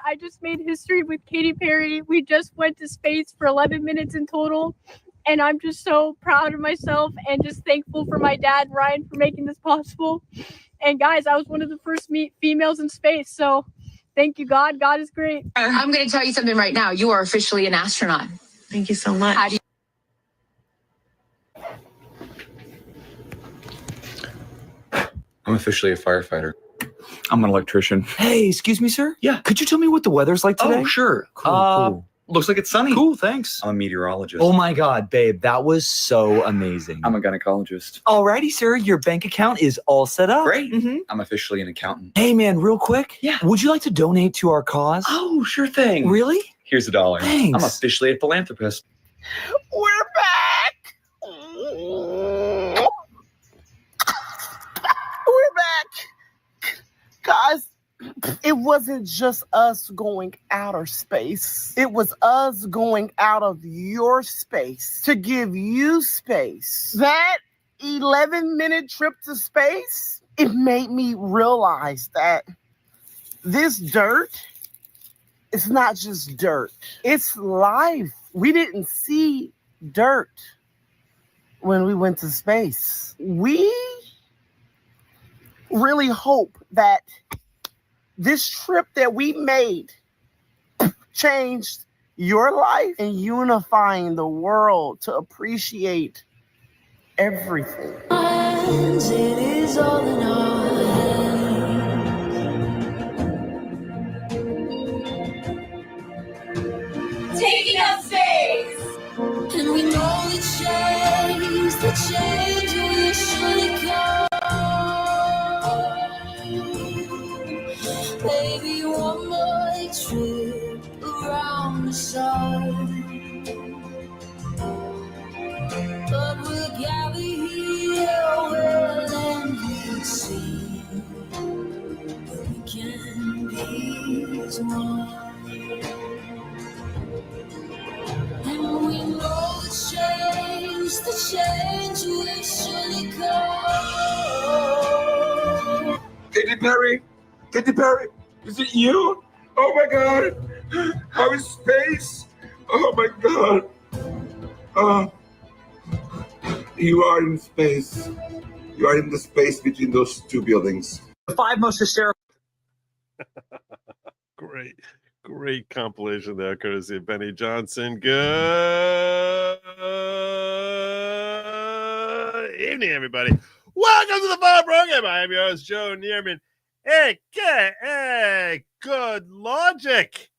I just made history with Katy Perry. We just went to space for 11 minutes in total. And I'm just so proud of myself and just thankful for my dad, Ryan, for making this possible. And guys, I was one of the first females in space. So thank you, God. God is great. I'm going to tell you something right now. You are officially an astronaut. Thank you so much. How do you- I'm officially a firefighter. I'm an electrician. Hey, excuse me, sir? Yeah. Could you tell me what the weather's like today? Oh, sure. Cool. Looks like it's sunny. Cool, thanks. I'm a meteorologist. Oh my God, babe, that was so amazing. I'm a gynecologist. Alrighty, sir, your bank account is all set up. Great. Mm-hmm. I'm officially an accountant. Hey, man, real quick. Yeah. Would you like to donate to our cause? Oh, sure thing. Really? Here's $1. Thanks. I'm officially a philanthropist. We're back. We're back. Guys, it wasn't just us going outer space. It was us going out of your space to give you space. That 11-minute trip to space, it made me realize that this dirt, it's not just dirt. It's life. We didn't see dirt when we went to space. We really hope that this trip that we made changed your life and unifying the world to appreciate everything. It is all in our hands. Taking up space. And we know the change will surely come. Baby, one more trip around the sun. But we'll gather here, we'll end we'll see. We can be as one. And we know the change will surely come. Katy Perry? Katy Perry? Is it you? Oh my God! How is space? Oh my God! You are in space. You are in the space between those two buildings. The 5 most hysterical. Great compilation there, courtesy of Benny Johnson. Good evening, everybody. Welcome to the Fire Program. I am your host, Joe Neerman, a.k.a. Good Lawgic.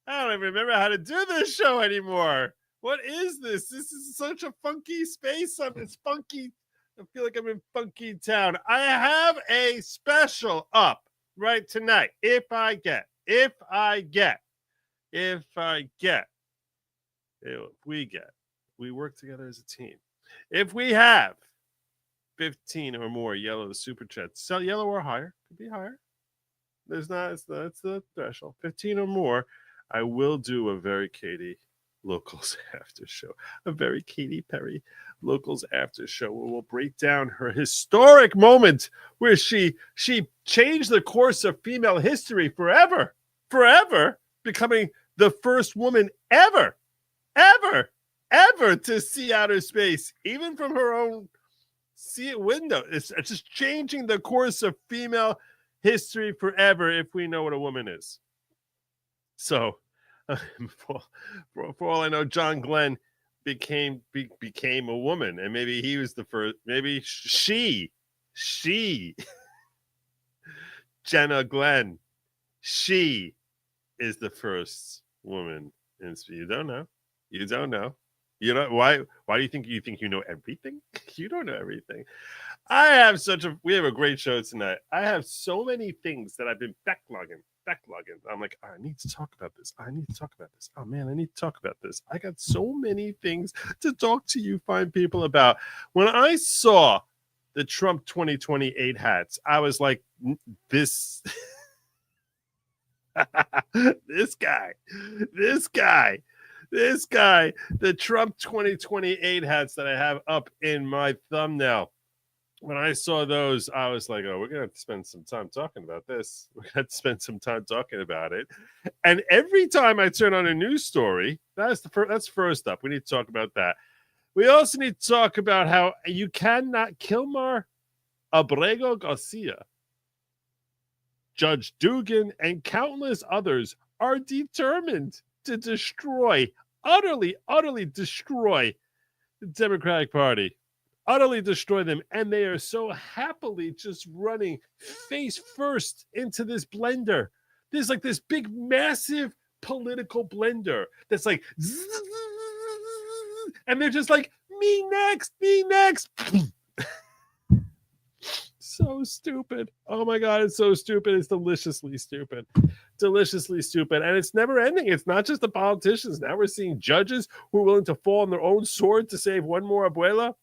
I don't even remember how to do this show anymore. What is this? This is such a funky space. It's funky. I feel like I'm in funky town. I have a special up right tonight. If we work together as a team. If we have 15 or more yellow super chats, sell yellow or higher, could be higher. That's the threshold. 15 or more, I will do a very Katy Locals after show, a very Katy Perry Locals after show, where we'll break down her historic moment where she changed the course of female history forever, becoming the first woman ever to see outer space, even from her own window. It's just changing the course of female history forever if we know what a woman is. So, for all I know, John Glenn became a woman, and maybe he was the first. Maybe she, Jenna Glenn, she is the first woman. And you don't know. You know why? Why do you think you know everything? You don't know everything. We have a great show tonight. I have so many things that I've been backlogging. I'm like, I need to talk about this. Oh man, I need to talk about this. I got so many things to talk to you fine people about. When I saw the Trump 2028 hats, I was like, this guy, the Trump 2028 hats that I have up in my thumbnail. when I saw those, I was like, oh, we're going to have to spend some time talking about this. We're going to have to spend some time talking about it. And every time I turn on a news story, that's first up. We need to talk about that. We also need to talk about how you cannot Kilmar Abrego Garcia, Judge Dugan, and countless others are determined to destroy, utterly destroy the Democratic Party. Utterly destroy them. And they are so happily just running face first into this blender. There's like this big, massive political blender that's like, and they're just like, me next. So stupid. Oh my God, it's so stupid. It's deliciously stupid. Deliciously stupid. And it's never ending. It's not just the politicians. Now we're seeing judges who are willing to fall on their own sword to save one more abuela.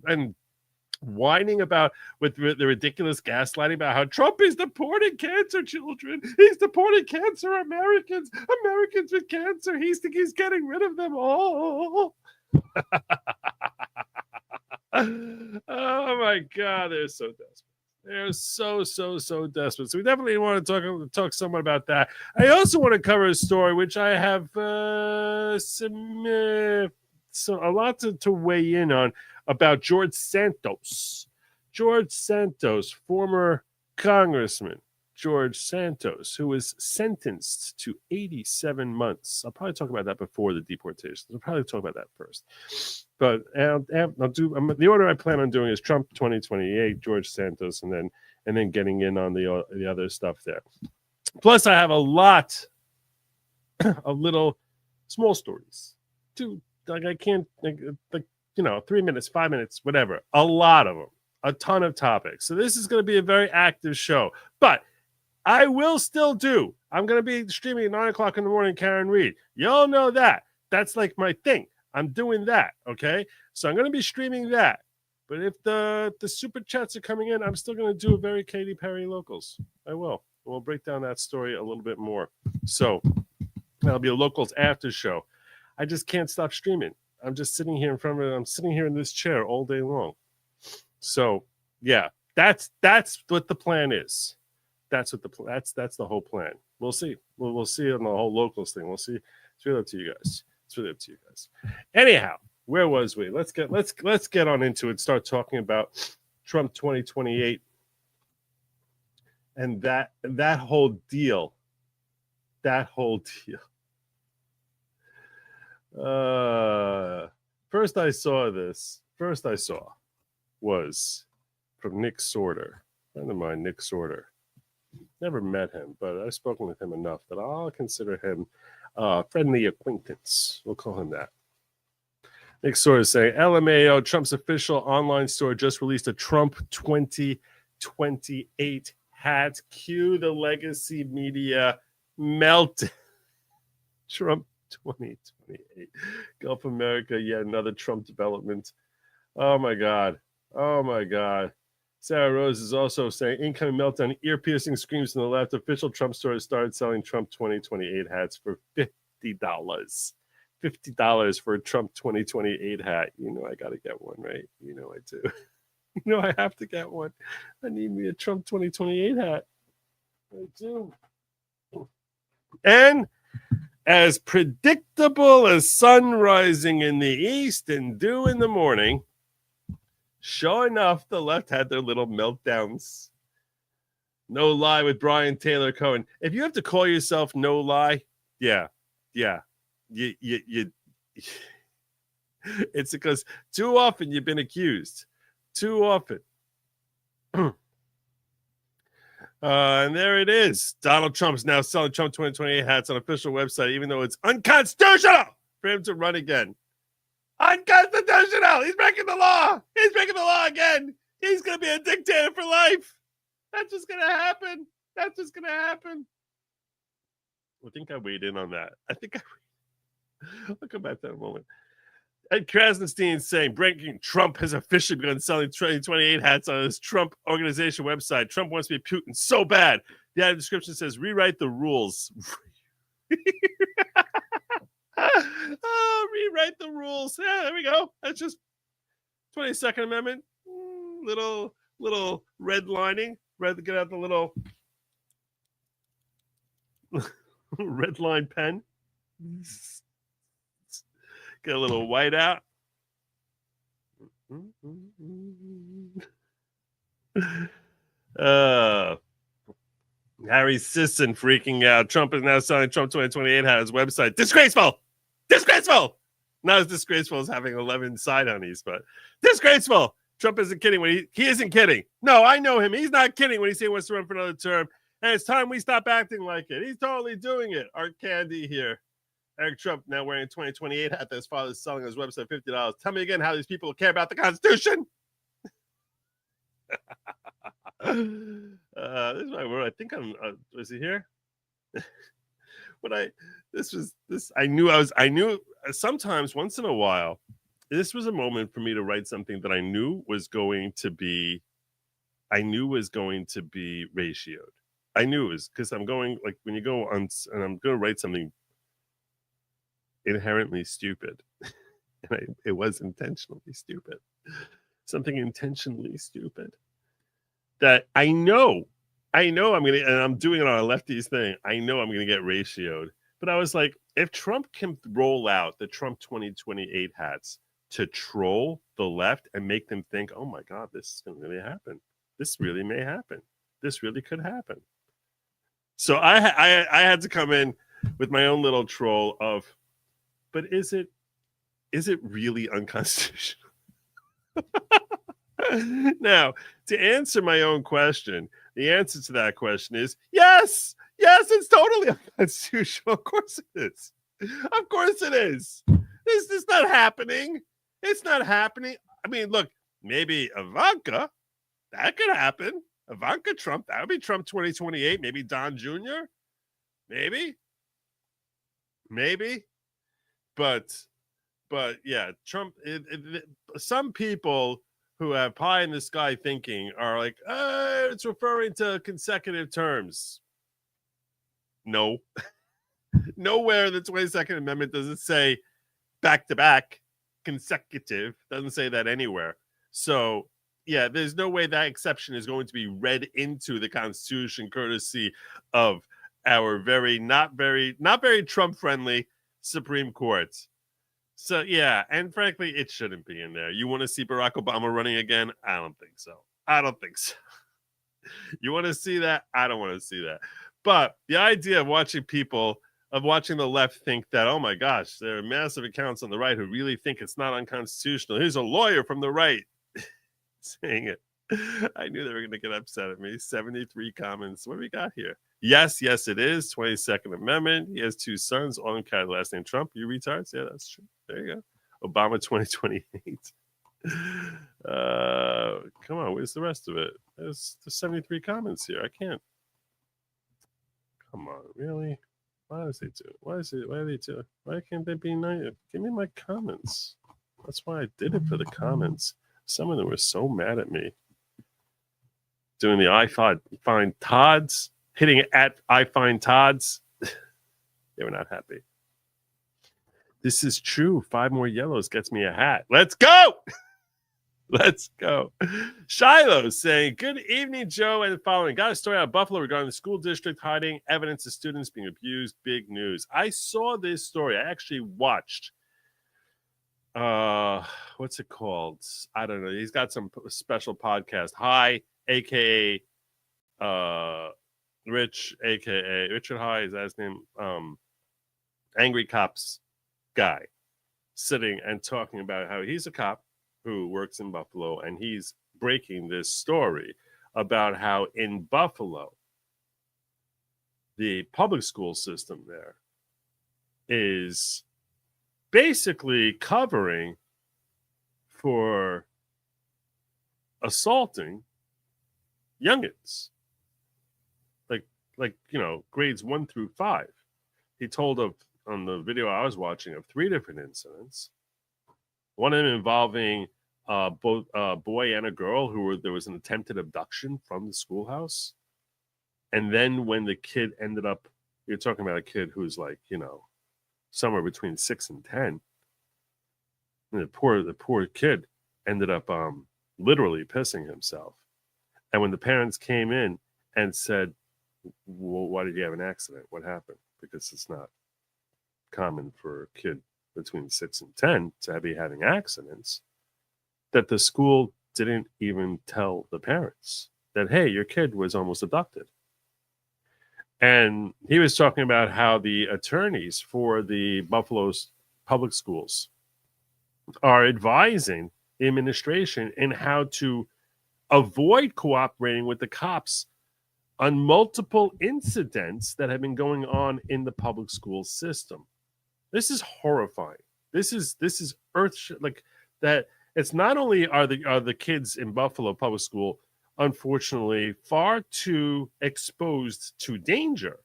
And whining about with the ridiculous gaslighting about how Trump is deporting cancer children. He's deporting cancer Americans with cancer. He's getting rid of them all. Oh my God, they're so desperate. They're so desperate. So we definitely want to talk somewhat about that. I also want to cover a story which I have a lot to weigh in on about George Santos. George Santos, former congressman George Santos, who was sentenced to 87 months. I'll probably talk about that before the deportations. I'll probably talk about that first. But I'll do the order I plan on doing is Trump 2028, George Santos, and then getting in on the other stuff there. Plus, I have a lot of little small stories. I can't 3 minutes, 5 minutes, whatever. A lot of them, a ton of topics. So this is going to be a very active show, but I will still do. I'm going to be streaming at 9 o'clock in the morning, Karen Reed. Y'all know that. That's like my thing. I'm doing that, okay? So I'm going to be streaming that. But if the super chats are coming in, I'm still going to do a very Katy Perry Locals. I will. We'll break down that story a little bit more. So that'll be a Locals after show. I just can't stop streaming. I'm just sitting here in front of it. I'm sitting here in this chair all day long. So, that's what the plan is. That's what that's the whole plan. We'll see. We'll see on the whole Locals thing. We'll see. It's really up to you guys. Anyhow, where was we? Let's get on into it. Start talking about Trump 2028 and that whole deal. First I saw was from Nick Sorter, friend of mine, Nick Sorter. Never met him, but I've spoken with him enough that I'll consider him a friendly acquaintance. We'll call him that. Nick Sorter is saying, LMAO, Trump's official online store just released a Trump 2028 hat. Cue the legacy media meltdown. Trump 2028. Gulf America, yet another Trump development. Oh my God. Sarah Rose is also saying, incoming meltdown, ear-piercing screams from the left. Official Trump store has started selling Trump 2028 hats for $50. $50 for a Trump 2028 hat. You know I got to get one, right? You know I do. You know I have to get one. I need me a Trump 2028 hat. I do. And as predictable as sun rising in the east and dew in the morning, sure enough, the left had their little meltdowns. No Lie with Brian Taylor Cohen. If you have to call yourself No Lie, yeah. You it's because too often you've been accused. Too often. And there it is. Donald Trump's now selling Trump 2028 hats on official website, even though it's unconstitutional for him to run again. Unconstitutional. He's breaking the law. He's breaking the law again. He's going to be a dictator for life. That's just going to happen. I think I weighed in on that. I'll come back to that in a moment. Ed Krasnstein saying, breaking, Trump has officially begun selling 2028 hats on his Trump organization website. Trump wants to be Putin so bad. The ad description says, rewrite the rules. Rewrite the rules. Yeah, there we go. That's just 22nd Amendment. Little redlining. Get out the little red line pen. Get a little white out. Harry Sisson freaking out. Trump is now selling Trump 2028 hat his website. Disgraceful! Disgraceful! Not as disgraceful as having 11 side honeys, but disgraceful! Trump isn't kidding when he isn't kidding. No, I know him. He's not kidding when he says he wants to run for another term. And it's time we stop acting like it. He's totally doing it. Art Candy here. Eric Trump now wearing a 2028 hat that his father's selling on his website $50. Tell me again how these people care about the Constitution. This is my word. I think I'm. Was he here? I knew sometimes once in a while, this was a moment for me to write something that I knew was going to be ratioed. I knew it was because I'm going like when you go on and I'm going to write something inherently stupid, and it was intentionally stupid. Something intentionally stupid that I know I'm gonna, and I'm doing it on a lefties thing. I know I'm gonna get ratioed, but I was like, if Trump can roll out the Trump 2028 hats to troll the left and make them think, oh my God, this is gonna really happen. This really may happen. This really could happen. So I had to come in with my own little troll of, but is it really unconstitutional? Now, to answer my own question, the answer to that question is yes, it's totally unconstitutional. Of course it is. Of course it is. This is not happening. It's not happening. I mean, look, maybe Ivanka, that could happen. Ivanka Trump, that would be Trump 2028. Maybe Don Jr. Maybe. But yeah, Trump. Some people who have pie in the sky thinking are like, it's referring to consecutive terms. No. Nowhere the 22nd Amendment does it say back-to-back consecutive. Doesn't say that anywhere. So, yeah, there's no way that exception is going to be read into the Constitution courtesy of our not very Trump-friendly Supreme Court. So, yeah, and frankly, it shouldn't be in there. You want to see Barack Obama running again? I don't think so. You want to see that? I don't want to see that. But the idea of watching the left think that, oh my gosh, there are massive accounts on the right who really think it's not unconstitutional. Here's a lawyer from the right saying it. I knew they were going to get upset at me. 73 comments. What do we got here? Yes, it is. 22nd Amendment. He has 2 sons, all in Canada, last name Trump. You retards? Yeah, that's true. There you go. Obama 2028. Come on, where's the rest of it? There's 73 comments here. I can't. Come on, really? Why does they do? Why are they do? Why can't they be nice? Give me my comments. That's why I did it, for the comments. Some of them were so mad at me. Doing the I find Todd's, hitting at I find Todd's. They were not happy. This is true. 5 more yellows gets me a hat. Let's go. Let's go. Shiloh saying, good evening, Joe, and the following. Got a story out of Buffalo regarding the school district hiding evidence of students being abused. Big news. I saw this story. I actually watched. What's it called? I don't know. He's got some special podcast. Hi, a.k.a. Rich, a.k.a. Richard High, is that his name? Angry Cops guy, sitting and talking about how he's a cop who works in Buffalo, and he's breaking this story about how in Buffalo, the public school system there is basically covering for assaulting youngins, like grades 1 through 5. He told on the video I was watching of 3 different incidents. One of them involving both a boy and a girl there was an attempted abduction from the schoolhouse. And then when the kid ended up, you're talking about a kid who's like, somewhere between 6 and 10. And the poor kid ended up, literally pissing himself. And when the parents came in and said, well, why did you have an accident? What happened? Because it's not common for a kid between 6 and 10 to be having accidents, that the school didn't even tell the parents that, hey, your kid was almost abducted. And he was talking about how the attorneys for the Buffalo's public schools are advising the administration in how to avoid cooperating with the cops on multiple incidents that have been going on in the public school system. This is horrifying. This is earth like that. It's not only are the kids in Buffalo public school unfortunately far too exposed to danger,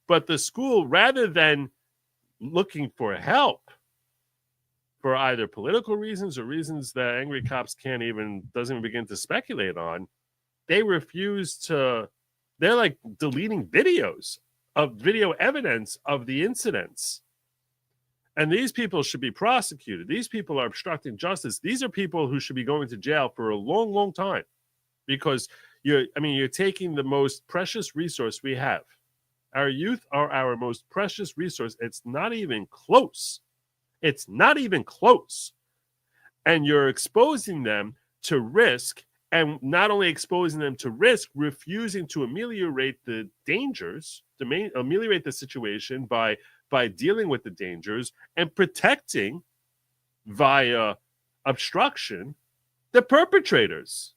but the school, rather than looking for help for either political reasons or reasons that angry cops doesn't even begin to speculate on, they refuse to. They're like deleting video evidence of the incidents. And these people should be prosecuted. These people are obstructing justice. These are people who should be going to jail for a long, long time, because you're taking the most precious resource we have. Our youth are our most precious resource. It's not even close. It's not even close. And you're exposing them to risk, and not only exposing them to risk, refusing to ameliorate the dangers, to ameliorate the situation by dealing with the dangers and protecting via obstruction the perpetrators.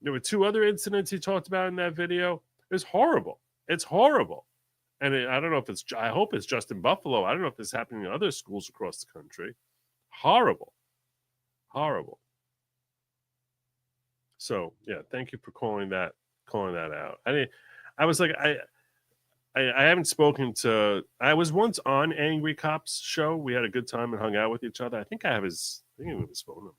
There were 2 other incidents he talked about in that video. It's horrible. It's horrible. And I don't know if I hope it's just in Buffalo. I don't know if this is happening in other schools across the country. Horrible. Horrible. So yeah, thank you for calling that out. I was like, I haven't spoken to. I was once on Angry Cops show. We had a good time and hung out with each other. I think I have his phone number.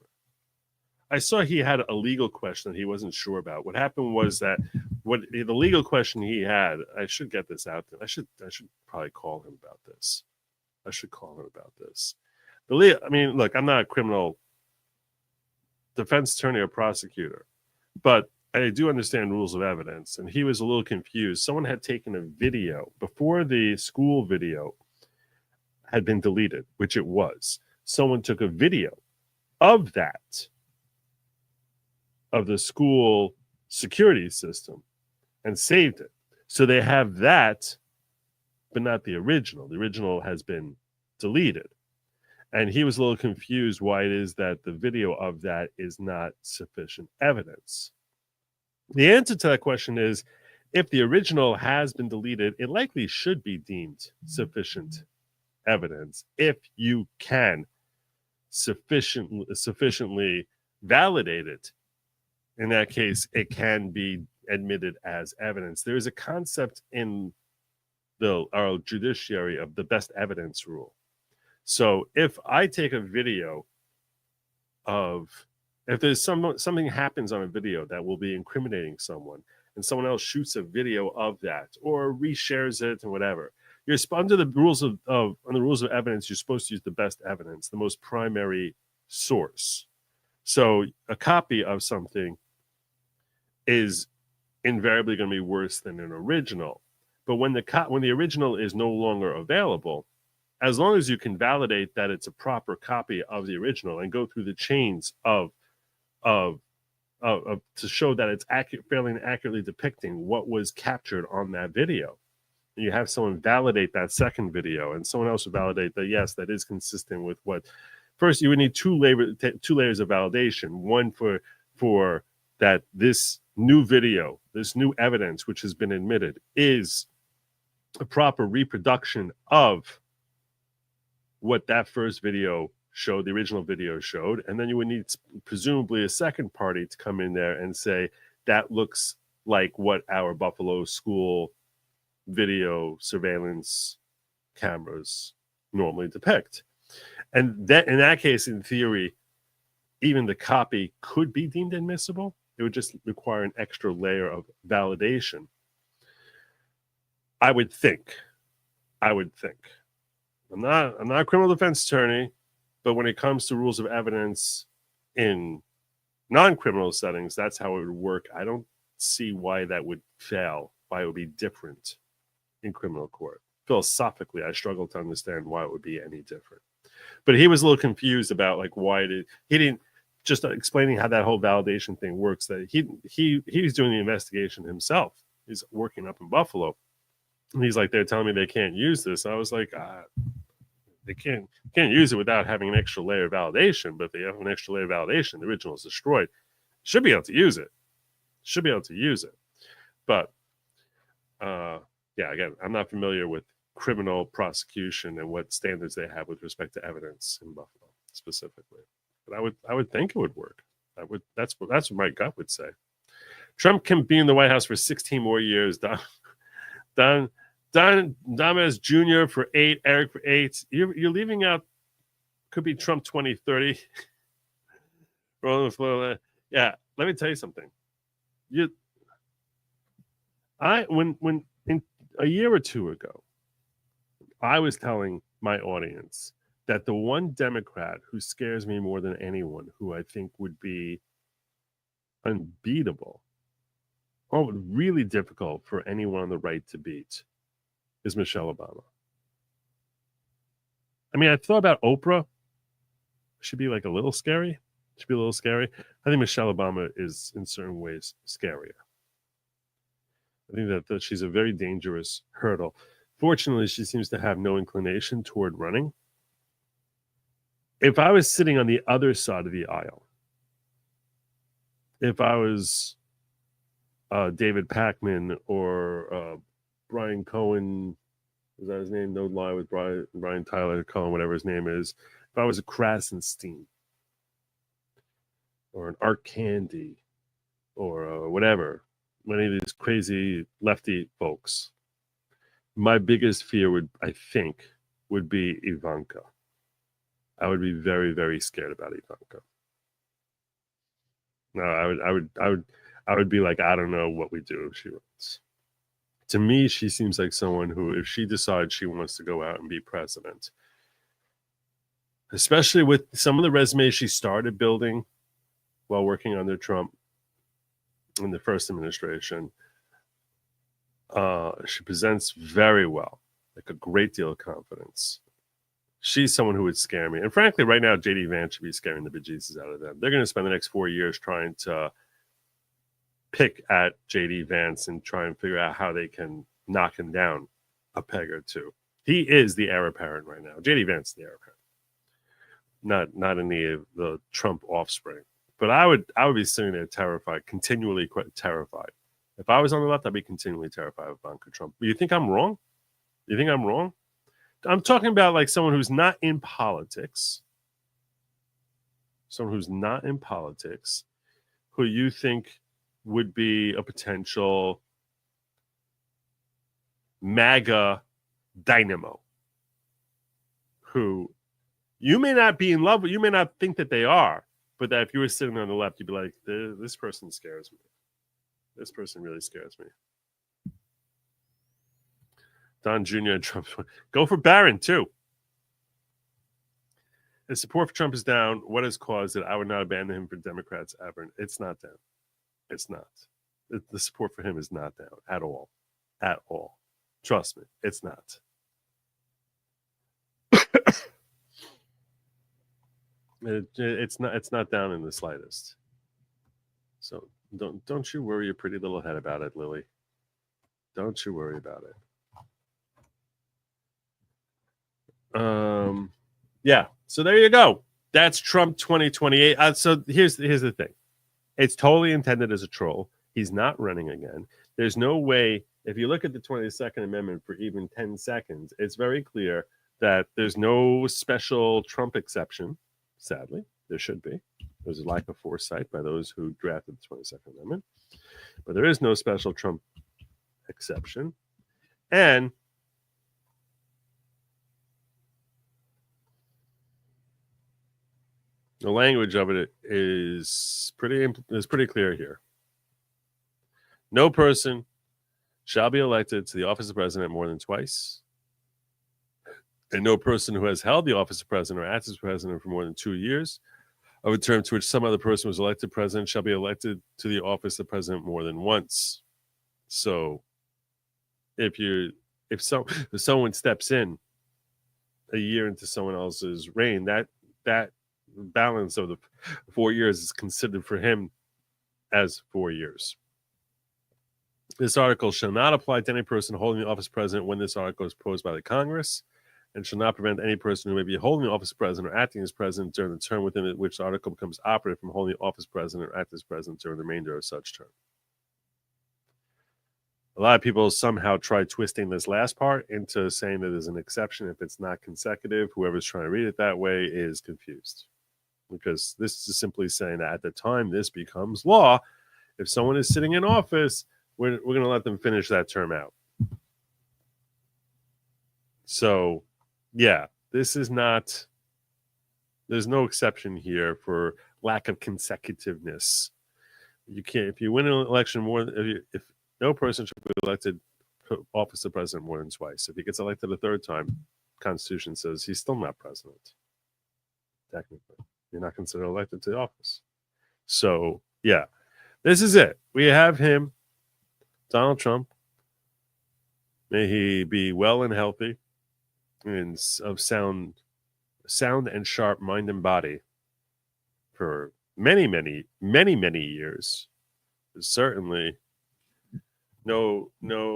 I saw he had a legal question that he wasn't sure about. What happened was that the legal question he had. I should get this out there. I should probably call him about this. Look, I'm not a criminal defense attorney or prosecutor, but I do understand rules of evidence, and he was a little confused. Someone had taken a video before the school video had been deleted, which it was. Someone took a video of that, of the school security system, and saved it. So they have that, but not the original. The original has been deleted. And he was a little confused why it is that the video of that is not sufficient evidence. The answer to that question is, if the original has been deleted, it likely should be deemed sufficient evidence if you can sufficiently validate it. In that case, it can be admitted as evidence. There is a concept in our judiciary of the best evidence rule. So if I take a video if there's something happens on a video that will be incriminating someone, and someone else shoots a video of that or reshares it and whatever, you're under the rules of evidence. You're supposed to use the best evidence, the most primary source. So a copy of something is invariably going to be worse than an original. But when the original is no longer available, as long as you can validate that it's a proper copy of the original and go through the chains of to show that it's fairly and accurately depicting what was captured on that video, and you have someone validate that second video, and someone else would validate that yes, that is consistent with what. First, you would need two layers of validation. One for that this new video, this new evidence which has been admitted, is a proper reproduction of what that first video showed, the original video showed. And then you would need presumably a second party to come in there and say, that looks like what our Buffalo school video surveillance cameras normally depict. And that, in that case, in theory, even the copy could be deemed admissible. It would just require an extra layer of validation. I would think. I'm not a criminal defense attorney, but when it comes to rules of evidence, in non-criminal settings, that's how it would work. I don't see why that would fail, why it would be different in criminal court. Philosophically, I struggle to understand why it would be any different. But he was a little confused about like why he didn't just explaining how that whole validation thing works. That he's doing the investigation himself. He's working up in Buffalo, and he's like, they're telling me they can't use this. I was like, they can't use it without having an extra layer of validation. But if they have an extra layer of validation, the original is destroyed. Should be able to use it. But yeah, again, I'm not familiar with criminal prosecution and what standards they have with respect to evidence in Buffalo specifically. But I would think it would work. That's what my gut would say. Trump can be in the White House for 16 more years. Don Damas Jr. for 8, Eric for 8. You're leaving out. Could be Trump 2030. Rolling with Florida. Yeah, let me tell you something. When in a year or two ago, I was telling my audience that the one Democrat who scares me more than anyone, who I think would be unbeatable or really difficult for anyone on the right to beat, is Michelle Obama. I mean, I thought about Oprah. She'd be like a little scary. I think Michelle Obama is in certain ways scarier. I think that she's a very dangerous hurdle. Fortunately, she seems to have no inclination toward running. If I was sitting on the other side of the aisle, if I was David Pakman or Brian Cohen, is that his name? No Lie with Brian Tyler Cohen, whatever his name is. If I was a Krasenstein or an Art Candy or whatever, many of these crazy lefty folks, my biggest fear would be Ivanka. I would be very, very scared about Ivanka. No, I would be like, I don't know what we do if she runs. To me, she seems like someone who, if she decides she wants to go out and be president, especially with some of the resumes she started building while working under Trump in the first administration, she presents very well, like a great deal of confidence. She's someone who would scare me. And frankly, right now, J.D. Vance should be scaring the bejesus out of them. They're going to spend the next 4 years trying to pick at J.D. Vance and try and figure out how they can knock him down a peg or two. He is the heir apparent right now. J.D. Vance is the heir apparent. Not any of the Trump offspring. But I would be sitting there terrified, continually terrified. If I was on the left, I'd be continually terrified of Ivanka Trump. But you think I'm wrong? I'm talking about like someone who's not in politics. Someone who's not in politics, who you think would be a potential MAGA dynamo, who you may not be in love with, you may not think that they are, but that if you were sitting on the left, you'd be like, this person scares me. This person really scares me. Don Jr. and Trump. Go for Barron, too. His support for Trump is down. What has caused it? I would not abandon him for Democrats ever. It's not down. It's not. The support for him is not down at all. At all. Trust me, it's not. It's not down in the slightest. So don't you worry your pretty little head about it, Lily. Don't you worry about it. Yeah. So there you go. That's Trump 2028. So here's the thing. It's totally intended as a troll. He's not running again. There's no way. If you look at the 22nd Amendment for even 10 seconds, it's very clear that there's no special Trump exception. Sadly, there should be. There's a lack of foresight by those who drafted the 22nd Amendment. But there is no special Trump exception. And the language of it is pretty clear here. No person shall be elected to the office of president more than twice. And no person who has held the office of president or acts as president for more than 2 years of a term to which some other person was elected president shall be elected to the office of president more than once. So if someone steps in a year into someone else's reign, that balance of the 4 years is considered for him as 4 years. This article shall not apply to any person holding the office of president when this article is proposed by the Congress, and shall not prevent any person who may be holding the office of president or acting as president during the term within which the article becomes operative from holding the office of president or acting as president during the remainder of such term. A lot of people somehow try twisting this last part into saying that there's an exception if it's not consecutive. Whoever's trying to read it that way is confused, because this is simply saying that at the time this becomes law, if someone is sitting in office, we're going to let them finish that term out. So, yeah, this is not, there's no exception here for lack of consecutiveness. You can't, if you win an election more, if no person should be elected to office of president more than twice. If he gets elected a third time, Constitution says he's still not president. Technically, you're not considered elected to the office. So, yeah, this is it. We have him, Donald Trump. May he be well and healthy, and of sound and sharp mind and body for many years. Certainly no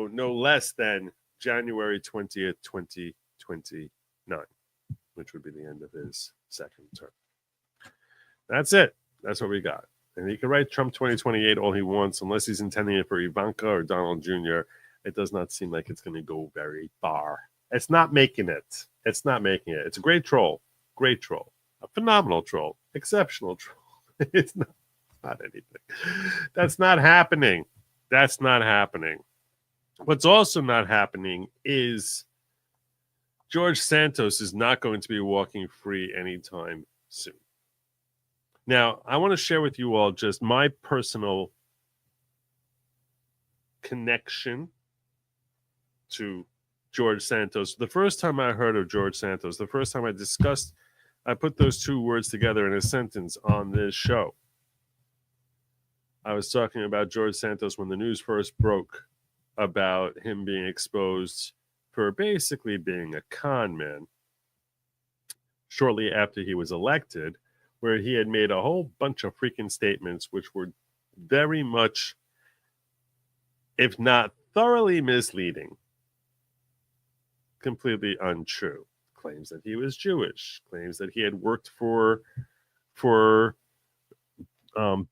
less than January 20th, 2029, which would be the end of his second term. That's it. That's what we got. And he can write Trump 2028 all he wants, unless he's intending it for Ivanka or Donald Jr. It does not seem like it's going to go very far. It's not making it. It's not making it. It's a great troll. Great troll. A phenomenal troll. Exceptional troll. It's not anything. That's not happening. That's not happening. What's also not happening is George Santos is not going to be walking free anytime soon. Now, I want to share with you all just my personal connection to George Santos. The first time I heard of George Santos, the first time I put those two words together in a sentence on this show. I was talking about George Santos when the news first broke about him being exposed for basically being a con man shortly after he was elected, where he had made a whole bunch of freaking statements which were very much, if not thoroughly misleading, completely untrue. Claims that he was Jewish, claims that he had worked for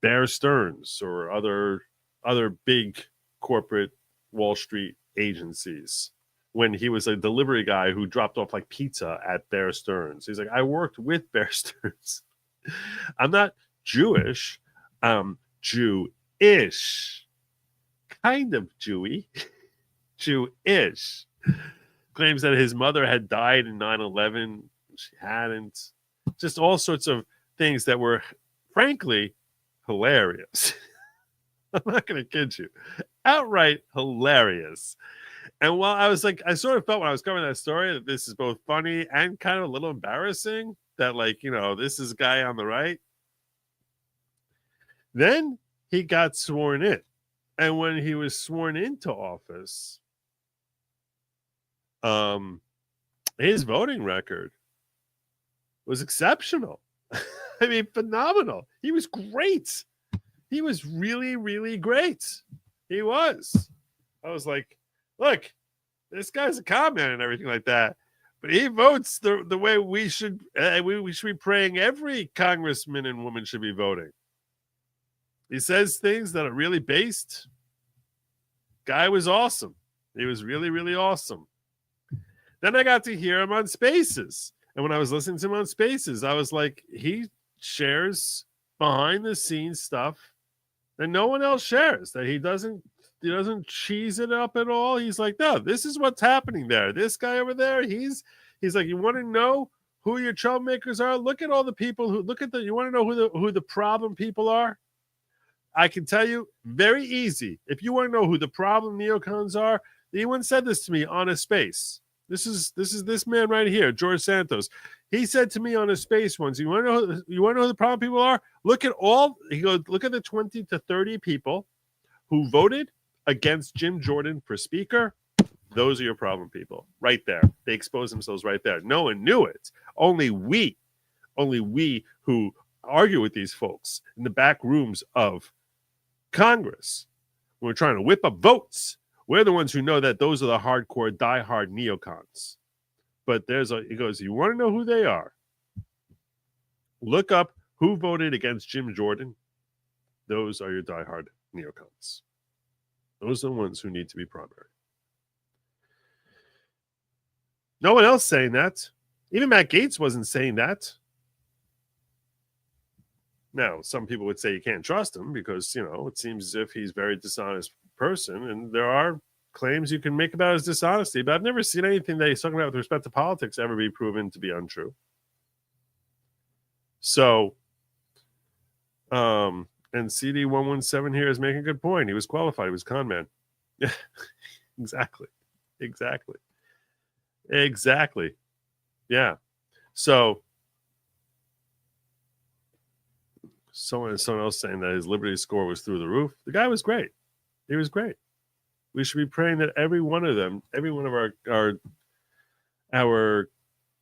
Bear Stearns or other big corporate Wall Street agencies, when he was a delivery guy who dropped off like pizza at Bear Stearns. He's like, I worked with Bear Stearns. I'm not Jewish. I'm Jewish. Kind of Jewy. Jewish. Claims that his mother had died in 9/11. She hadn't. Just all sorts of things that were, frankly, hilarious. I'm not going to kid you. Outright hilarious. And while I was like, I sort of felt when I was covering that story that this is both funny and kind of a little embarrassing, that, like, you know, this is a guy on the right. Then he got sworn in. And when he was sworn into office, his voting record was exceptional. I mean, phenomenal. He was great. He was really, really great. He was. I was like, look, this guy's a con man and everything like that, but he votes the way we should. We should be praying every congressman and woman should be voting. He says things that are really based. Guy was awesome. He was really, really awesome. Then I got to hear him on Spaces. And when I was listening to him on Spaces, I was like, he shares behind the scenes stuff that no one else shares, that he doesn't cheese it up at all. He's like, no, this is what's happening there. This guy over there, he's like, you want to know who your troublemakers are? Look at all the people you want to know who the problem people are? I can tell you very easy. If you want to know who the problem neocons are, he once said this to me on a space. This is this man right here, George Santos. He said to me on a space once, you want to know who the problem people are? Look at the 20 to 30 people who voted against Jim Jordan for speaker. Those are your problem people right there. They expose themselves right there. No one knew it. Only we who argue with these folks in the back rooms of Congress, when we're trying to whip up votes, we're the ones who know that those are the hardcore, diehard neocons. But he goes, you want to know who they are? Look up who voted against Jim Jordan. Those are your diehard neocons. Those are the ones who need to be primary. No one else saying that. Even Matt Gaetz wasn't saying that. Now, some people would say you can't trust him because, it seems as if he's a very dishonest person, and there are claims you can make about his dishonesty, but I've never seen anything that he's talking about with respect to politics ever be proven to be untrue. So, and CD117 here is making a good point. He was qualified. He was a con man. Yeah, exactly. Yeah. So, someone else saying that his Liberty score was through the roof. The guy was great. He was great. We should be praying that every one of our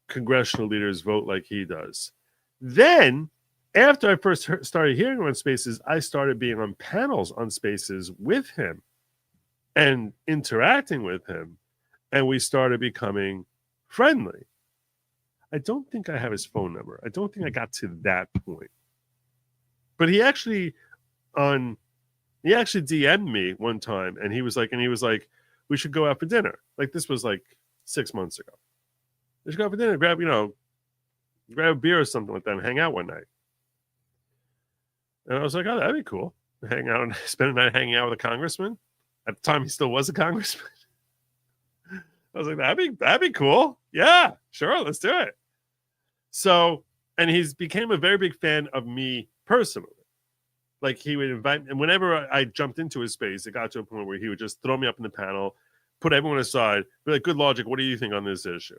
congressional leaders vote like he does. Then, after I first started hearing him on Spaces, I started being on panels on Spaces with him and interacting with him, and we started becoming friendly. I don't think I have his phone number. I don't think I got to that point. But he actually DM'd me one time, and he was like, we should go out for dinner. Like, this was like 6 months ago. We should go out for dinner, grab a beer or something like that, and hang out one night. And I was like, oh, that'd be cool. Hang out and spend a night hanging out with a congressman. At the time, he still was a congressman. I was like, that'd be cool. Yeah, sure, let's do it. So, and he's became a very big fan of me personally. Like, he would invite, and whenever I jumped into his space, it got to a point where he would just throw me up in the panel, put everyone aside, be like, good Lawgic, what do you think on this issue?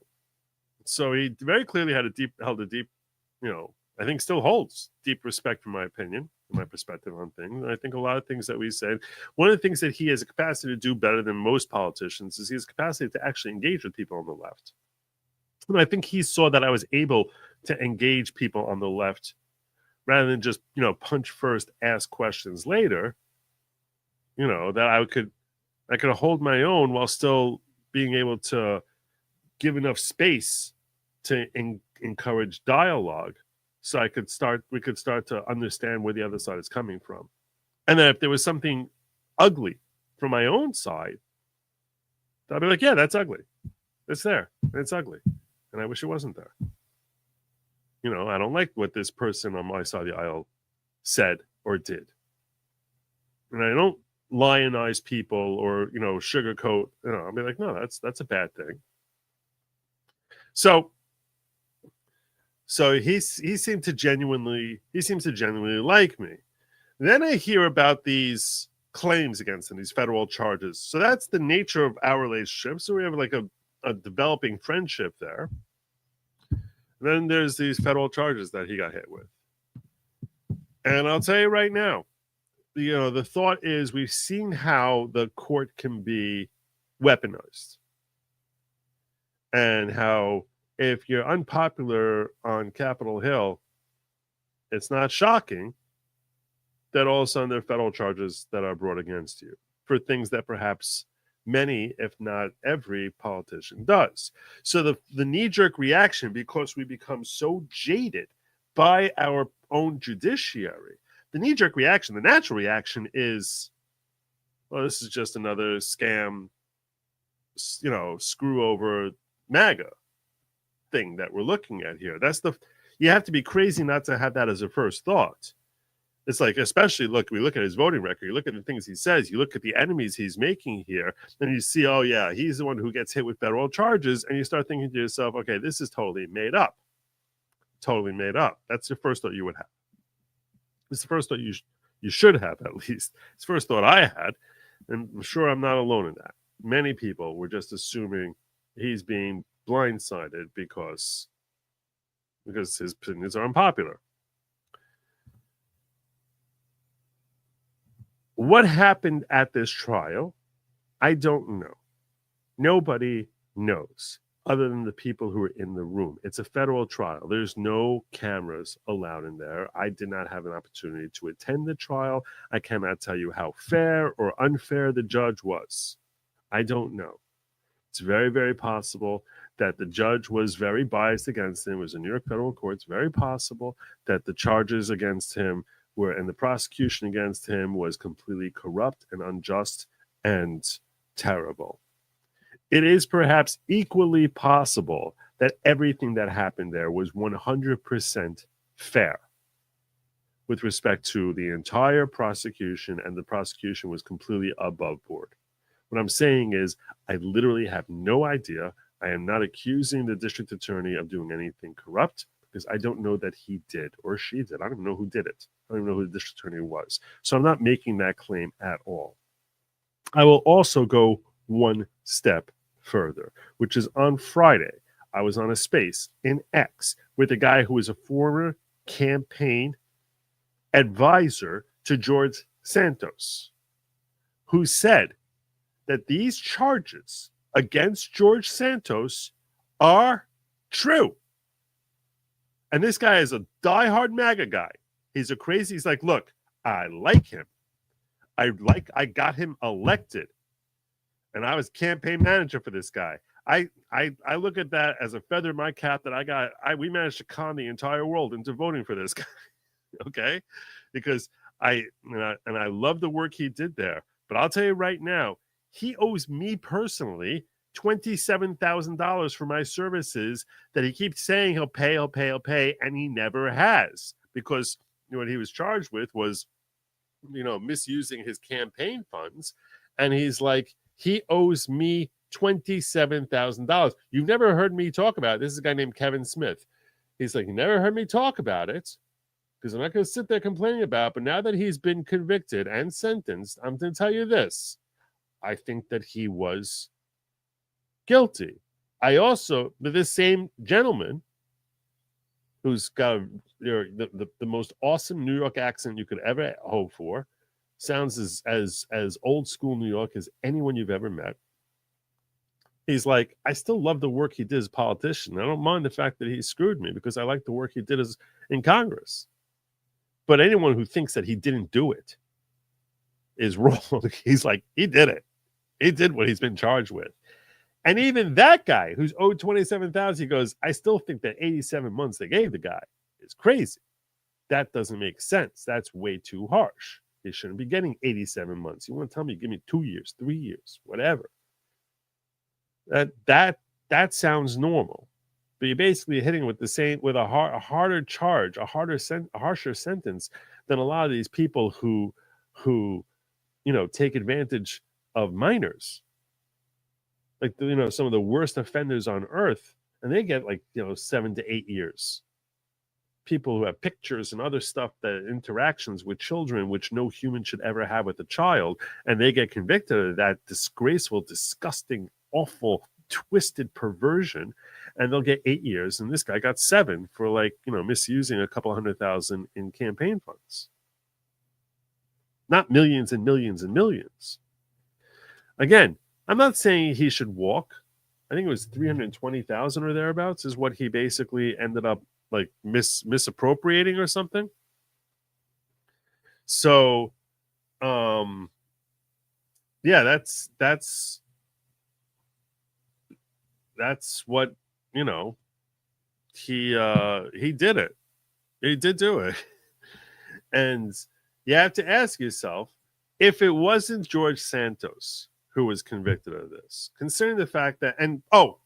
So he very clearly held a deep, I think still holds deep respect for my opinion, my perspective on things. And I think a lot of things that we said, one of the things that he has a capacity to do better than most politicians is he has a capacity to actually engage with people on the left. And I think he saw that I was able to engage people on the left rather than just, punch first, ask questions later, that I could hold my own while still being able to give enough space to encourage dialogue. So we could start to understand where the other side is coming from. And then if there was something ugly from my own side, I'd be like, yeah, that's ugly. It's there. It's ugly. And I wish it wasn't there. I don't like what this person on my side of the aisle said or did. And I don't lionize people or, sugarcoat. I'll be like, no, that's a bad thing. So he seemed to genuinely like me. Then I hear about these claims against him, these federal charges. So that's the nature of our relationship. So we have like a developing friendship there. Then there's these federal charges that he got hit with. And I'll tell you right now, the thought is we've seen how the court can be weaponized. And how if you're unpopular on Capitol Hill, it's not shocking that all of a sudden there are federal charges that are brought against you for things that perhaps many, if not every politician does. So the knee-jerk reaction, because we become so jaded by our own judiciary, the knee-jerk reaction, the natural reaction is, well, this is just another scam, screw over MAGA thing that we're looking at here. You have to be crazy not to have that as a first thought. It's like, especially we look at his voting record, you look at the things he says, you look at the enemies he's making here, and you see, oh yeah, he's the one who gets hit with federal charges, and you start thinking to yourself, okay, this is totally made up. Totally made up. That's the first thought you would have. It's the first thought you should have, at least. It's the first thought I had, and I'm sure I'm not alone in that. Many people were just assuming he's being blindsided because his opinions are unpopular. What happened at this trial, I don't know. Nobody knows other than the people who are in the room. It's a federal trial. There's no cameras allowed in there. I did not have an opportunity to attend the trial. I cannot tell you how fair or unfair the judge was. I don't know. It's very, very possible that the judge was very biased against him. It was a New York federal court. It's very possible that the charges against him and the prosecution against him was completely corrupt and unjust and terrible. It is perhaps equally possible that everything that happened there was 100% fair with respect to the entire prosecution, and the prosecution was completely above board. What I'm saying is, I literally have no idea. I am not accusing the district attorney of doing anything corrupt, because I don't know that he did or she did. I don't even know who did it. I don't even know who the district attorney was. So I'm not making that claim at all. I will also go one step further, which is on Friday, I was on a space in X with a guy who was a former campaign advisor to George Santos, who said that these charges against George Santos are true. And this guy is a diehard MAGA guy. He's like, look, I like him. I got him elected. And I was campaign manager for this guy. I look at that as a feather in my cap that we managed to con the entire world into voting for this guy. Okay? Because I love the work he did there. But I'll tell you right now, he owes me personally $27,000 for my services that he keeps saying he'll pay, and he never has. Because what he was charged with was, misusing his campaign funds. And he's like, he owes me $27,000. You've never heard me talk about it. This is a guy named Kevin Smith. He's like, you never heard me talk about it because I'm not going to sit there complaining about it. But now that he's been convicted and sentenced, I'm going to tell you this. I think that he was guilty. This same gentleman who's got the most awesome New York accent you could ever hope for, sounds as old school New York as anyone you've ever met. He's like, I still love the work he did as a politician. I don't mind the fact that he screwed me because I like the work he did in Congress. But anyone who thinks that he didn't do it is wrong. He's like, he did it. He did what he's been charged with. And even that guy who's owed $27,000, he goes, I still think that 87 months they gave the guy is crazy. That doesn't make sense. That's way too harsh. He shouldn't be getting 87 months. You want to tell me, give me 2 years, 3 years, whatever. That sounds normal. But you're basically hitting with a harder charge, a harsher sentence than a lot of these people who take advantage of minors. Like, some of the worst offenders on earth, and they get 7 to 8 years. People who have pictures and other stuff, that interactions with children, which no human should ever have with a child, and they get convicted of that disgraceful, disgusting, awful, twisted perversion, and they'll get 8 years. And this guy got 7 for misusing a couple $100,000 in campaign funds. Not millions and millions and millions. Again, I'm not saying he should walk. I think it was 320,000 or thereabouts is what he basically ended up misappropriating or something. So, that's what he did it. He did do it. And you have to ask yourself, if it wasn't George Santos who was convicted of this, considering the fact that,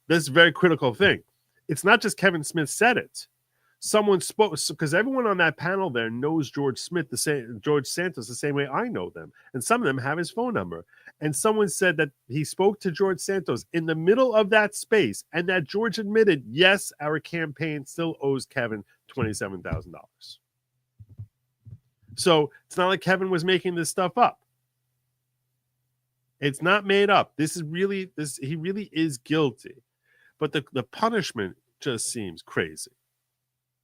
this is a very critical thing. It's not just Kevin Smith said it. Someone spoke, because everyone on that panel there knows George Santos the same way I know them, and some of them have his phone number. And someone said that he spoke to George Santos in the middle of that space, and that George admitted, yes, our campaign still owes Kevin $27,000. So it's not like Kevin was making this stuff up. It's not made up. He really is guilty. But the punishment just seems crazy.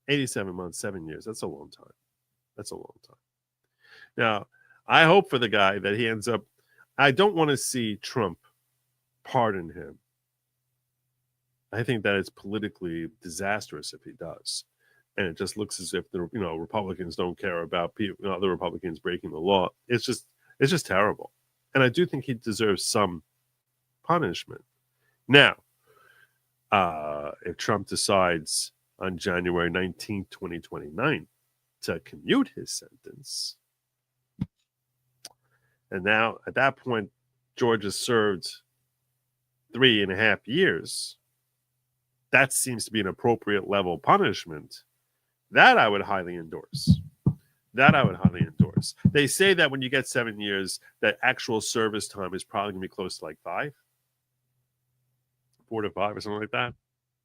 87 months, 7 years. That's a long time. That's a long time. Now, I hope for the guy that he ends up. I don't want to see Trump pardon him. I think that it's politically disastrous if he does, and it just looks as if the Republicans don't care about people, other Republicans breaking the law. It's just terrible, and I do think he deserves some punishment. Now, if Trump decides on January 19th, 2029, to commute his sentence, and now at that point, George has served 3.5 years. That seems to be an appropriate level punishment. That I would highly endorse. They say that when you get 7 years, that actual service time is probably going to be close to like 4 to 5 or something like that.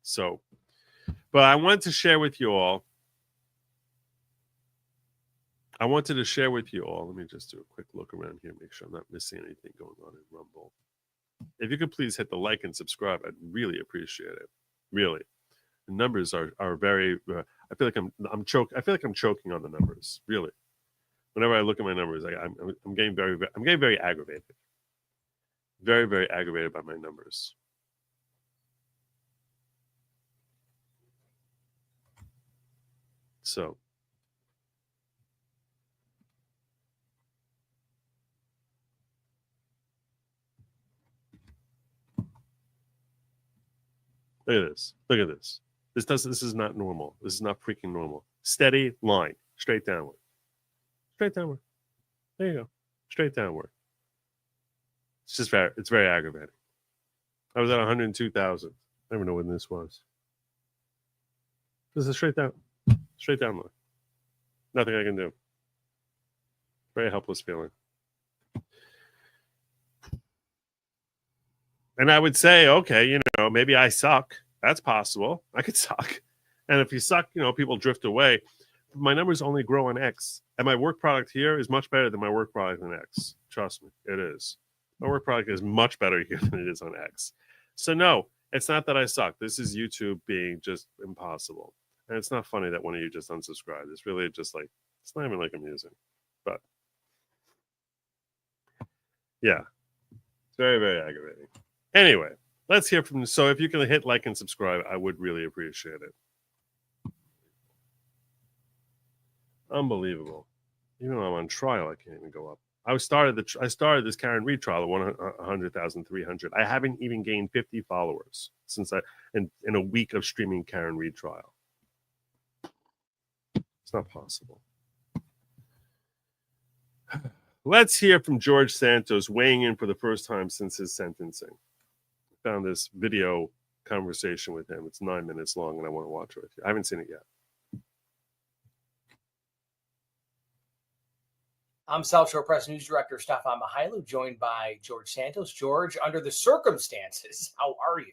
So, but I wanted to share with you all. Let me just do a quick look around here, make sure I'm not missing anything going on in Rumble. If you could please hit the like and subscribe, I'd really appreciate it. Really, the numbers are very. I feel like I'm choking on the numbers. Really, whenever I look at my numbers, I'm getting very aggravated. Very, very aggravated by my numbers. So. Look at this. This is not normal. This is not freaking normal. Steady line, straight downward. There you go. Straight downward. It's very aggravating. I was at 102,000. I don't even know when this was. This is straight down line. Nothing I can do. Very helpless feeling. And I would say, okay, maybe I suck. That's possible. I could suck. And if you suck, people drift away. My numbers only grow on X. And my work product here is much better than my work product on X. Trust me, it is. My work product is much better here than it is on X. So no, it's not that I suck. This is YouTube being just impossible. And it's not funny that one of you just unsubscribed. It's really just like, it's not even like amusing. But yeah, it's very, very aggravating. Anyway, let's hear from. So if you can hit like and subscribe, I would really appreciate it. Unbelievable. Even though I'm on trial, I can't even go up. I started this Karen Reed trial at 100,300. I haven't even gained 50 followers since in a week of streaming Karen Reed trial. It's not possible. Let's hear from George Santos weighing in for the first time since his sentencing. I found this video conversation with him. It's 9 minutes long, and I want to watch it with you. I haven't seen it yet. I'm South Shore Press News Director Stefan Mihailu, joined by George Santos. George, under the circumstances, how are you?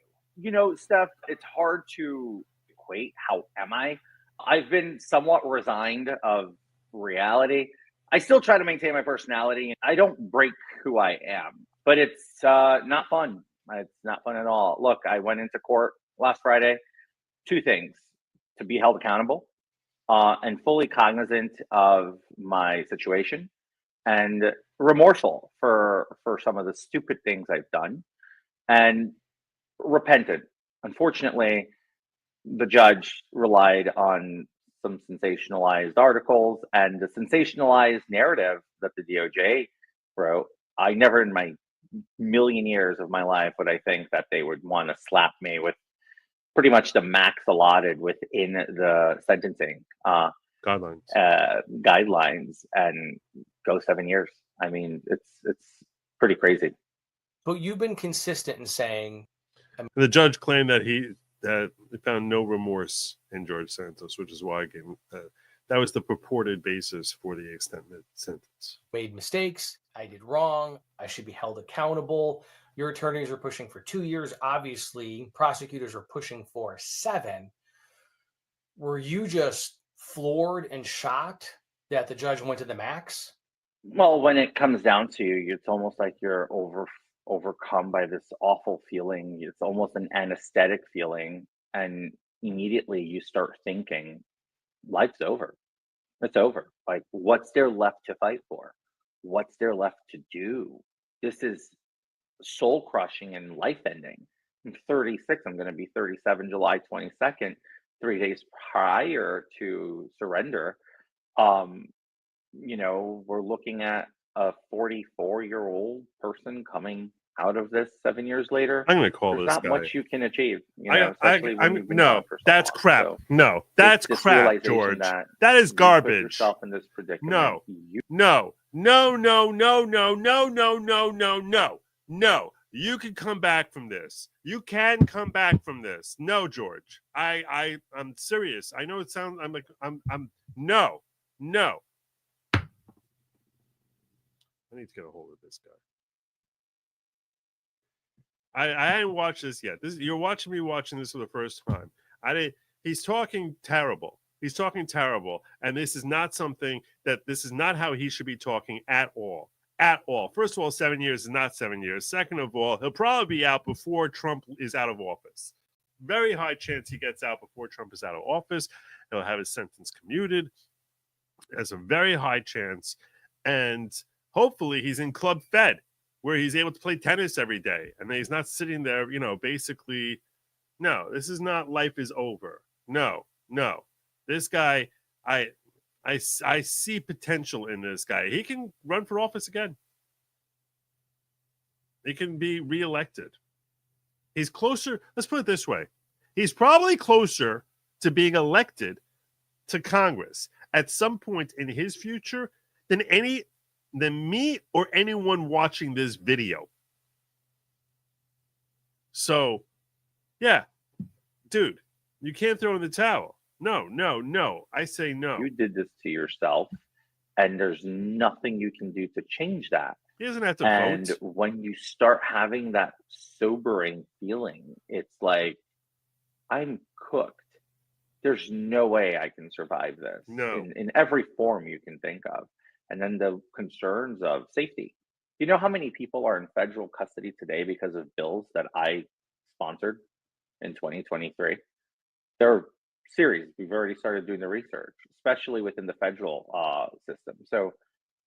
Steph, it's hard to equate. How am I? I've been somewhat resigned of reality. I still try to maintain my personality. I don't break who I am, but it's not fun. It's not fun at all. Look, I went into court last Friday. 2 things: to be held accountable and fully cognizant of my situation, and remorseful for some of the stupid things I've done, and repentant. Unfortunately, the judge relied on some sensationalized articles and the sensationalized narrative that the DOJ wrote. I never in my million years of my life would I think that they would want to slap me with pretty much the max allotted within the sentencing guidelines and go 7 years. I mean, it's pretty crazy. But you've been consistent in saying. The judge claimed that they found no remorse in George Santos, which is why I gave him that was the purported basis for the extended sentence. Made mistakes. I did wrong. I should be held accountable. Your attorneys are pushing for 2 years. Obviously, prosecutors are pushing for 7. Were you just floored and shocked that the judge went to the max? Well, when it comes down to you, it's almost like you're overcome by this awful feeling. It's almost an anesthetic feeling. And immediately you start thinking, life's over. It's over. Like, what's there left to fight for? What's there left to do? This is soul crushing and life ending. I'm 36. I'm going to be 37 July 22nd, 3 days prior to surrender. We're looking at a 44-year-old person coming out of this 7 years later. I'm going to call There's this not guy. much you can achieve. Especially when you've been no, gone for so that's long. crap. So No, that's this crap, realization George. that That is you put garbage. yourself in this predicament. No, no, no, no, no, no, no, no, no, no, no, no. You can come back from this. You can come back from this. No, George. I'm serious. I know it sounds. I'm. No. I need to get a hold of this guy. I hadn't watched this yet. You're watching me watching this for the first time. He's talking terrible. He's talking terrible, and this is not how he should be talking at all. At all. First of all, 7 years is not 7 years. Second of all, he'll probably be out before Trump is out of office. Very high chance he gets out before Trump is out of office. He'll have his sentence commuted. There's a very high chance, and hopefully he's in Club Fed, where he's able to play tennis every day, and he's not sitting there, basically. No, this is not life is over. No. This guy, I see potential in this guy. He can run for office again. He can be reelected. He's closer. Let's put it this way. He's probably closer to being elected to Congress at some point in his future than me or anyone watching this video. So, yeah, dude, you can't throw in the towel. No. I say no. You did this to yourself, and there's nothing you can do to change that. He doesn't have to and vote. When you start having that sobering feeling, it's like, I'm cooked. There's no way I can survive this. No. In every form you can think of. And then the concerns of safety. You know how many people are in federal custody today because of bills that I sponsored in 2023? They're serious. We've already started doing the research, especially within the federal system. So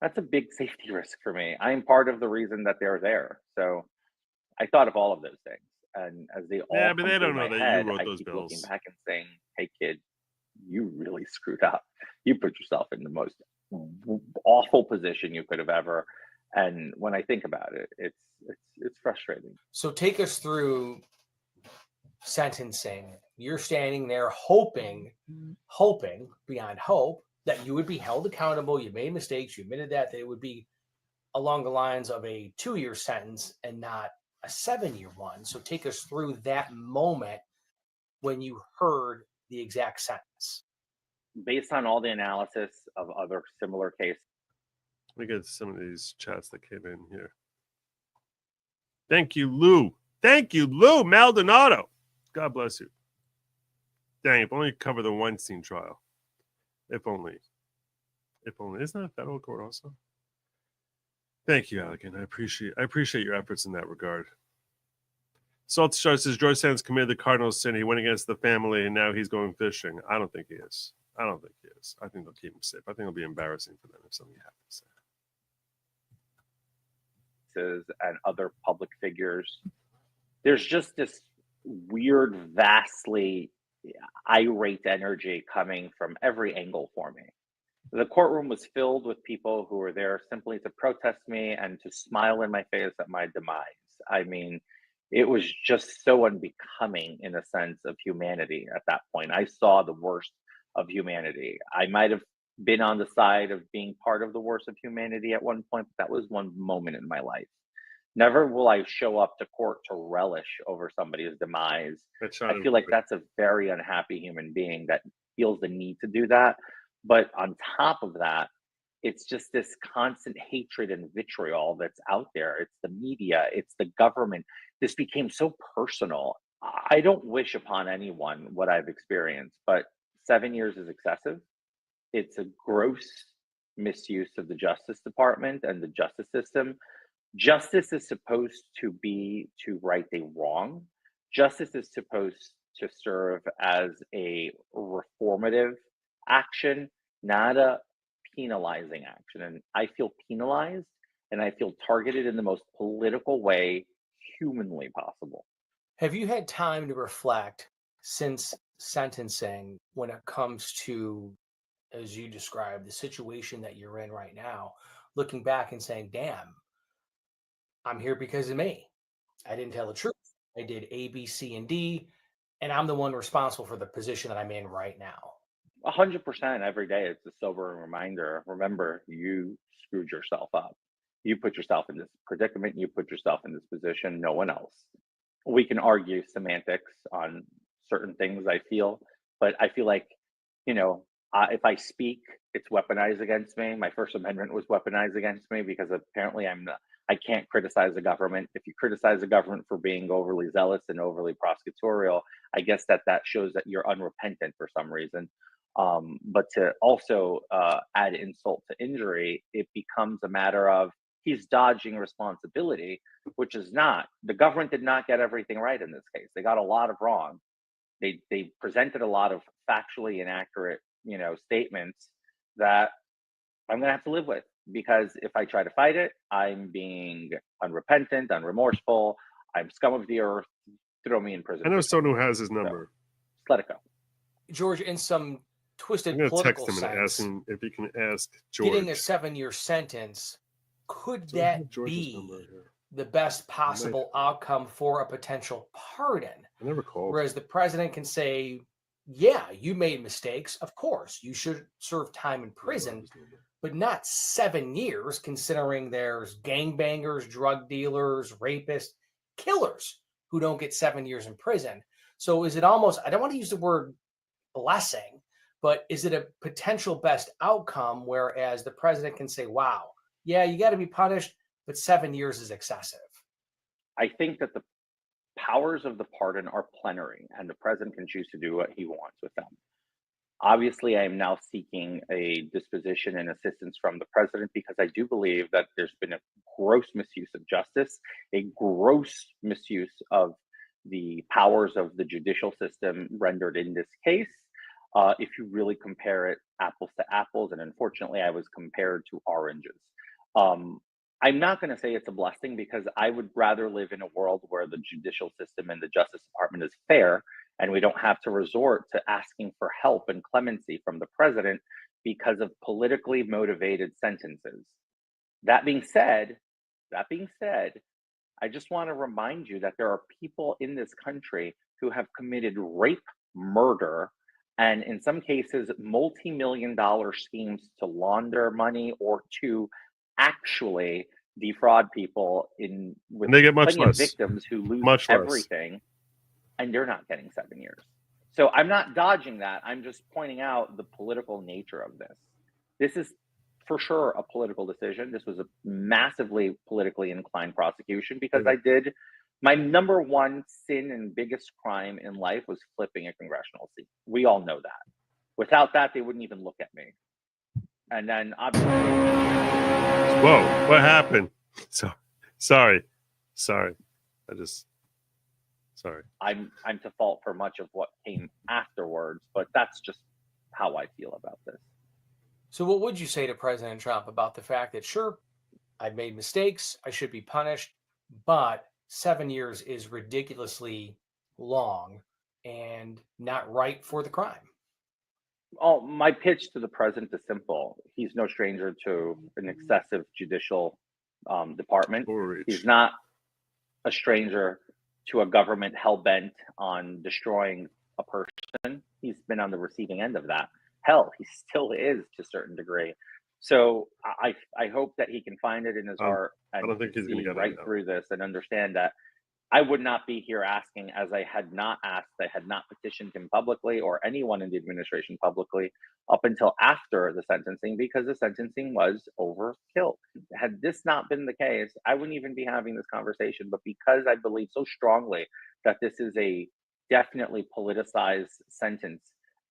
that's a big safety risk for me. I am part of the reason that they're there. So I thought of all of those things. And as they all but they don't know that you wrote those keep bills. looking back and saying, hey, kid, you really screwed up. You put yourself in the most awful position you could have ever. And when I think about it, it's frustrating. So take us through sentencing. You're standing there hoping beyond hope that you would be held accountable. You made mistakes. You admitted that it would be along the lines of a 2-year sentence and not a 7-year one. So take us through that moment when you heard the exact sentence. Based on all the analysis of other similar cases. Let me get some of these chats that came in here. Thank you, Lou. Maldonado. God bless you. Dang, if only you cover the Weinstein trial. If only. Isn't that a federal court also? Thank you, Allegan. I appreciate your efforts in that regard. Salt-Star says George Santos committed the cardinal sin. He went against the family, and now he's going fishing. I don't think he is. I think they'll keep him safe. I think it'll be embarrassing for them if something happens. And other public figures. There's just this weird, vastly irate energy coming from every angle for me. The courtroom was filled with people who were there simply to protest me and to smile in my face at my demise. I mean, it was just so unbecoming in a sense of humanity at that point. I saw the worst of humanity. I might have been on the side of being part of the worst of humanity at one point, but that was one moment in my life. Never will I show up to court to relish over somebody's demise. I feel like that's a very unhappy human being that feels the need to do that. But on top of that, it's just this constant hatred and vitriol that's out there. It's the media, it's the government. This became so personal. I don't wish upon anyone what I've experienced, but 7 years is excessive. It's a gross misuse of the Justice Department and the justice system. Justice is supposed to be to right a wrong. Justice is supposed to serve as a reformative action, not a penalizing action. And I feel penalized and I feel targeted in the most political way humanly possible. Have you had time to reflect since sentencing when it comes to, as you described, the situation that you're in right now, looking back and saying, damn, I'm here because of me. I didn't tell the truth. I did A, B, C, and D, and I'm the one responsible for the position that I'm in right now. 100% every day. It's a sobering reminder. Remember, you screwed yourself up. You put yourself in this predicament. You put yourself in this position. No one else. We can argue semantics on certain things, I feel, but I feel like, if I speak, it's weaponized against me. My First Amendment was weaponized against me because apparently I can't criticize the government. If you criticize the government for being overly zealous and overly prosecutorial, I guess that shows that you're unrepentant for some reason. But to also add insult to injury, it becomes a matter of he's dodging responsibility, which is not. The government did not get everything right in this case. They got a lot of wrong. They presented a lot of factually inaccurate, statements that I'm going to have to live with, because if I try to fight it, I'm being unrepentant, unremorseful. I'm scum of the earth. Throw me in prison. I know someone who has his number. So, let it go. George, in some twisted I'm going to political text him and sense, ask him if he can ask George. getting a 7-year sentence, could that be the best possible outcome for a potential pardon? I never called. Whereas the president can say, yeah, you made mistakes. Of course, you should serve time in prison, but not 7 years, considering there's gangbangers, drug dealers, rapists, killers who don't get 7 years in prison. So is it almost, I don't want to use the word blessing, but is it a potential best outcome, whereas the president can say, wow, yeah, you got to be punished, but 7 years is excessive? I think that the powers of the pardon are plenary, and the president can choose to do what he wants with them. Obviously, I am now seeking a disposition and assistance from the president because I do believe that there's been a gross misuse of justice, a gross misuse of the powers of the judicial system rendered in this case. If you really compare it apples to apples, and unfortunately, I was compared to oranges. I'm not going to say it's a blessing, because I would rather live in a world where the judicial system and the Justice Department is fair, and we don't have to resort to asking for help and clemency from the president because of politically motivated sentences. That being said, I just want to remind you that there are people in this country who have committed rape, murder, and in some cases, multi-million-dollar schemes to launder money or to actually defraud people with they get much plenty less. of victims who lose Much less. everything, and they're not getting 7 years. So I'm not dodging that. I'm just pointing out the political nature of this. This is for sure a political decision. This was a massively politically inclined prosecution because my number one sin and biggest crime in life was flipping a congressional seat. We all know that. Without that, they wouldn't even look at me. And then obviously, whoa, what happened? Sorry. I'm to fault for much of what came afterwards, but that's just how I feel about this. So what would you say to President Trump about the fact that, sure, I made mistakes, I should be punished, but 7 years is ridiculously long and not right for the crime? Oh, my pitch to the president is simple. He's no stranger to an excessive judicial department. He's not a stranger to a government hell-bent on destroying a person. He's been on the receiving end of that. Hell, he still is to a certain degree. So I hope that he can find it in his heart and I don't think he's going to get right through this and understand that I would not be here asking, as I had not asked, I had not petitioned him publicly or anyone in the administration publicly up until after the sentencing, because the sentencing was overkill. Had this not been the case, I wouldn't even be having this conversation. But because I believe so strongly that this is a definitely politicized sentence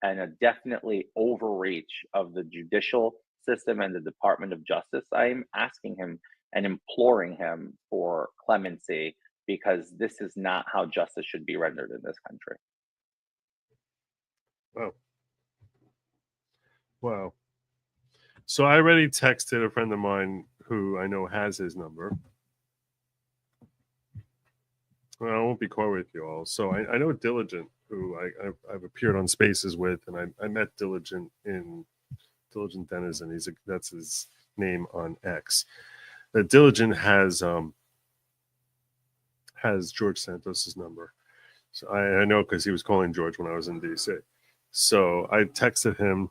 and a definitely overreach of the judicial system and the Department of Justice, I'm asking him and imploring him for clemency, because this is not how justice should be rendered in this country. Wow. Wow. So I already texted a friend of mine who I know has his number. Well, I won't be coy with you all. So I know Diligent, who I've appeared on spaces with, and I met Diligent in Diligent Denizen. That's his name on X. That Diligent has George Santos's number. So I know because he was calling George when I was in DC. So I texted him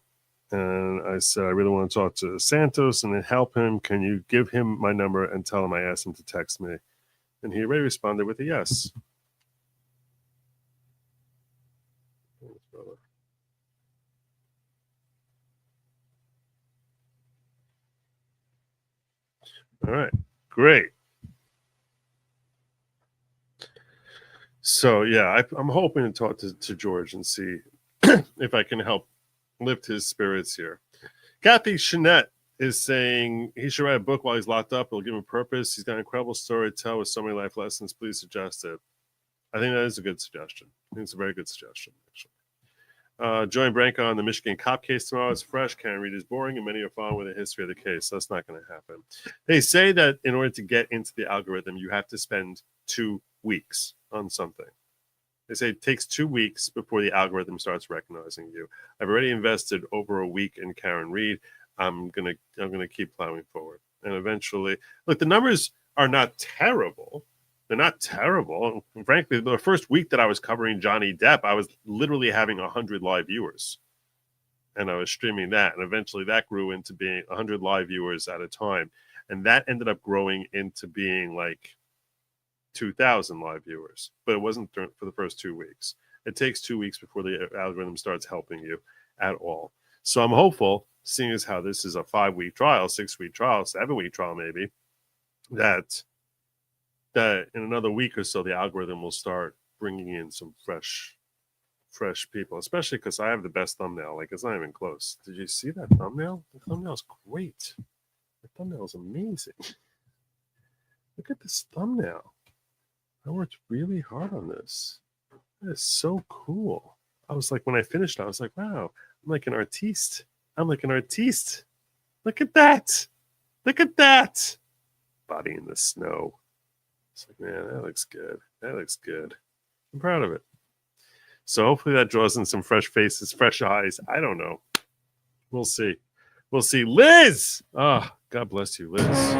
and I said, I really want to talk to Santos and help him. Can you give him my number and tell him I asked him to text me? And he already responded with a yes. All right, great. So yeah, I'm hoping to talk to George and see if I can help lift his spirits here. Kathy Chanette is saying he should write a book while he's locked up. It'll give him purpose. He's got an incredible story to tell with so many life lessons. Please suggest it. I think that is a good suggestion. I think it's a very good suggestion, actually. Join Branca on the Michigan cop case tomorrow. It's fresh. Can't read is boring, and many are following with the history of the case. So that's not going to happen. They say that in order to get into the algorithm, you have to spend 2 weeks on something. They say it takes 2 weeks before the algorithm starts recognizing you. I've already invested over a week in Karen Reed. I'm gonna keep plowing forward, and eventually, look, the numbers are not terrible. They're not terrible. And frankly, the first week that I was covering Johnny Depp, I was literally having 100 live viewers, and I was streaming that, and eventually that grew into being 100 live viewers at a time, and that ended up growing into being like 2,000 live viewers. But it wasn't for the first 2 weeks. It takes 2 weeks before the algorithm starts helping you at all. So I'm hopeful, seeing as how this is a 5-week trial, 6-week trial, 7-week trial maybe, that in another week or so the algorithm will start bringing in some fresh people, especially because I have the best thumbnail. Like, it's not even close. Did you see that thumbnail? The thumbnail's great. The thumbnail's amazing. Look at this thumbnail. I worked really hard on this. That is so cool. I was like, when I finished, I was like, wow, I'm like an artiste. I'm like an artiste. Look at that. Look at that. Body in the snow. It's like, man, that looks good. That looks good. I'm proud of it. So hopefully that draws in some fresh faces, fresh eyes. I don't know. We'll see. We'll see. Liz! Oh, God bless you, Liz.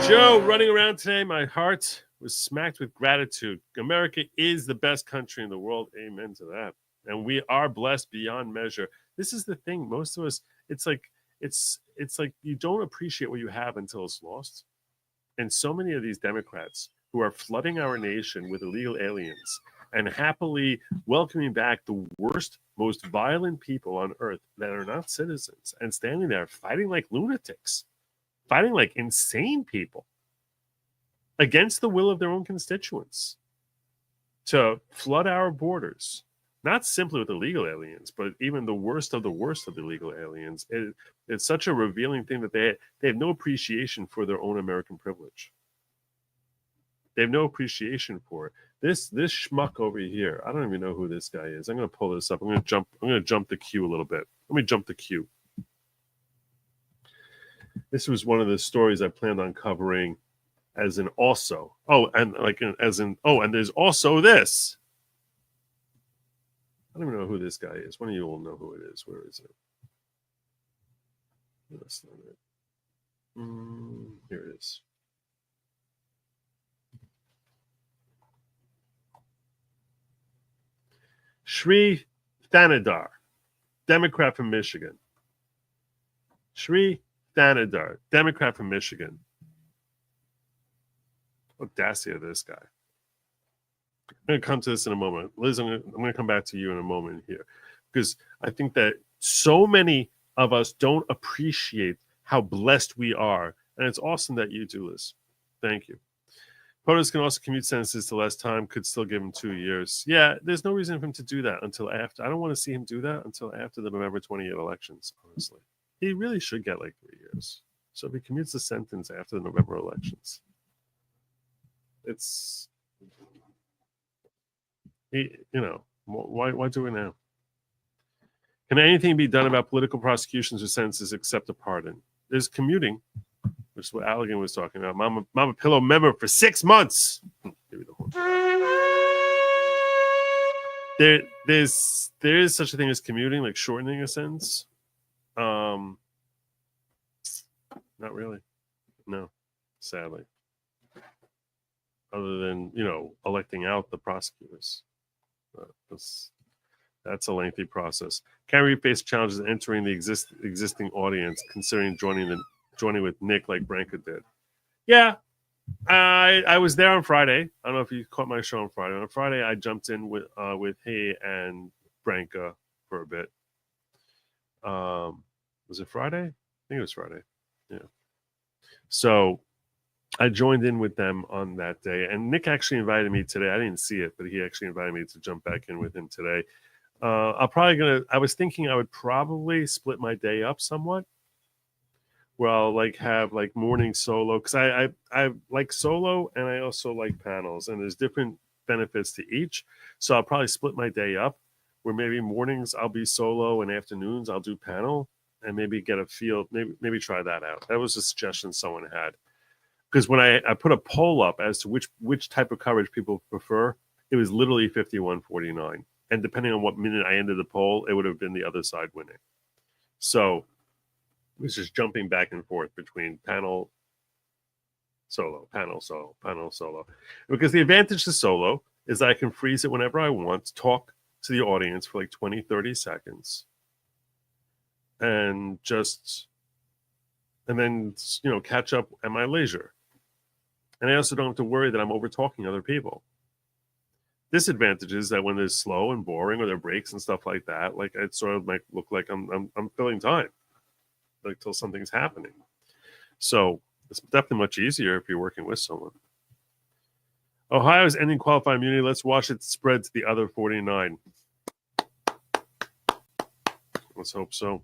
Joe, running around today, my heart was smacked with gratitude. America is the best country in the world. Amen to that. And we are blessed beyond measure. This is the thing. Most of us, it's like you don't appreciate what you have until it's lost. And so many of these Democrats who are flooding our nation with illegal aliens and happily welcoming back the worst, most violent people on earth that are not citizens and standing there fighting like lunatics, fighting like insane people against the will of their own constituents to flood our borders, not simply with illegal aliens, but even the worst of the illegal aliens. It's such a revealing thing that they have no appreciation for their own American privilege. They have no appreciation for it. This schmuck over here, I don't even know who this guy is. I'm going to pull this up. I'm going to jump the queue a little bit. Let me jump the queue. This was one of the stories I planned on covering as an also. And there's also this. I don't even know who this guy is. One of you will know who it is. Where is it? That's not it. Here it is. Shri Thanadar, Democrat from Michigan. Shri Thanadar, Democrat from Michigan. Audacity of this guy. I'm going to come to this in a moment. Liz, I'm going to come back to you in a moment here, because I think that so many of us don't appreciate how blessed we are. And it's awesome that you do, Liz. Thank you. POTUS can also commute sentences to less time, could still give him 2 years. Yeah, there's no reason for him to do that until after. I don't want to see him do that until after the November 28th elections, honestly. He really should get like 3 years. So if he commutes the sentence after the November elections, it's why do it now? Can anything be done about political prosecutions or sentences except a pardon? There's commuting, which is what Allegan was talking about. Mama Pillow member for 6 months. There is such a thing as commuting, like shortening a sentence. Not really. No, sadly. Other than, electing out the prosecutors. That's a lengthy process. Carrie faced challenges entering the existing audience, considering joining with Nick like Branca did. Yeah, I was there on Friday. I don't know if you caught my show on Friday. On Friday, I jumped in with he and Branca for a bit. Was it Friday? I think it was Friday. Yeah. So I joined in with them on that day, and Nick actually invited me today. I didn't see it, but he actually invited me to jump back in with him today. I was thinking I would probably split my day up somewhat. Well, have morning solo, because I like solo and I also like panels, and there's different benefits to each. So I'll probably split my day up, where maybe mornings I'll be solo and afternoons I'll do panel, and maybe get a feel. Maybe try that out. That was a suggestion someone had, because when I put a poll up as to which type of coverage people prefer, it was literally 51-49. And depending on what minute I ended the poll, it would have been the other side winning. So it was just jumping back and forth between panel, solo, panel, solo, panel, solo. Because the advantage to solo is that I can freeze it whenever I want, talk to the audience for 20, 30 seconds. And then catch up at my leisure. And I also don't have to worry that I'm over talking other people. Disadvantage is that when it's slow and boring, or there are breaks and stuff like that, it sort of might look like I'm filling time, till something's happening. So it's definitely much easier if you're working with someone. Ohio is ending qualified immunity. Let's watch it spread to the other 49. Let's hope so.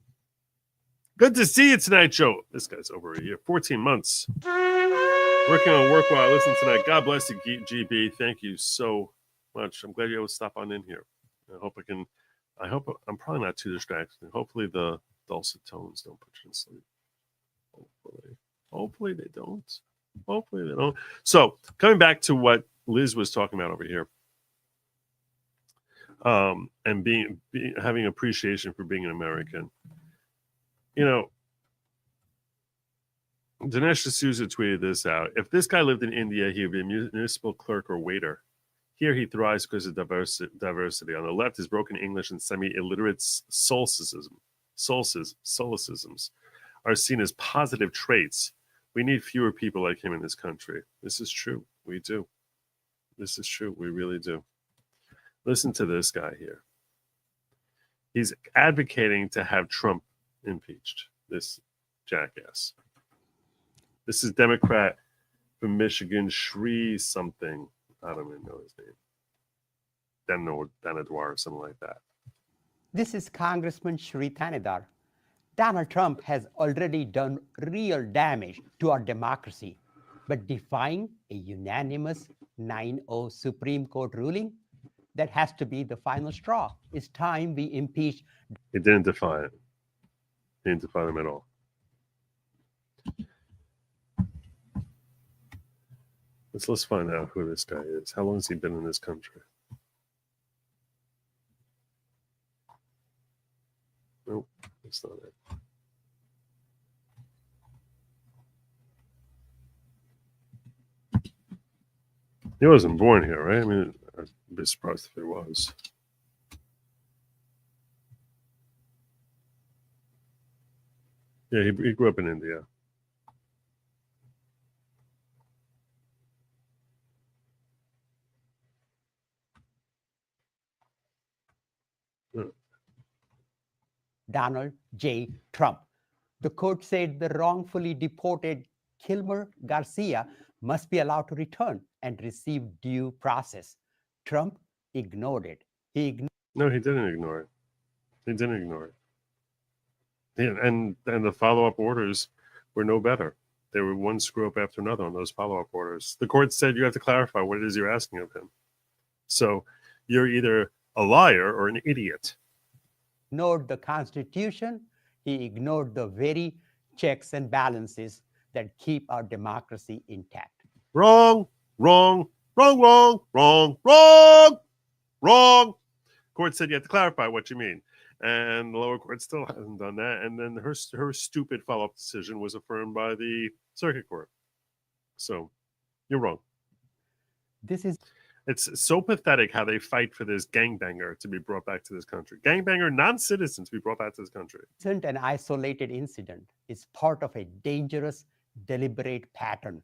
Good to see you tonight, Joe. This guy's over a year, 14 months. Working on work while I listen tonight. God bless you, GB. Thank you so much. I'm glad you able to stop on in here. I hope I'm probably not too distracted. Hopefully the dulcet tones don't put you to sleep. Hopefully they don't. Hopefully they don't. So coming back to what Liz was talking about over here, and having appreciation for being an American. Dinesh D'Souza tweeted this out. If this guy lived in India, he would be a municipal clerk or waiter. Here he thrives because of diversity. On the left, his broken English and semi-illiterate solecisms are seen as positive traits. We need fewer people like him in this country. This is true. We do. This is true. We really do. Listen to this guy here. He's advocating to have Trump impeached, this jackass. This is Democrat from Michigan, Shri something. I don't even know his name. Danadwar or something like that. This is Congressman Shri Thanedar. Donald Trump has already done real damage to our democracy, but defying a unanimous 9-0 Supreme Court ruling, that has to be the final straw. It's time we impeach. He didn't defy it. He didn't defy them at all. Let's find out who this guy is. How long has he been in this country? Nope, that's not it. He wasn't born here, right? I mean, I'd be surprised if he was. Yeah, he grew up in India. Donald J. Trump. The court said the wrongfully deported Kilmer Garcia must be allowed to return and receive due process. Trump ignored it. No, he didn't ignore it. He didn't ignore it. And the follow-up orders were no better. They were one screw up after another on those follow-up orders. The court said you have to clarify what it is you're asking of him. So you're either a liar or an idiot. Ignored the Constitution. He ignored the very checks and balances that keep our democracy intact. Wrong, wrong, wrong, wrong, wrong, wrong, wrong. Court said you have to clarify what you mean. And the lower court still hasn't done that. And then her stupid follow-up decision was affirmed by the circuit court. So you're wrong. It's so pathetic how they fight for this gangbanger to be brought back to this country. Gangbanger non-citizens to be brought back to this country. It isn't an isolated incident. It's part of a dangerous, deliberate pattern.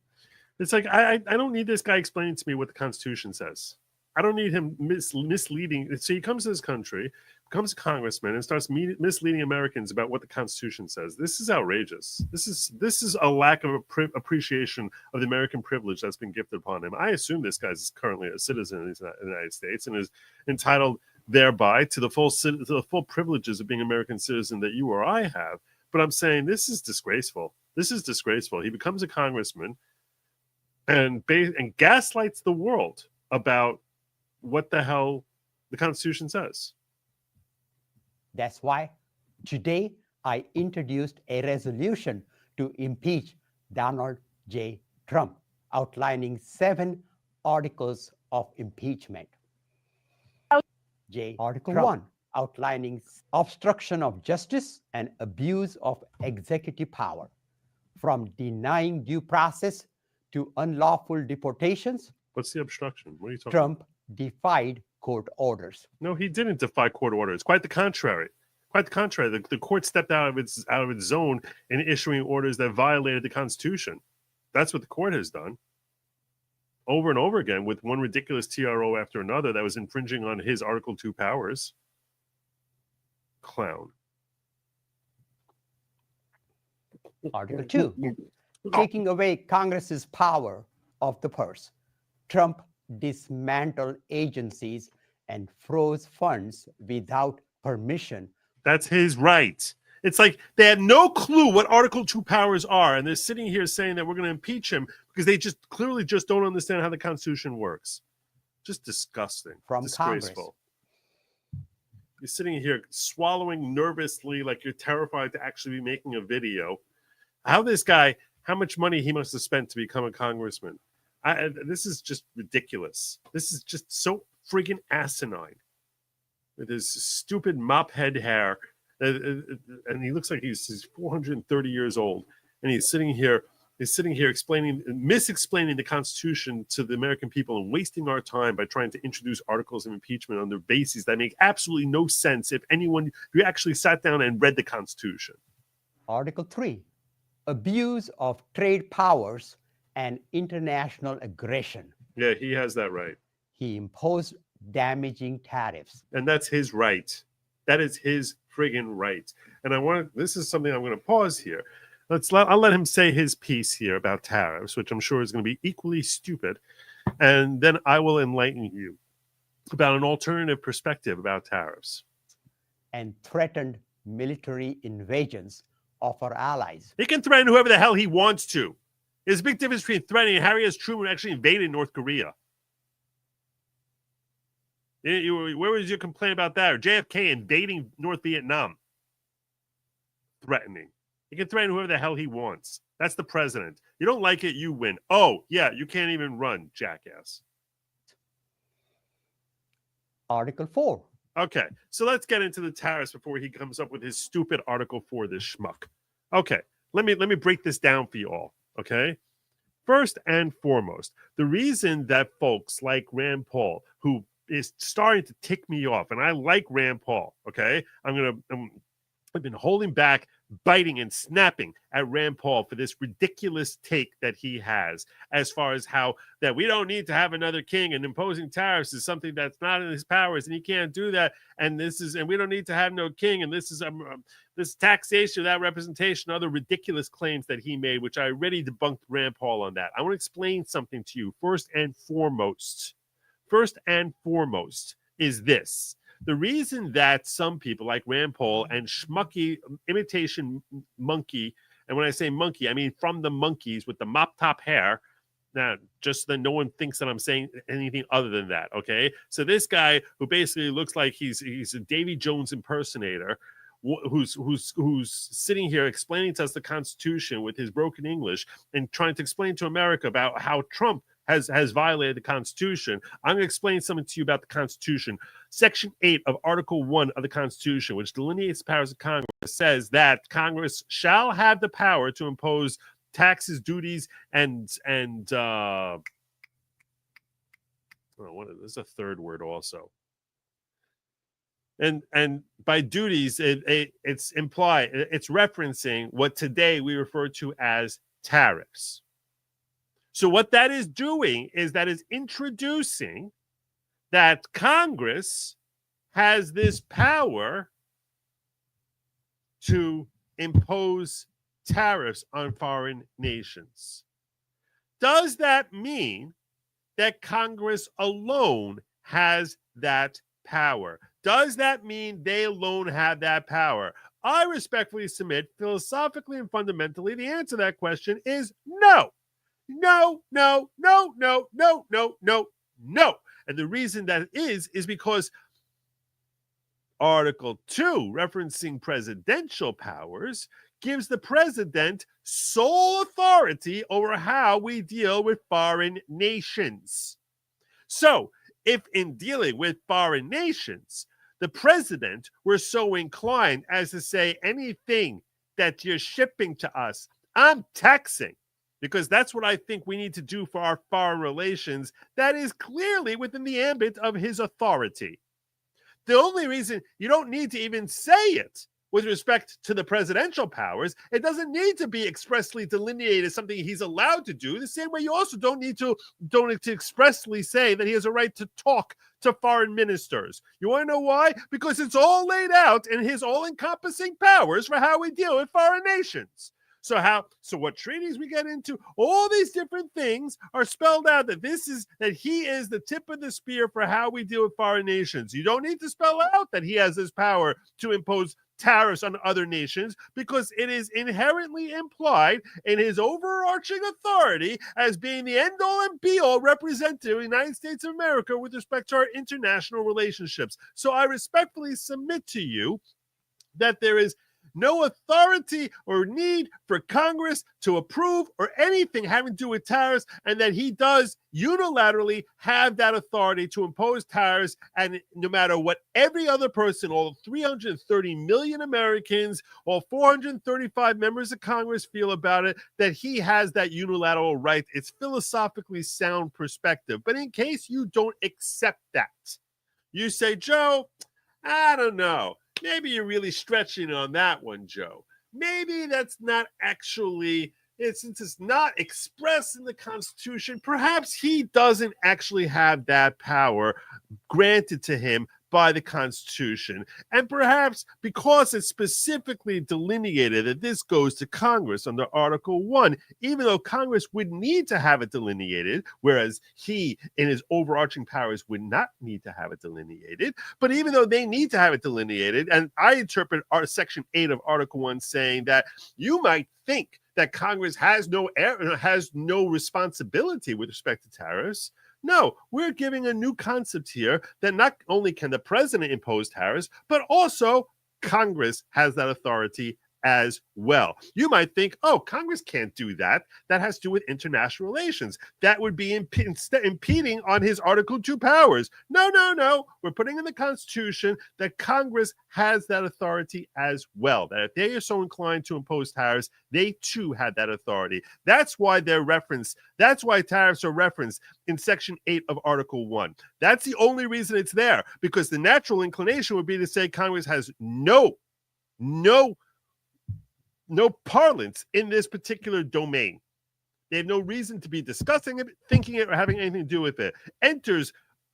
It's like, I don't need this guy explaining to me what the Constitution says. I don't need him misleading. So he comes to this country, becomes a congressman, and starts misleading Americans about what the Constitution says. This is outrageous. This is a lack of appreciation of the American privilege that's been gifted upon him. I assume this guy's currently a citizen of the United States and is entitled thereby to the full privileges of being an American citizen that you or I have. But I'm saying this is disgraceful. This is disgraceful. He becomes a congressman and gaslights the world about what the hell the Constitution says. That's why today I introduced a resolution to impeach Donald J. Trump, outlining 7 articles of impeachment. Article 1, outlining obstruction of justice and abuse of executive power, from denying due process to unlawful deportations. What's the obstruction? What are you talking Trump about? defied court orders. No, he didn't defy court orders. Quite the contrary. Quite the contrary. The court stepped out of its zone in issuing orders that violated the Constitution. That's what the court has done over and over again, with one ridiculous TRO after another that was infringing on his Article 2 powers. Clown. Article 2, taking away Congress's power of the purse. Trump dismantled agencies and froze funds without permission. That's his right. It's like they had no clue what Article 2 powers are, and they're sitting here saying that we're going to impeach him because they just clearly just don't understand how the Constitution works. Just disgusting. From disgraceful. You're sitting here swallowing nervously like you're terrified to actually be making a video. How much money he must have spent to become a congressman. This is just ridiculous. This is just so freaking asinine. With his stupid mop head hair, and he looks like he's 430 years old, and he's sitting here misexplaining the Constitution to the American people and wasting our time by trying to introduce articles of impeachment on their bases that make absolutely no sense if you actually sat down and read the Constitution. Article 3, abuse of trade powers and international aggression. Yeah, he has that right. He imposed damaging tariffs. And that's his right. That is his friggin' right. And this is something I'm going to pause here. I'll let him say his piece here about tariffs, which I'm sure is going to be equally stupid. And then I will enlighten you about an alternative perspective about tariffs. And threatened military invasions of our allies. He can threaten whoever the hell he wants to. There's a big difference between threatening Harry S. Truman actually invading North Korea. Where was your complaint about that? Or JFK invading North Vietnam? Threatening. He can threaten whoever the hell he wants. That's the president. You don't like it, you win. Oh, yeah, you can't even run, jackass. Article 4. Okay, so let's get into the tariffs before he comes up with his stupid Article 4, this schmuck. Okay, let me break this down for you all, okay? First and foremost, the reason that folks like Rand Paul, who is starting to tick me off, and I like Rand Paul, okay? I've been holding back, biting and snapping at Rand Paul for this ridiculous take that he has as far as how that we don't need to have another king and imposing tariffs is something that's not in his powers and he can't do that. And we don't need to have no king. And this is this taxation, that representation, other ridiculous claims that he made, which I already debunked Rand Paul on that. I want to explain something to you. First and foremost is this. The reason that some people like Rand Paul and schmucky imitation monkey And when I say monkey, I mean from the monkeys with the mop top hair. Now, just so that no one thinks that I'm saying anything other than that, okay? So this guy who basically looks like he's a Davy Jones impersonator, who's sitting here explaining to us the Constitution with his broken English and trying to explain to America about how Trump has violated the Constitution. I'm going to explain something to you about the Constitution. Section 8 of Article 1 of the Constitution, which delineates the powers of Congress, says that Congress shall have the power to impose taxes, duties, and there's a third word also. And by duties, it's implied, it's referencing what today we refer to as tariffs. So what that is doing is that is introducing that Congress has this power to impose tariffs on foreign nations. Does that mean that Congress alone has that power? Does that mean they alone have that power? I respectfully submit, philosophically and fundamentally, the answer to that question is no. No, no, no, no, no, no, no, no. And the reason that is because Article 2, referencing presidential powers, gives the president sole authority over how we deal with foreign nations. So, if in dealing with foreign nations, the president were so inclined as to say anything that you're shipping to us, I'm taxing, because that's what I think we need to do for our foreign relations, that is clearly within the ambit of his authority. The only reason you don't need to even say it with respect to the presidential powers, it doesn't need to be expressly delineated as something he's allowed to do. The same way you also don't need to expressly say that he has a right to talk to foreign ministers. You want to know why? Because it's all laid out in his all-encompassing powers for how we deal with foreign nations. So what treaties we get into, all these different things are spelled out that he is the tip of the spear for how we deal with foreign nations. You don't need to spell out that he has this power to impose tariffs on other nations, because it is inherently implied in his overarching authority as being the end-all and be-all representative of the United States of America with respect to our international relationships. So I respectfully submit to you that there is no authority or need for Congress to approve or anything having to do with tariffs, and that he does unilaterally have that authority to impose tariffs, and no matter what every other person, all 330 million Americans, all 435 members of Congress feel about it, that he has that unilateral right. It's philosophically sound perspective. But in case you don't accept that, you say, Joe, I don't know. Maybe you're really stretching on that one, Joe. Maybe that's not actually, since it's not expressed in the Constitution, perhaps he doesn't actually have that power granted to him by the Constitution. And perhaps because it's specifically delineated that this goes to Congress under Article 1, even though Congress would need to have it delineated, whereas he, in his overarching powers, would not need to have it delineated. But even though they need to have it delineated, and I interpret Section 8 of Article 1 saying that you might think that Congress has no responsibility with respect to tariffs. No, we're giving a new concept here that not only can the president impose tariffs, but also Congress has that authority as well. You might think, oh, Congress can't do that. That has to do with international relations. That would be impeding on his Article 2 powers. No, no, no. We're putting in the Constitution that Congress has that authority as well, that if they are so inclined to impose tariffs, they too had that authority. That's why they're referenced. That's why tariffs are referenced in Section 8 of Article 1. That's the only reason it's there, because the natural inclination would be to say Congress has no parlance in this particular domain. They have no reason to be discussing it, thinking it, or having anything to do with it. Enters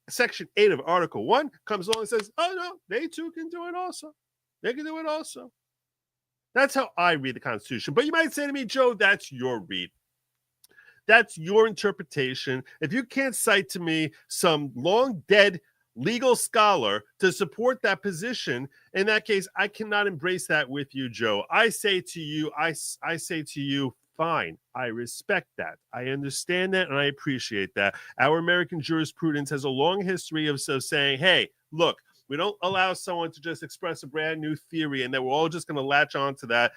Section 8 of Article 1, comes along and says, oh, no, they too can do it also. They can do it also. That's how I read the Constitution. But you might say to me, Joe, that's your read. That's your interpretation. If you can't cite to me some long dead legal scholar to support that position, in that case, I cannot embrace that with you, Joe. I say to you, I say to you, fine. I respect that. I understand that, and I appreciate that. Our American jurisprudence has a long history of saying, hey, look, we don't allow someone to just express a brand new theory and that we're all just going to latch on to that,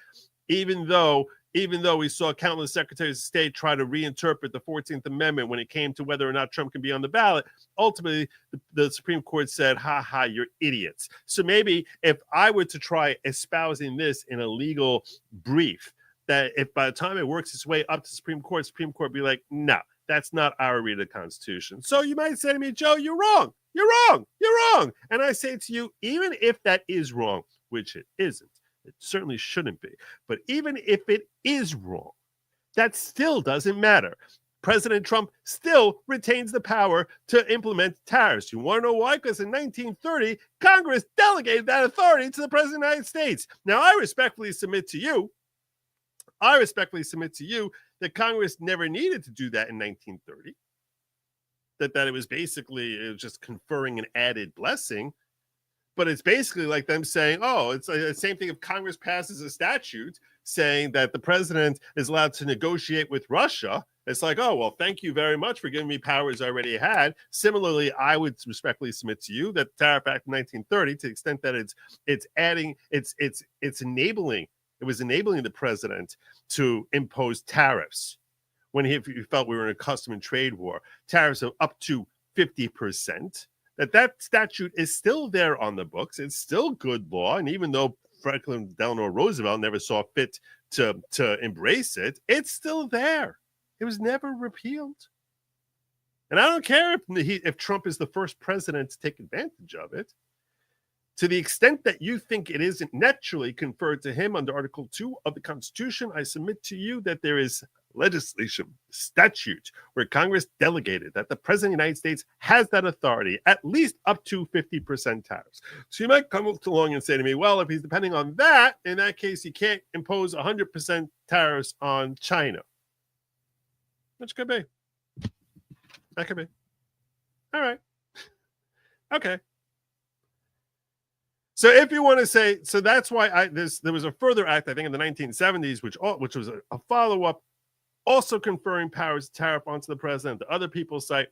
even though we saw countless secretaries of state try to reinterpret the 14th Amendment when it came to whether or not Trump can be on the ballot. Ultimately, the Supreme Court said, ha ha, you're idiots. So maybe if I were to try espousing this in a legal brief, that if by the time it works its way up to the Supreme Court would be like, no, that's not our read of the Constitution. So you might say to me, Joe, you're wrong. You're wrong. You're wrong. And I say to you, even if that is wrong, which it isn't, it certainly shouldn't be. But even if it is wrong, that still doesn't matter. President Trump still retains the power to implement tariffs. You want to know why? Because in 1930, Congress delegated that authority to the President of the United States. Now, I respectfully submit to you that Congress never needed to do that in 1930. That it was just conferring an added blessing. But it's basically like them saying, oh, it's the same thing if Congress passes a statute saying that the president is allowed to negotiate with Russia. It's like, oh, well, thank you very much for giving me powers I already had. Similarly, I would respectfully submit to you that the Tariff Act of 1930, to the extent that it's enabling the president to impose tariffs when he felt we were in a custom and trade war, tariffs of up to 50%. That statute is still there on the books. It's still good law. And even though Franklin Delano Roosevelt never saw fit to embrace it, it's still there. It was never repealed. And I don't care if Trump is the first president to take advantage of it. To the extent that you think it isn't naturally conferred to him under Article 2 of the Constitution, I submit to you that there is legislation, statute, where Congress delegated that the President of the United States has that authority, at least up to 50% tariffs. So you might come along and say to me, well, if he's depending on that, in that case, he can't impose 100% tariffs on China. Which could be. That could be. All right. Okay. So if you want to say, so that's why there was a further act, I think in the 1970s, which was a follow-up, also conferring powers of tariff onto the president. The other people cite.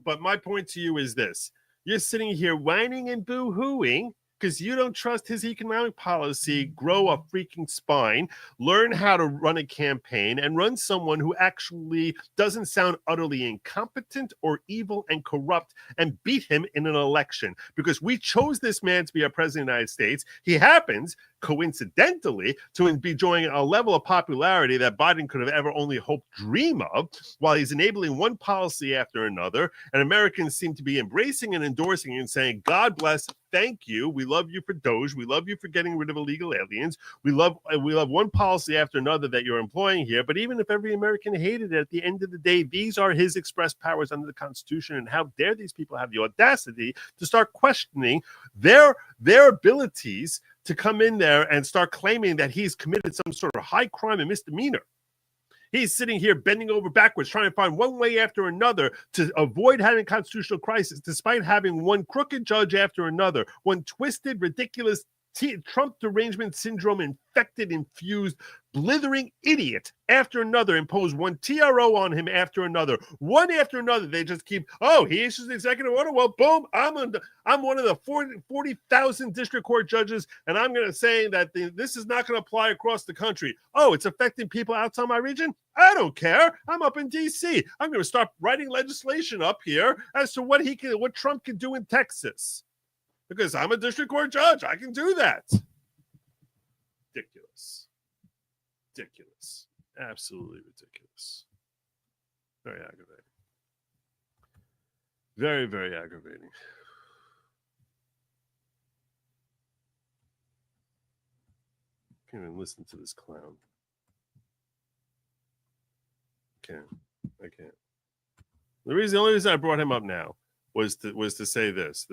But my point to you is this. You're sitting here whining and boo-hooing because you don't trust his economic policy. Grow a freaking spine, learn how to run a campaign, and run someone who actually doesn't sound utterly incompetent or evil and corrupt, and beat him in an election. Because we chose this man to be our president of the United States. He happens, coincidentally, to be enjoying a level of popularity that Biden could have ever only hoped dream of, while he's enabling one policy after another, and Americans seem to be embracing and endorsing and saying, God bless, thank you, we love you for Doge, we love you for getting rid of illegal aliens, we love one policy after another that you're employing here. But even if every American hated it, at the end of the day, these are his express powers under the Constitution, and how dare these people have the audacity to start questioning their abilities to come in there and start claiming that he's committed some sort of high crime and misdemeanor. He's sitting here bending over backwards, trying to find one way after another to avoid having a constitutional crisis, despite having one crooked judge after another, one twisted, ridiculous Trump derangement syndrome infected, infused, blithering idiot after another impose one TRO on him after another, one after another. They just keep, oh, he issues the executive order. Well, boom, I'm one of the 40,000 district court judges, and I'm going to say that this is not going to apply across the country. Oh, it's affecting people outside my region? I don't care. I'm up in D.C. I'm going to start writing legislation up here as to what Trump can do in Texas. Because I'm a district court judge. I can do that. Ridiculous. Ridiculous. Absolutely ridiculous. Very aggravating. Very, very aggravating. Can't even listen to this clown. I can't. The only reason I brought him up now was to say this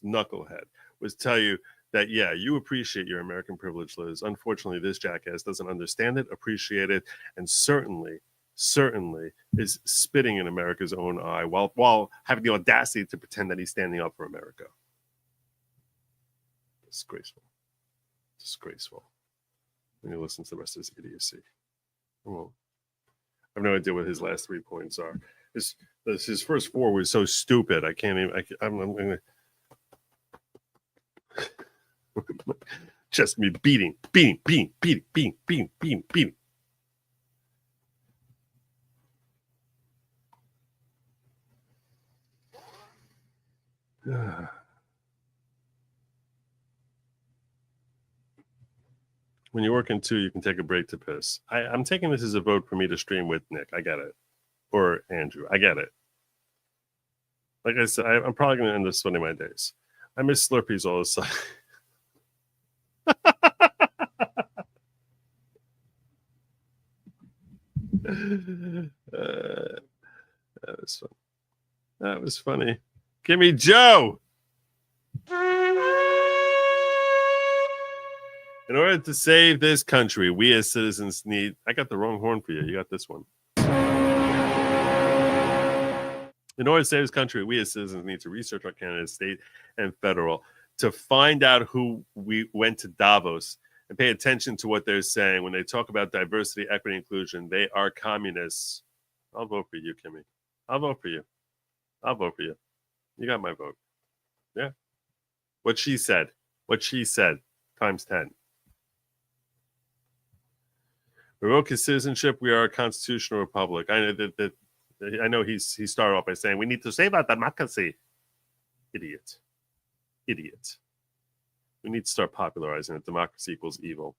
knucklehead was tell you that, yeah, you appreciate your American privilege, Liz. Unfortunately, this jackass doesn't understand it, appreciate it, and certainly certainly is spitting in America's own eye while having the audacity to pretend that he's standing up for America. Disgraceful. Disgraceful. When you listen to the rest of his idiocy. Well, I have no idea what his last 3 points are. His first 4 was so stupid. I can't even. I'm gonna just me beating. When you work in 2, you can take a break to piss. I'm taking this as a vote for me to stream with Nick. I get it. Or Andrew. I get it. Like I said, I'm probably going to end up spending my days. I miss Slurpees all the time. That was fun. That was funny. Give me Joe. In order to save this country, we as citizens need. I got the wrong horn for you. You got this one. In order to save this country, we as citizens need to research our candidates, state and federal, to find out who we went to Davos and pay attention to what they're saying when they talk about diversity, equity, inclusion. They are communists. I'll vote for you, Kimmy. I'll vote for you. I'll vote for you. You got my vote. Yeah. What she said. What she said. Times 10. Revoke his citizenship. We are a constitutional republic. I know that I know he started off by saying we need to save our democracy. Idiot. Idiot. We need to start popularizing it. Democracy equals evil.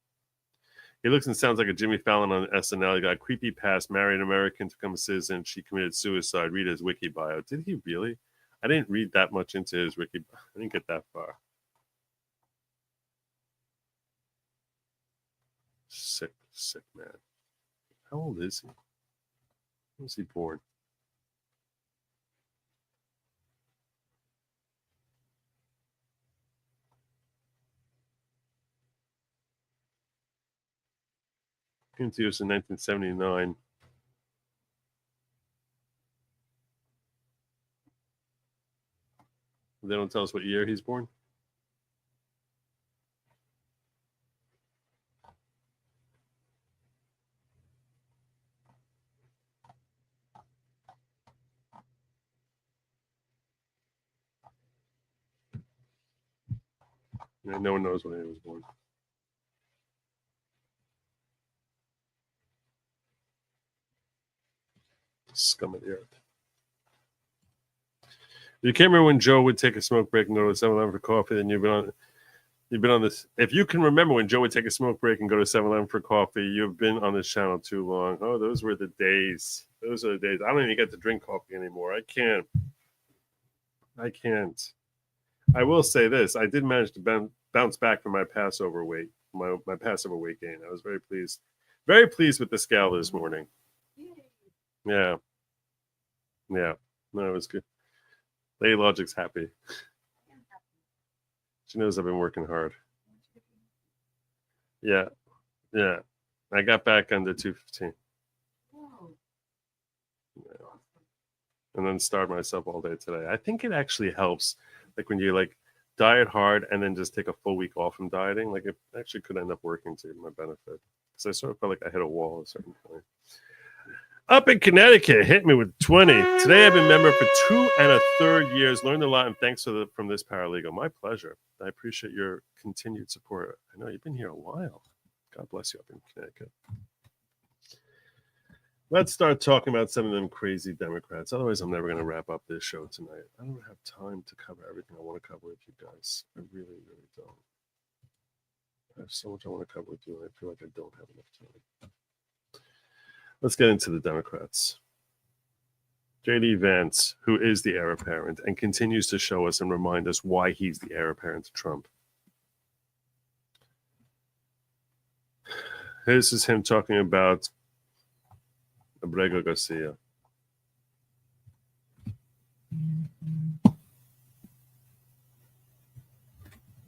He looks and sounds like a Jimmy Fallon on SNL. He got a creepy past, married an American to become a citizen. She committed suicide. Read his wiki bio. Did he really? I didn't read that much into his wiki. I didn't get that far. Sick man. How old is he? When was he born? Came to us in 1979. They don't tell us what year he's born. Yeah, no one knows when he was born. Scum of the earth. You can't remember when Joe would take a smoke break and go to 7-Eleven for coffee, then you've been on this. If you can remember when Joe would take a smoke break and go to 7-Eleven for coffee, you've been on this channel too long. Oh, those were the days. Those are the days. I don't even get to drink coffee anymore. I can't. I will say this. I did manage to bounce back from my Passover weight, my Passover weight gain. I was very pleased. Very pleased with the scale this morning. Yeah. No, it was good. Lady Lawgic's happy. She knows I've been working hard. Yeah. I got back under 215. Yeah. And then starved myself all day today. I think it actually helps, like when you like diet hard and then just take a full week off from dieting. Like it actually could end up working to my benefit. Because I sort of felt like I hit a wall at a certain point. Up in Connecticut, hit me with 20. Today I've been a member for 2 1/3 years. Learned a lot, and thanks from this paralegal. My pleasure. I appreciate your continued support. I know you've been here a while. God bless you up in Connecticut. Let's start talking about some of them crazy Democrats. Otherwise, I'm never going to wrap up this show tonight. I don't have time to cover everything I want to cover with you guys. I really, really don't. I have so much I want to cover with you, and I feel like I don't have enough time. Let's get into the Democrats. J.D. Vance, who is the heir apparent and continues to show us and remind us why he's the heir apparent to Trump. This is him talking about Abrego Garcia.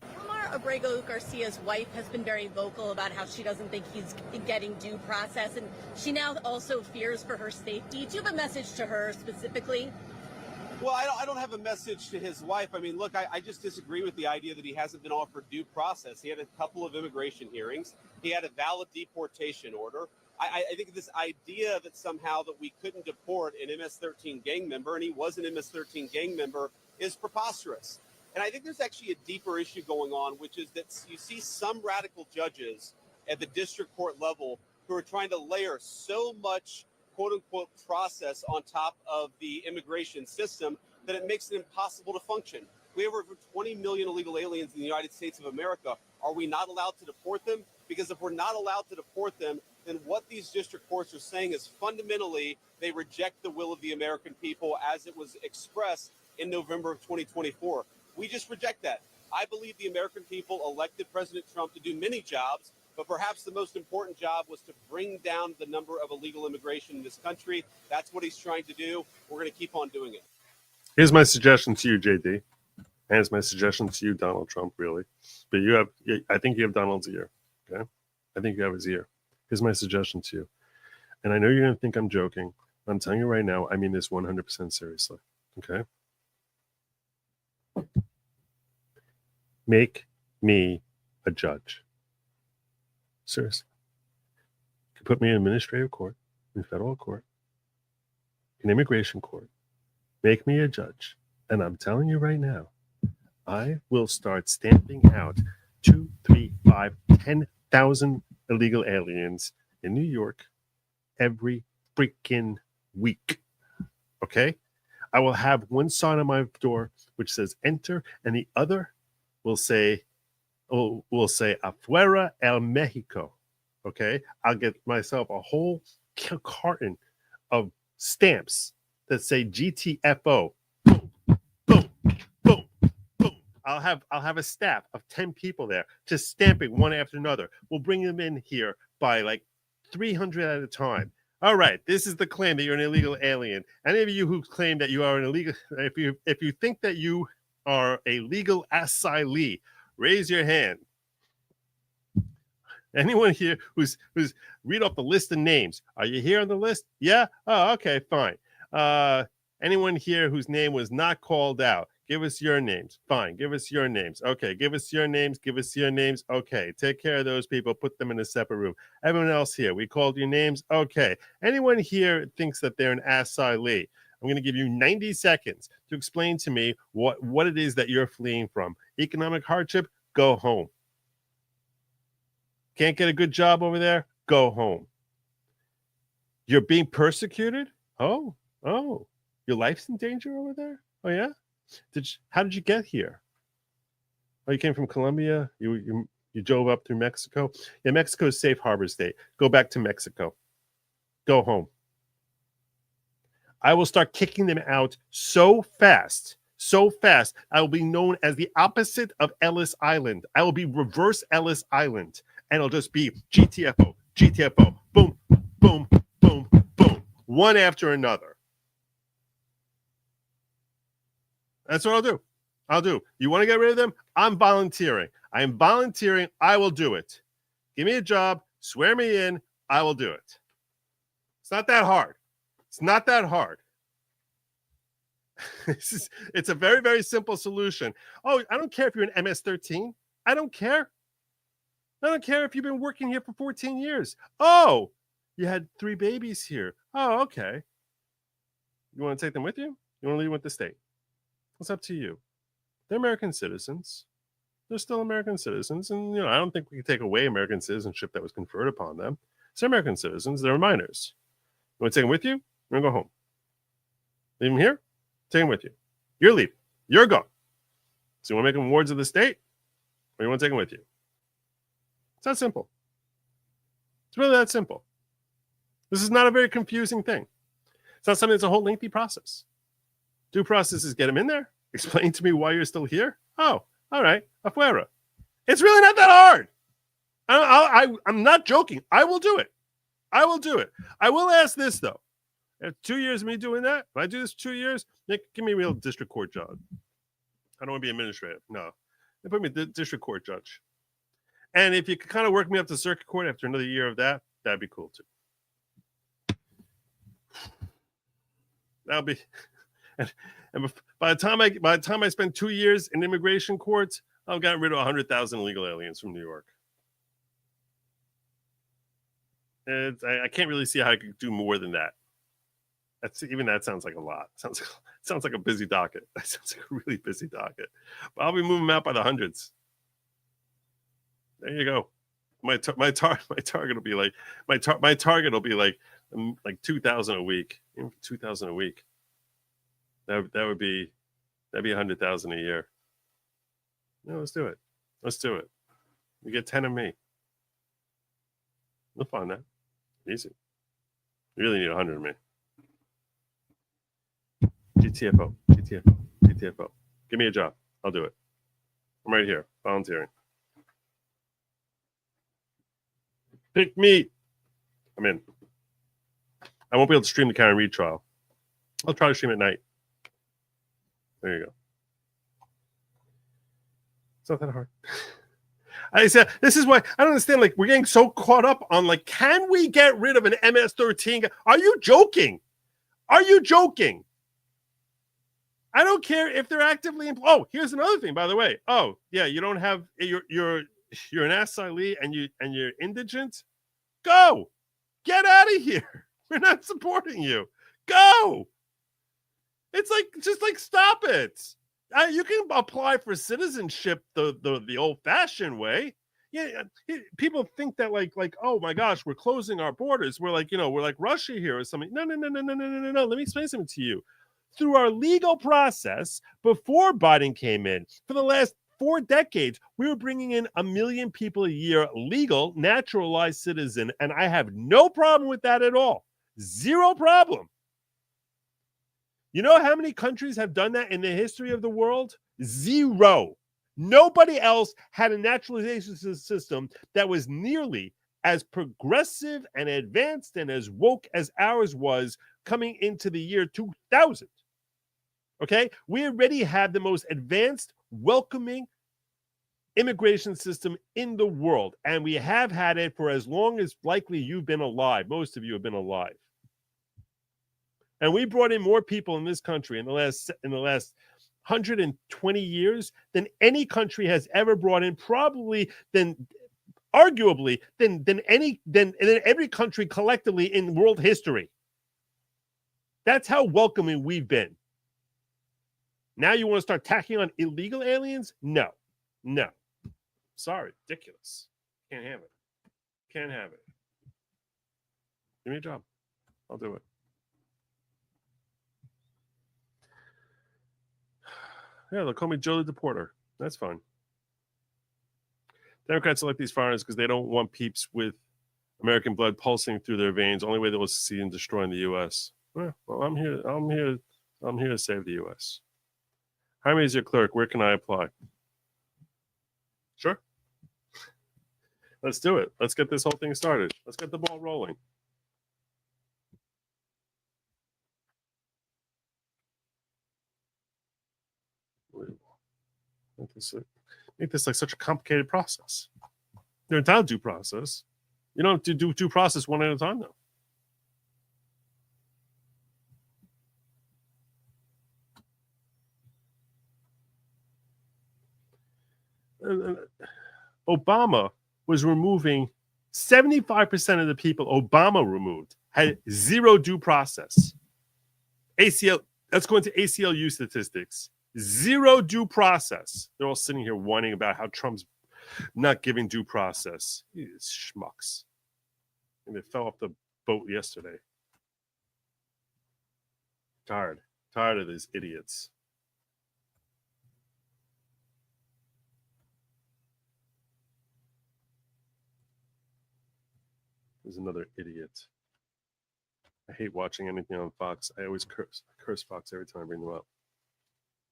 Omar Abrego Garcia's wife has been very vocal about how she doesn't think he's getting due process, and she now also fears for her safety. Do you have a message to her specifically? Well, I don't have a message to his wife. I mean, look, I just disagree with the idea that he hasn't been offered due process. He had a couple of immigration hearings. He had a valid deportation order. I think this idea that somehow that we couldn't deport an MS-13 gang member, and he was an MS-13 gang member, is preposterous. And I think there's actually a deeper issue going on, which is that you see some radical judges at the district court level who are trying to layer so much quote unquote process on top of the immigration system that it makes it impossible to function. We have over 20 million illegal aliens in the United States of America. Are we not allowed to deport them? Because if we're not allowed to deport them, then what these district courts are saying is fundamentally they reject the will of the American people as it was expressed in November of 2024. We just reject that. I believe the American people elected President Trump to do many jobs, but perhaps the most important job was to bring down the number of illegal immigration in this country. That's what he's trying to do. We're going to keep on doing it. Here's my suggestion to you, JD. And it's my suggestion to you, Donald Trump, really. But I think you have Donald's ear. Okay? I think you have his ear. Here's my suggestion to you. And I know you're going to think I'm joking. But I'm telling you right now, I mean this 100% seriously. Okay? Make me a judge. Seriously. You can put me in administrative court, in federal court, in immigration court. Make me a judge. And I'm telling you right now, I will start stamping out 2, 3, 5, 10,000 illegal aliens in New York every freaking week. Okay? I will have one sign on my door which says enter, and the other will say afuera el Mexico. Okay? I'll get myself a whole carton of stamps that say GTFO. Boom, boom, boom, boom. I'll have a staff of 10 people there just stamping one after another. We'll bring them in here by like 300 at a time. All right, this is the claim that you're an illegal alien. Any of you who claim that you are an illegal, if you think that you are a legal asylee, raise your hand. Anyone here who's read off the list of names? Are you here on the list? Yeah? Oh, okay, fine. Anyone here whose name was not called out? Give us your names. Fine. Give us your names. Okay. Give us your names. Give us your names. Okay. Take care of those people. Put them in a separate room. Everyone else here, we called your names. Okay. Anyone here thinks that they're an asylee? I'm going to give you 90 seconds to explain to me what it is that you're fleeing from. Economic hardship? Go home. Can't get a good job over there? Go home. You're being persecuted? Oh. Your life's in danger over there? Oh, yeah? How did you get here? Oh, you came from Colombia? You drove up through Mexico? Yeah, Mexico's safe harbor state. Go back to Mexico. Go home. I will start kicking them out so fast, I will be known as the opposite of Ellis Island. I will be reverse Ellis Island. And it'll just be GTFO, GTFO, boom, boom, boom, boom, one after another. That's what I'll do. You want to get rid of them? I'm volunteering. I'm volunteering. I will do it. Give me a job. Swear me in. I will do it. It's not that hard. It's not that hard. It's a very, very simple solution. Oh, I don't care if you're an MS-13. I don't care. I don't care if you've been working here for 14 years. Oh, you had 3 babies here. Oh, okay. You want to take them with you? You want to leave them with the state? It's up to you. They're American citizens. They're still American citizens. And, I don't think we can take away American citizenship that was conferred upon them. It's American citizens. They're minors. You want to take them with you? You're going to go home. Leave them here? Take them with you. You're leaving. You're gone. So you want to make them wards of the state? Or you want to take them with you? It's that simple. It's really that simple. This is not a very confusing thing. It's not something that's a whole lengthy process. Due process is get them in there, explain to me why you're still here. Oh, all right, afuera. It's really not that hard. I'm not joking. I will do it. I will do it. I will ask this, though. 2 years of me doing that, if I do this 2 years, Nick, give me a real district court job. I don't want to be administrative. No. They put me the district court judge. And if you could kind of work me up to circuit court after another year of that, that'd be cool too. That'll be, and by the time I spend 2 years in immigration courts, I've gotten rid of 100,000 illegal aliens from New York. I can't really see how I could do more than that. That sounds like a lot. Sounds like a busy docket. That sounds like a really busy docket. But I'll be moving them out by the hundreds. There you go. My target will be like my target will be like 2,000 a week. 2,000 a week. That'd be 100,000 a year. No, let's do it. Let's do it. You get 10 of me. We'll find that. Easy. You really need 100 of me. GTFO. Give me a job. I'll do it. I'm right here, volunteering. Pick me. I'm in. I won't be able to stream the Karen Reed trial. I'll try to stream at night. There you go. It's not that hard. I said, this is why I don't understand. Like, we're getting so caught up on, like, can we get rid of an MS-13? Are you joking? Are you joking? I don't care if they're actively employed. Oh, here's another thing, by the way. Oh, yeah, you don't have you're an asylee and you're indigent. Go, get out of here. We're not supporting you. Go. It's like just stop it. You can apply for citizenship the old-fashioned way. Yeah, people think that like oh my gosh, we're closing our borders. We're like we're like Russia here or something. No. Let me explain something to you. Through our legal process, before Biden came in, for the last 4 decades, we were bringing in 1 million people a year, legal, naturalized citizen, and I have no problem with that at all. Zero problem. You know how many countries have done that in the history of the world? Zero. Nobody else had a naturalization system that was nearly as progressive and advanced and as woke as ours was coming into the year 2000. Okay? We already have the most advanced, welcoming immigration system in the world, and we have had it for as long as likely you've been alive. Most of you have been alive. And we brought in more people in this country in the last 120 years than any country has ever brought in, probably arguably than every country collectively in world history. That's how welcoming we've been. Now you want to start tacking on illegal aliens? No. Sorry, ridiculous. Can't have it. Can't have it. Give me a job. I'll do it. Yeah, they'll call me Joe the Deporter. That's fine. Democrats elect these foreigners because they don't want peeps with American blood pulsing through their veins. Only way they will succeed in destroying the U.S. Well, I'm here to save the U.S. Hire me as your clerk. Where can I apply? Sure. Let's do it. Let's get this whole thing started. Let's get the ball rolling. Make this like such a complicated process. They're entitled to due process. You don't have to do due process one at a time, though. Obama was removing 75% of the people Obama removed had zero due process. ACL, that's going to ACLU statistics. Zero due process. They're all sitting here whining about how Trump's not giving due process. These schmucks. And they fell off the boat yesterday. Tired of these idiots. There's another idiot. I hate watching anything on Fox. I always curse Fox every time I bring them up.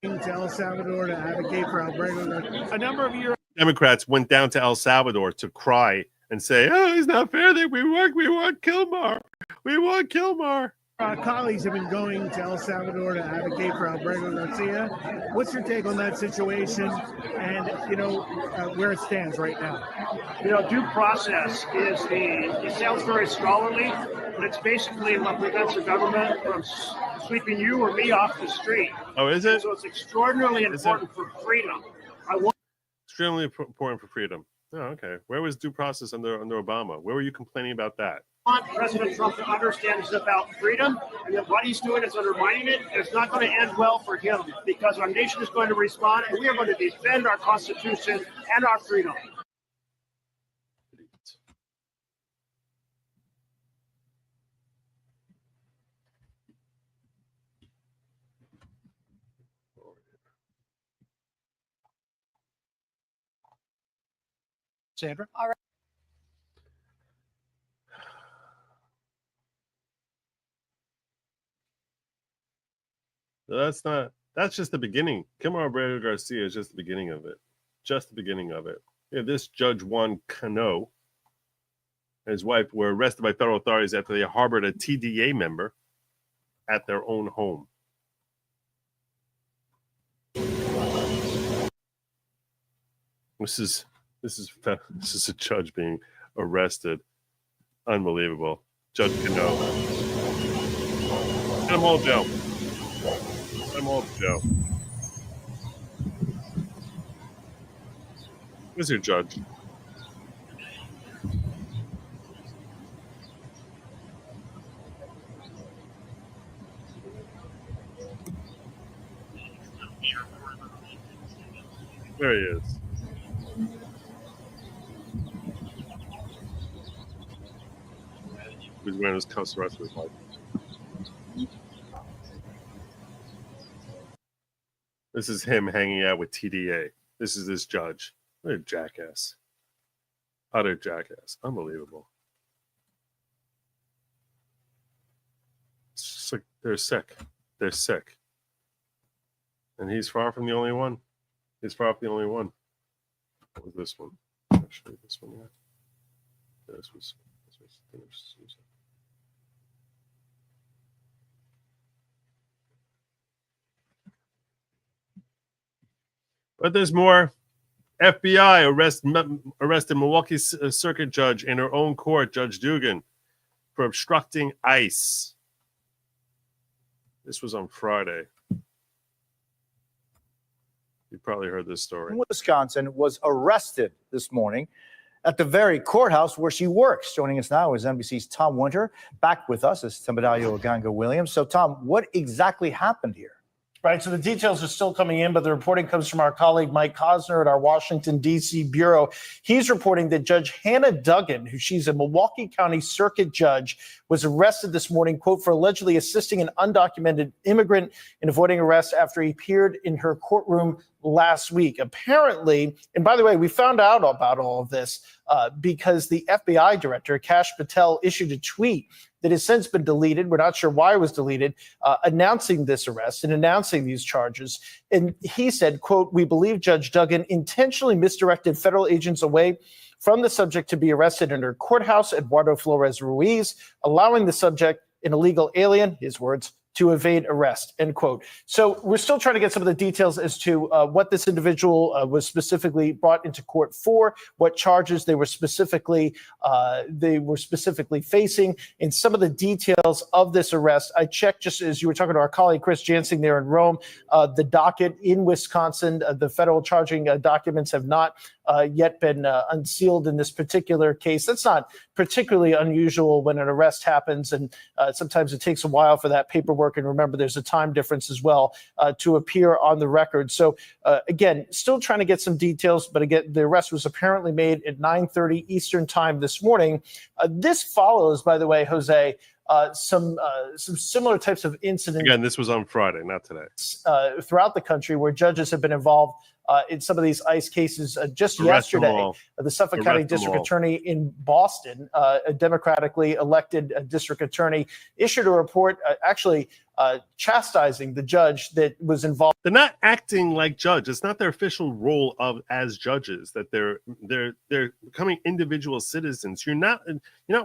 To El Salvador to advocate for Alberto. A number of years, Democrats went down to El Salvador to cry and say, "Oh, it's not fair that we want Kilmar. We want Kilmar." Our colleagues have been going to El Salvador to advocate for Alberto Garcia. What's your take on that situation and, where it stands right now? Due process it sounds very scholarly, but it's basically what prevents the government from sweeping you or me off the street. Oh, is it? So it's extraordinarily important for freedom. Extremely important for freedom. Oh, okay. Where was due process under Obama? Where were you complaining about that? I want President Trump to understand it's about freedom, and that what he's doing is undermining it. It's not going to end well for him, because our nation is going to respond, and we are going to defend our Constitution and our freedom. Sandra? All right. That's just the beginning. Kim Alberto Garcia is just the beginning of it. Just the beginning of it. Yeah, this Judge Juan Cano and his wife were arrested by federal authorities after they harbored a TDA member at their own home. This is a judge being arrested. Unbelievable. Judge Cano. Get them all to jail. Get them all to jail. Where's your judge? There he is. He's wearing his cuffs the rest of his life. This is him hanging out with TDA. This is this judge. What a jackass. Utter jackass. Unbelievable. It's just like they're sick. They're sick. And he's far from the only one. He's far from the only one. What was this one? Actually, this one, yeah. This was But there's more. FBI arrested Milwaukee Circuit Judge in her own court, Judge Dugan, for obstructing ICE. This was on Friday. You probably heard this story. Wisconsin was arrested this morning at the very courthouse where she works. Joining us now is NBC's Tom Winter. Back with us is Temadayo Oganga-Williams. So, Tom, what exactly happened here? Right, so the details are still coming in, but the reporting comes from our colleague Mike Cosner at our Washington, D.C. bureau. He's reporting that Judge Hannah Duggan, who she's a Milwaukee County Circuit Judge, was arrested this morning, quote, for allegedly assisting an undocumented immigrant in avoiding arrest after he appeared in her courtroom last week. Apparently, and by the way, we found out about all of this because the FBI director, Kash Patel, issued a tweet that has since been deleted. We're not sure why it was deleted, announcing this arrest and announcing these charges. And he said, quote, "We believe Judge Duggan intentionally misdirected federal agents away from the subject to be arrested in her courthouse, Eduardo Flores Ruiz, allowing the subject, an illegal alien," his words, "to evade arrest," end quote. So we're still trying to get some of the details as to what this individual was specifically brought into court for, what charges they were specifically facing, and some of the details of this arrest. I checked, just as you were talking to our colleague Chris Jansing there in Rome, the docket in Wisconsin, the federal charging documents have not yet been unsealed in this particular case. That's not particularly unusual when an arrest happens, and sometimes it takes a while for that paperwork. And remember, there's a time difference as well to appear on the record. So again, still trying to get some details, but again, the arrest was apparently made at 9:30 Eastern time this morning. This follows, by the way, Jose, some similar types of incidents. Again, this was on Friday, not today. Throughout the country where judges have been involved in some of these ICE cases. Just yesterday, the Suffolk County District Attorney in Boston, a democratically elected district attorney, issued a report actually chastising the judge that was involved. They're not acting like judge. It's not their official role as judges. That they're becoming individual citizens. You're not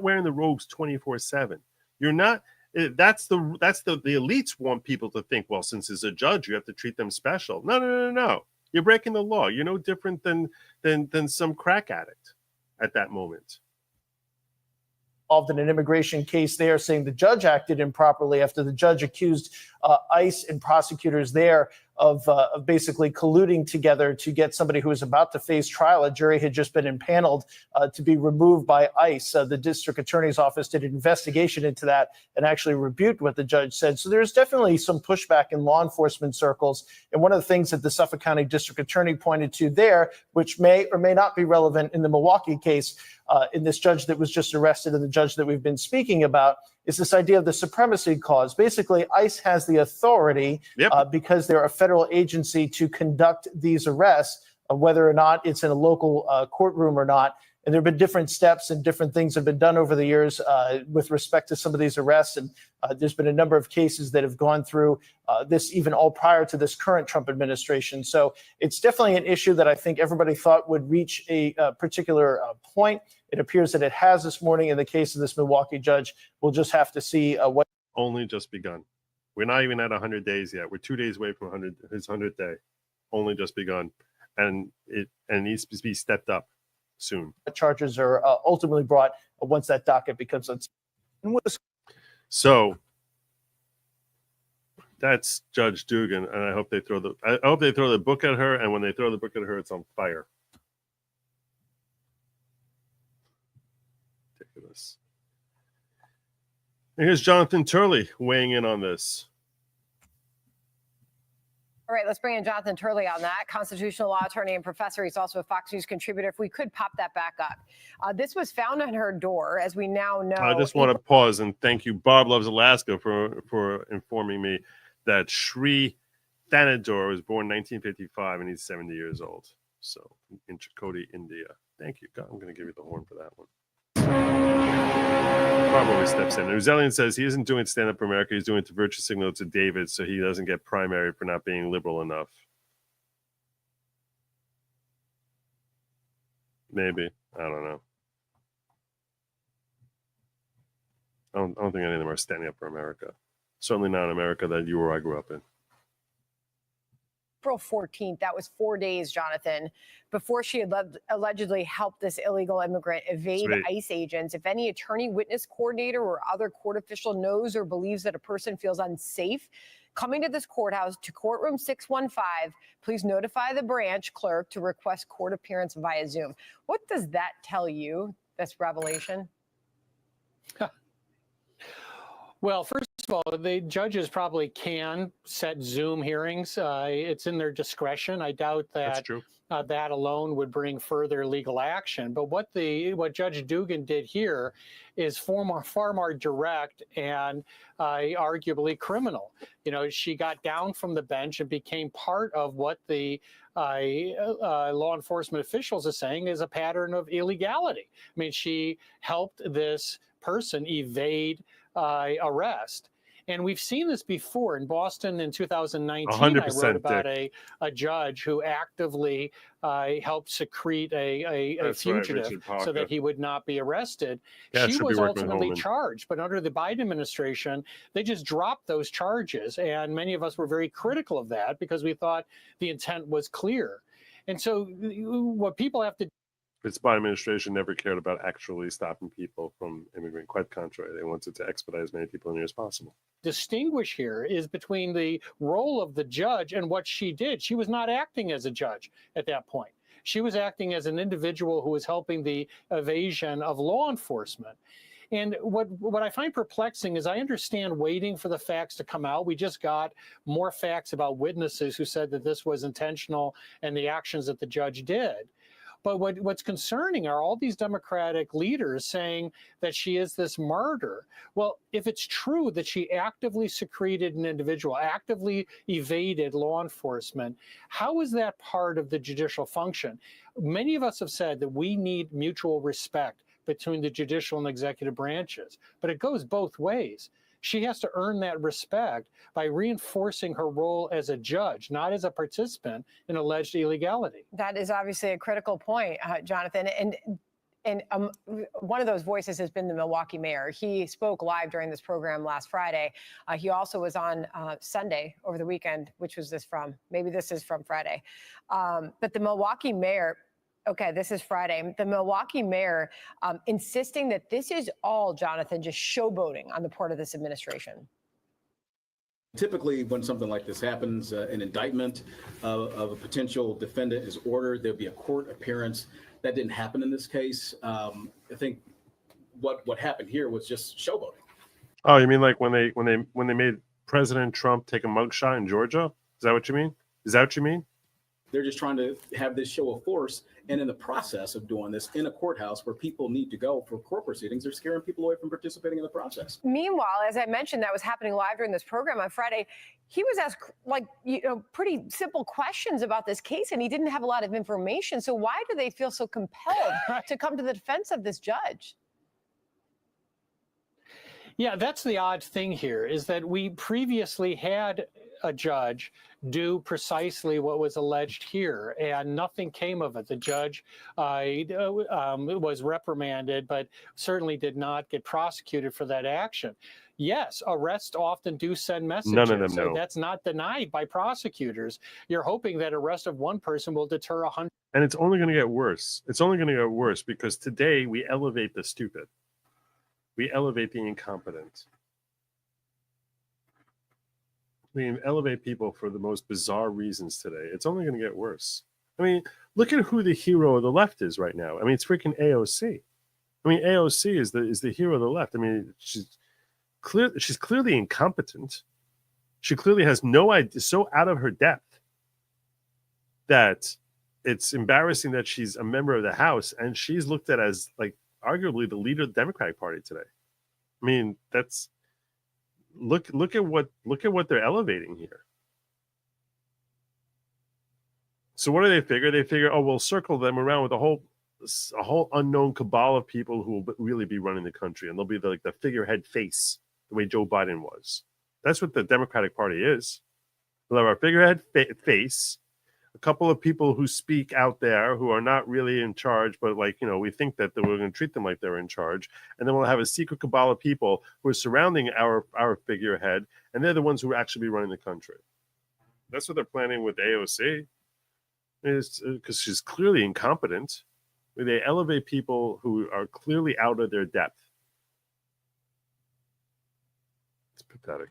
wearing the robes 24/7. You're not That's the elites want people to think, well, since it's a judge, you have to treat them special. No. You're breaking the law. You're no different than some crack addict at that moment. Involved in an immigration case there, saying the judge acted improperly after the judge accused ICE and prosecutors there of basically colluding together to get somebody who was about to face trial. A jury had just been impaneled to be removed by ICE. The district attorney's office did an investigation into that and actually rebuked what the judge said. So there's definitely some pushback in law enforcement circles. And one of the things that the Suffolk County district attorney pointed to there, which may or may not be relevant in the Milwaukee case, in this judge that was just arrested and the judge that we've been speaking about, is this idea of the supremacy clause. Basically, ICE has the authority because they're a federal agency to conduct these arrests, whether or not it's in a local courtroom or not. And there have been different steps and different things have been done over the years with respect to some of these arrests. And there's been a number of cases that have gone through this even all prior to this current Trump administration. So it's definitely an issue that I think everybody thought would reach a particular point. It appears that it has this morning in the case of this Milwaukee judge. We'll just have to see what. Only just begun. We're not even at 100 days yet. We're 2 days away from his 100th day. Only just begun. And it needs to be stepped up soon. Charges are ultimately brought once that docket becomes. So that's Judge Dugan, and I hope they throw the book at her. And when they throw the book at her, it's on fire. Ridiculous. And here's Jonathan Turley weighing in on this. All right, let's bring in Jonathan Turley on that. Constitutional law attorney and professor. He's also a Fox News contributor. If we could pop that back up. This was found on her door, as we now know. I just want to pause and thank you, Bob Loves Alaska, for informing me that Sri Thanador was born in 1955 and he's 70 years old. So in Chakoti, India. Thank you. God, I'm going to give you the horn for that one. Bob always steps in. Rosalian says he isn't doing Stand Up for America. He's doing it to virtue signal to David so he doesn't get primary for not being liberal enough. Maybe. I don't know. I don't think any of them are standing up for America. Certainly not in America that you or I grew up in. April 14th, that was 4 days, Jonathan, before she had allegedly helped this illegal immigrant evade ICE agents. If any attorney, witness coordinator, or other court official knows or believes that a person feels unsafe coming to this courthouse to courtroom 615, please notify the branch clerk to request court appearance via Zoom. What does that tell you, this revelation? Well, first of all, the judges probably can set Zoom hearings. It's in their discretion. I doubt that that alone would bring further legal action. But what Judge Dugan did here is far more direct and arguably criminal. You know, she got down from the bench and became part of what the law enforcement officials are saying is a pattern of illegality. I mean, she helped this person evade arrest. And we've seen this before in Boston in 2019. I wrote about a judge who actively helped secrete a fugitive so that he would not be arrested. Yeah, she was ultimately charged, but under the Biden administration, they just dropped those charges. And many of us were very critical of that because we thought the intent was clear. And so what people have to This Biden administration never cared about actually stopping people from immigrating. Quite contrary, they wanted to expedite as many people in here as possible. Distinguish here is between the role of the judge and what she did. She was not acting as a judge at that point. She was acting as an individual who was helping the evasion of law enforcement. And what I find perplexing is I understand waiting for the facts to come out. We just got more facts about witnesses who said that this was intentional and the actions that the judge did. But what's concerning are all these Democratic leaders saying that she is this martyr. Well, if it's true that she actively secreted an individual, actively evaded law enforcement, how is that part of the judicial function? Many of us have said that we need mutual respect between the judicial and executive branches, but it goes both ways. She has to earn that respect by reinforcing her role as a judge, not as a participant in alleged illegality. That is obviously a critical point, Jonathan. And And one of those voices has been the Milwaukee mayor. He spoke live during this program last Friday. He also was on Sunday over the weekend, which was this from? Maybe this is from Friday. But the Milwaukee mayor, okay, this is Friday. The Milwaukee mayor insisting that this is all, Jonathan, just showboating on the part of this administration. Typically, when something like this happens, an indictment of a potential defendant is ordered. There'll be a court appearance. That didn't happen in this case. I think what happened here was just showboating. Oh, you mean like when they made President Trump take a mugshot in Georgia? Is that what you mean? Is that what you mean? They're just trying to have this show of force, and in the process of doing this in a courthouse where people need to go for court proceedings, they're scaring people away from participating in the process. Meanwhile, as I mentioned, that was happening live during this program on Friday. He was asked pretty simple questions about this case, and he didn't have a lot of information. So why do they feel so compelled to come to the defense of this judge? Yeah, that's the odd thing here, is that we previously had a judge do precisely what was alleged here, and nothing came of it. The judge was reprimanded, but certainly did not get prosecuted for that action. Yes, arrests often do send messages. None of them know. That's not denied by prosecutors. You're hoping that arrest of one person will deter 100. And it's only going to get worse. It's only going to get worse because today we elevate the stupid. We elevate the incompetent. We elevate people for the most bizarre reasons today. It's only going to get worse. I mean, look at who the hero of the left is right now. I mean, it's freaking AOC. I mean, AOC is the hero of the left. I mean, she's clearly incompetent. She clearly has no idea, so out of her depth that it's embarrassing that she's a member of the House, and she's looked at as like arguably the leader of the Democratic Party today. I mean, that's look at what they're elevating here. So what do they figure? They figure, oh, we'll circle them around with a whole unknown cabal of people who will really be running the country, and they'll be the figurehead face, the way Joe Biden was. That's what the Democratic Party is. We'll have our figurehead face, a couple of people who speak out there who are not really in charge, but we think that we're going to treat them like they're in charge. And then we'll have a secret cabal of people who are surrounding our figurehead, and they're the ones who actually be running the country. That's what they're planning with AOC, because she's clearly incompetent. They elevate people who are clearly out of their depth. It's pathetic.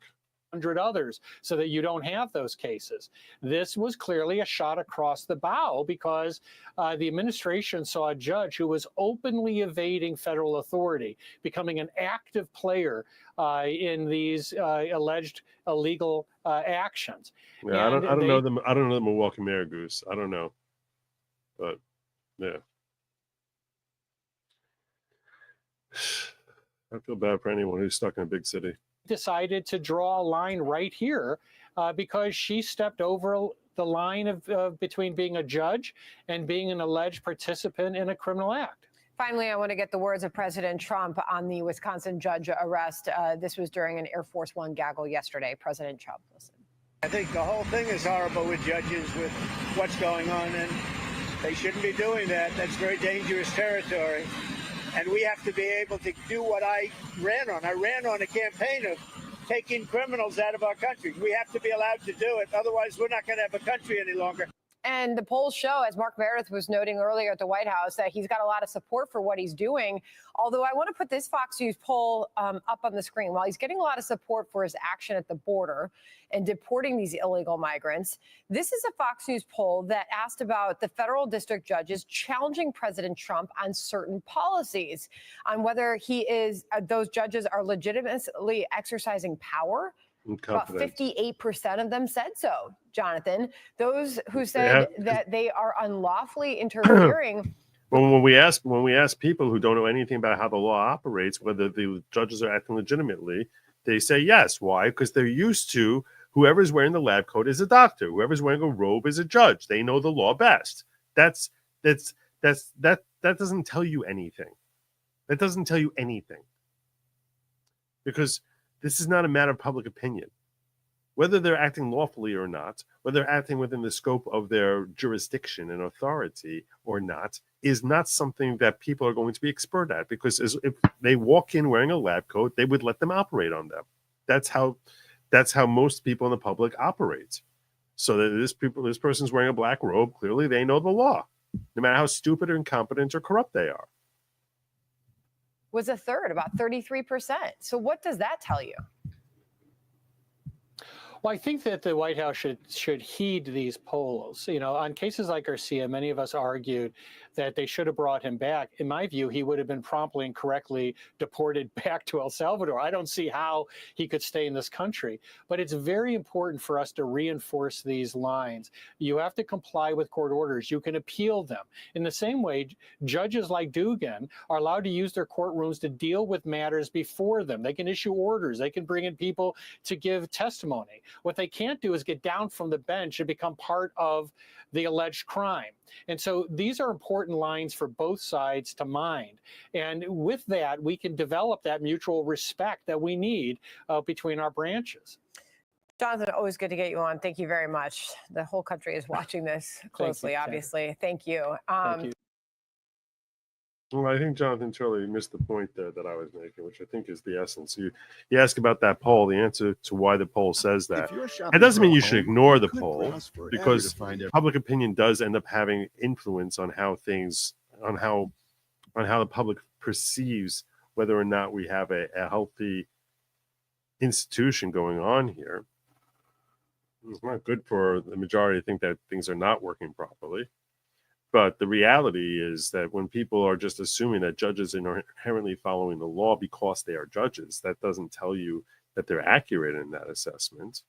100 others so that you don't have those cases. This was clearly a shot across the bow because the administration saw a judge who was openly evading federal authority, becoming an active player in these alleged illegal actions. Yeah, I don't know them. I don't know the Milwaukee mayor, Goose. I don't know, but yeah. I feel bad for anyone who's stuck in a big city. Decided to draw a line right here because she stepped over the line of between being a judge and being an alleged participant in a criminal act. Finally, I want to get the words of President Trump on the Wisconsin judge arrest. This was during an Air Force One gaggle yesterday. President Trump, listen. I think the whole thing is horrible with judges, with what's going on, and they shouldn't be doing that. That's very dangerous territory. And we have to be able to do what I ran on. I ran on a campaign of taking criminals out of our country. We have to be allowed to do it. Otherwise, we're not going to have a country any longer. And the polls show, as Mark Meredith was noting earlier at the White House, that he's got a lot of support for what he's doing. Although I want to put this Fox News poll up on the screen. While he's getting a lot of support for his action at the border and deporting these illegal migrants, this is a Fox News poll that asked about the federal district judges challenging President Trump on certain policies, on whether those judges are legitimately exercising power. About 58% of them said so, Jonathan. Those who said that they are unlawfully interfering. Well, when we ask people who don't know anything about how the law operates, whether the judges are acting legitimately, they say yes. Why? Because they're used to whoever's wearing the lab coat is a doctor. Whoever's wearing a robe is a judge. They know the law best. That doesn't tell you anything. That doesn't tell you anything. Because this is not a matter of public opinion. whether they're acting lawfully or not, whether they're acting within the scope of their jurisdiction and authority or not, is not something that people are going to be expert at, because if they walk in wearing a lab coat, they would let them operate on them. That's how most people in the public operate. So that this person's wearing a black robe, clearly they know the law, no matter how stupid or incompetent or corrupt they are. Was a third, about 33%. So what does that tell you? Well, I think that the White House should heed these polls. You know, on cases like Garcia, many of us argued that they should have brought him back. In my view, he would have been promptly and correctly deported back to El Salvador. I don't see how he could stay in this country. But it's very important for us to reinforce these lines. You have to comply with court orders. You can appeal them. In the same way, judges like Dugan are allowed to use their courtrooms to deal with matters before them. They can issue orders. They can bring in people to give testimony. What they can't do is get down from the bench and become part of the alleged crime. And so these are important lines for both sides to mind. And with that, we can develop that mutual respect that we need between our branches. Jonathan, always good to get you on. Thank you very much. The whole country is watching this closely, obviously. Thank you. Thank you. Well, I think Jonathan Turley missed the point there that I was making, which I think is the essence. You ask about that poll, the answer to why the poll says that. It doesn't mean you should ignore the poll, because public opinion does end up having influence on how things, on how the public perceives whether or not we have a healthy institution going on here. It's not good for the majority to think that things are not working properly. But the reality is that when people are just assuming that judges are inherently following the law because they are judges, that doesn't tell you that they're accurate in that assessment.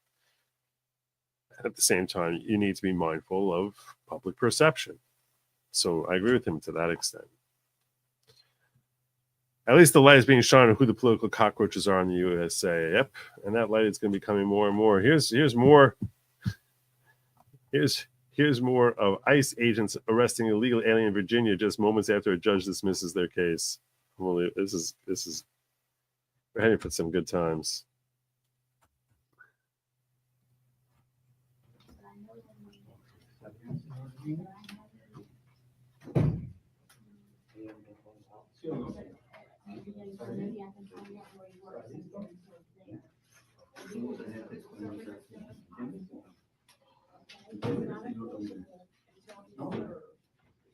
At the same time, you need to be mindful of public perception. So I agree with him to that extent. At least the light is being shone on who the political cockroaches are in the USA. Yep, and that light is going to be coming more and more. Here's more. Here's more of ICE agents arresting illegal alien in Virginia just moments after a judge dismisses their case. Well, this is we're heading for some good times.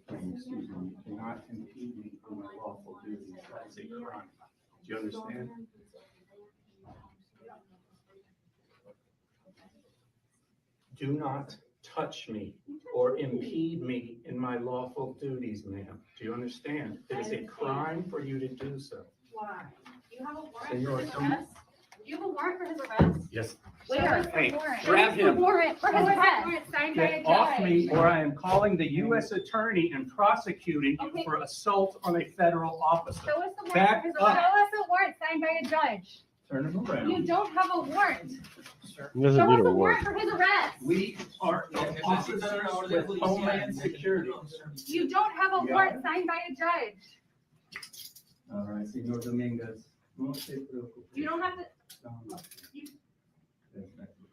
Excuse me, you cannot impede me from my lawful duties. That is a crime. Do you understand? Do not touch me or impede me in my lawful duties, ma'am. Do you understand? It is a crime for you to do so. Why? Do you have a warrant Senor, for his arrest? Do you have a warrant for his arrest? Yes. Where? Hey, Warrant. grab Where's the him. warrant for his arrest? Warrant signed by a Get judge. off me, or I am calling the U.S. attorney and prosecuting you for assault on a federal officer. Show us the warrant Back for his up. arrest. Show us a warrant signed by a judge. Turn him around. You don't have a warrant. He doesn't Show need us a a warrant warrant. for his arrest. We are officers with Homeland Security. You don't have a Yeah. warrant signed by a judge. All right, Senor Dominguez. No se preocupe. You don't have to. You-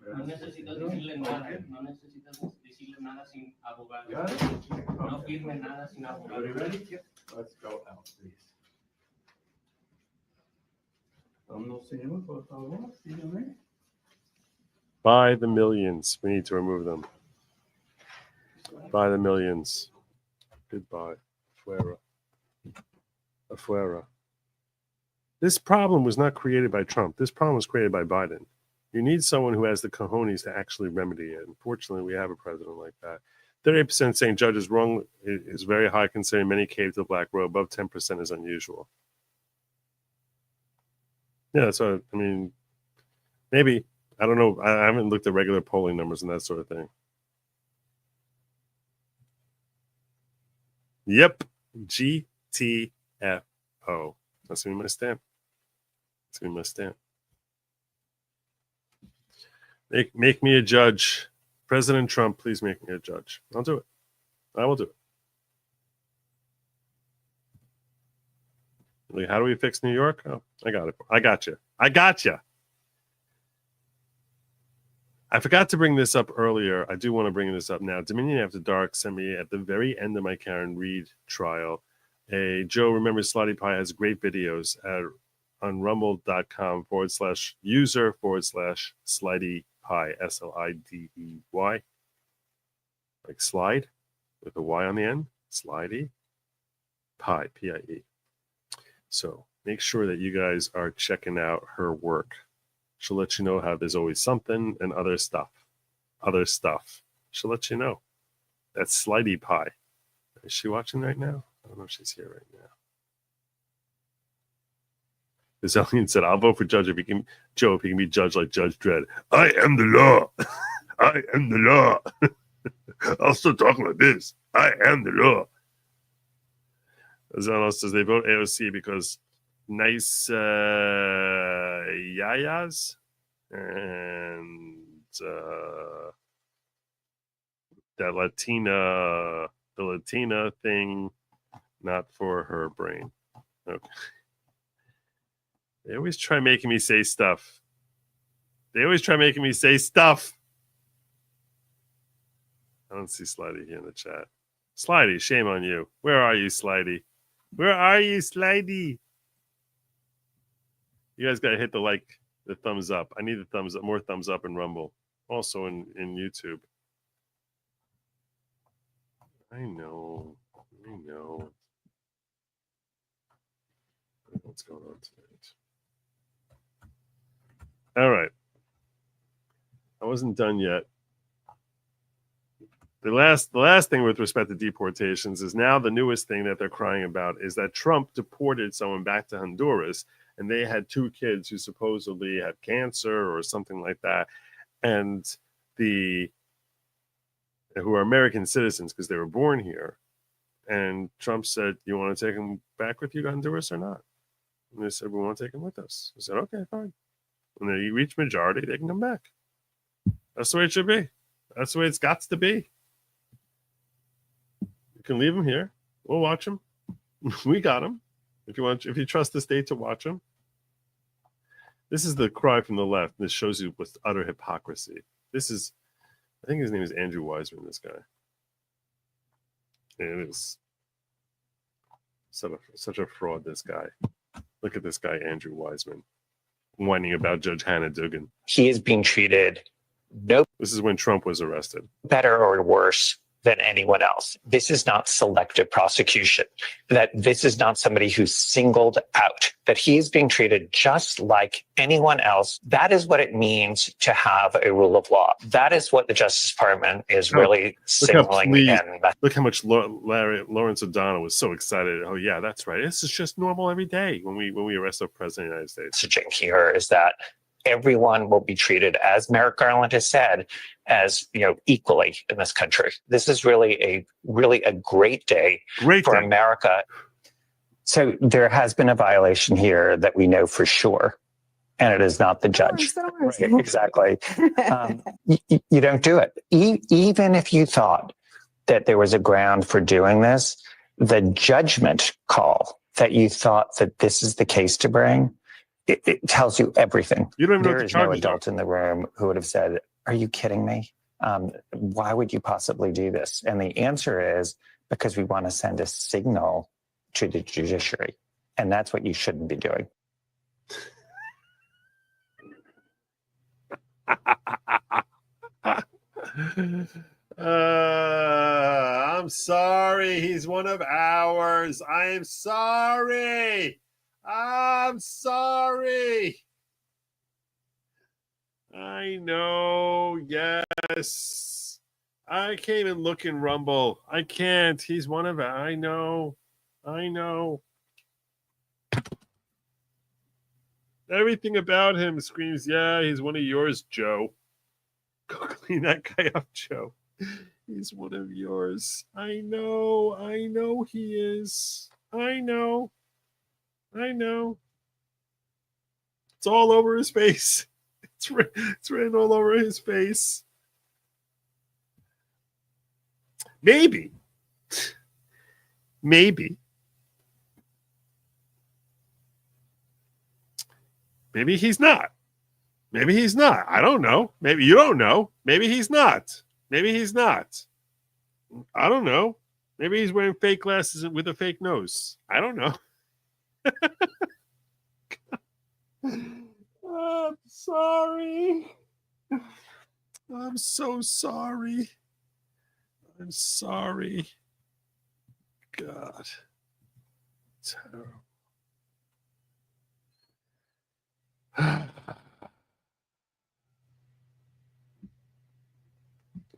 No necesitas decirle nada, no necesitas decirle nada sin abogado. Got it? No firme nada sin abogado. Everybody ready? Let's go out, please. Vámonos, señor, por favor. Sígueme. By the millions. We need to remove them. By the millions. Goodbye. Afuera. Afuera. This problem was not created by Trump. This problem was created by Biden. You need someone who has the cojones to actually remedy it. Unfortunately, we have a president like that. 38% saying judge is wrong is very high, considering many caved to the black robe. Above 10% is unusual. Yeah, so I mean, maybe. I don't know. I haven't looked at regular polling numbers and that sort of thing. Yep. GTFO. That's going to be my stamp. That's going to be my stamp. Make me a judge. President Trump, please make me a judge. I'll do it. I will do it. Like, how do we fix New York? Oh, I got it. I got you. I got you. I forgot to bring this up earlier. I do want to bring this up now. Dominion After Dark sent me at the very end of my Karen Reed trial. Joe Remembers Slutty Pie has great videos on rumble.com/user/Slidey Pie, SLIDEY. Like slide with a Y on the end. Slidey Pie, PIE. So make sure that you guys are checking out her work. She'll let you know how there's always something and other stuff. She'll let you know. That's Slidey Pie. Is she watching right now? I don't know if she's here right now. This alien said, I'll vote for Judge if he can be judged like Judge Dredd. I am the law. I am the law. I'll still talk like this. I am the law. Zanos says they vote AOC because nice yayas and the Latina thing, not for her brain. Okay. They always try making me say stuff. I don't see Slidey here in the chat. Slidey, shame on you. Where are you, Slidey? You guys got to hit the thumbs up. I need the thumbs up, more thumbs up in Rumble. Also in YouTube. I know. What's going on tonight? All right. I wasn't done yet. The last thing with respect to deportations is now the newest thing that they're crying about is that Trump deported someone back to Honduras, and they had 2 kids who supposedly had cancer or something like that, and who are American citizens because they were born here. And Trump said, "You want to take them back with you to Honduras or not?" And they said, "We want to take them with us." I said, "Okay, fine." When they reach majority, they can come back. That's the way it should be. That's the way it's got to be. You can leave them here. We'll watch them. We got them. If you trust the state to watch them. This is the cry from the left. This shows you what's utter hypocrisy. I think his name is Andrew Wiseman, this guy. And it is such a fraud, this guy. Look at this guy, Andrew Wiseman, whining about Judge Hannah Duggan. He is being treated This is when Trump was arrested. better or worse than anyone else. This is not selective prosecution. That this is not somebody who's singled out. That he is being treated just like anyone else. That is what it means to have a rule of law. That is what the Justice Department is really signaling. Look how much Lawrence O'Donnell was so excited. Oh yeah, that's right. This is just normal every day when we arrest a president of the United States. Messaging here is that everyone will be treated, as Merrick Garland has said, as equally in this country. This is really a great day for America. So there has been a violation here that we know for sure, and it is not the judge. Right, exactly. You don't do it. Even if you thought that there was a ground for doing this, the judgment call that you thought that this is the case to bring, it tells you everything. You don't even know there what the is no charges adult in the room who would have said, "Are you kidding me? Why would you possibly do this?" And the answer is because we want to send a signal to the judiciary, and that's what you shouldn't be doing. I'm sorry. He's one of ours. I'm sorry. I'm sorry. I know. Yes. I can't even look in Rumble. I can't. He's one of I know. Everything about him screams, yeah, he's one of yours, Joe. Go clean that guy up, Joe. He's one of yours. I know he is. I know. It's all over his face. It's written all over his face. Maybe he's not. Maybe he's not. I don't know. Maybe you don't know. Maybe he's not. Maybe he's not. I don't know. Maybe he's wearing fake glasses with a fake nose. I don't know. I'm sorry. I'm so sorry. I'm sorry. God. Terrible.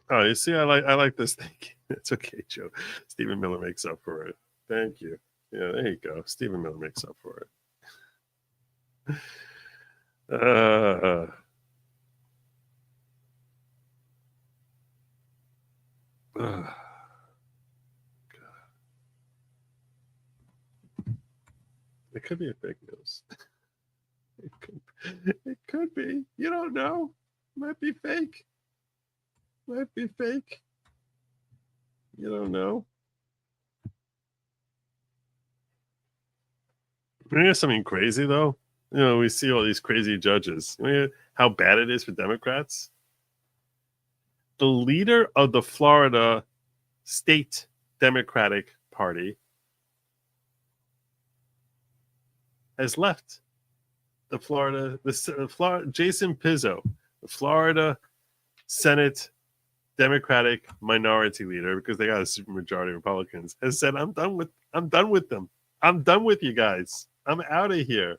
Oh, you see, I like this thing. It's okay, Joe. Stephen Miller makes up for it. Thank you. Yeah, there you go. Stephen Miller makes up for it. It could be a fake news. It could be. You don't know. Might be fake. Might be fake. You don't know. Here's something crazy, though. You know, we see all these crazy judges. You know how bad it is for Democrats? The leader of the Florida State Democratic Party has left the Florida, Jason Pizzo, the Florida Senate Democratic minority leader, because they got a supermajority of Republicans, has said, I'm done with them. I'm done with you guys. I'm out of here.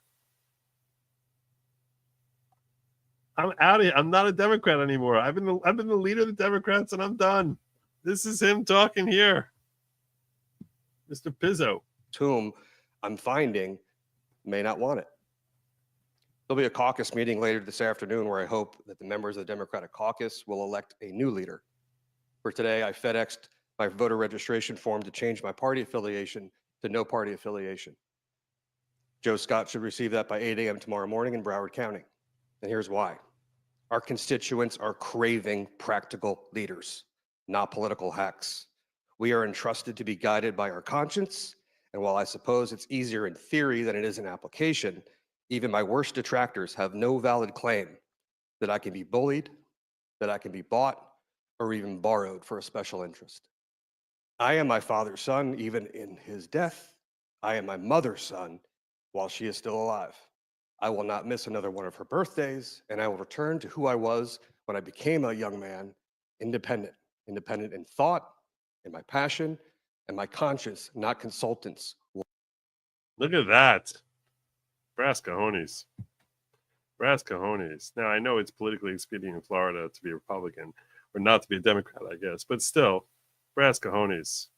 I'm out of here. I'm not a Democrat anymore. I've been the leader of the Democrats, and I'm done. This is him talking here. Mr. Pizzo. Whom I'm finding may not want it. There'll be a caucus meeting later this afternoon where I hope that the members of the Democratic caucus will elect a new leader. For today, I FedExed my voter registration form to change my party affiliation to no party affiliation. Joe Scott should receive that by 8 a.m. tomorrow morning in Broward County. And here's why. Our constituents are craving practical leaders, not political hacks. We are entrusted to be guided by our conscience, and while I suppose it's easier in theory than it is in application, even my worst detractors have no valid claim that I can be bullied, that I can be bought, or even borrowed for a special interest. I am my father's son, even in his death. I am my mother's son while she is still alive. I will not miss another one of her birthdays, and I will return to who I was when I became a young man, independent in thought, in my passion, and my conscience, not consultants. Look at that. Brass cojones. Brass cojones. Now, I know it's politically expedient in Florida to be a Republican or not to be a Democrat, I guess, but still, brass cojones.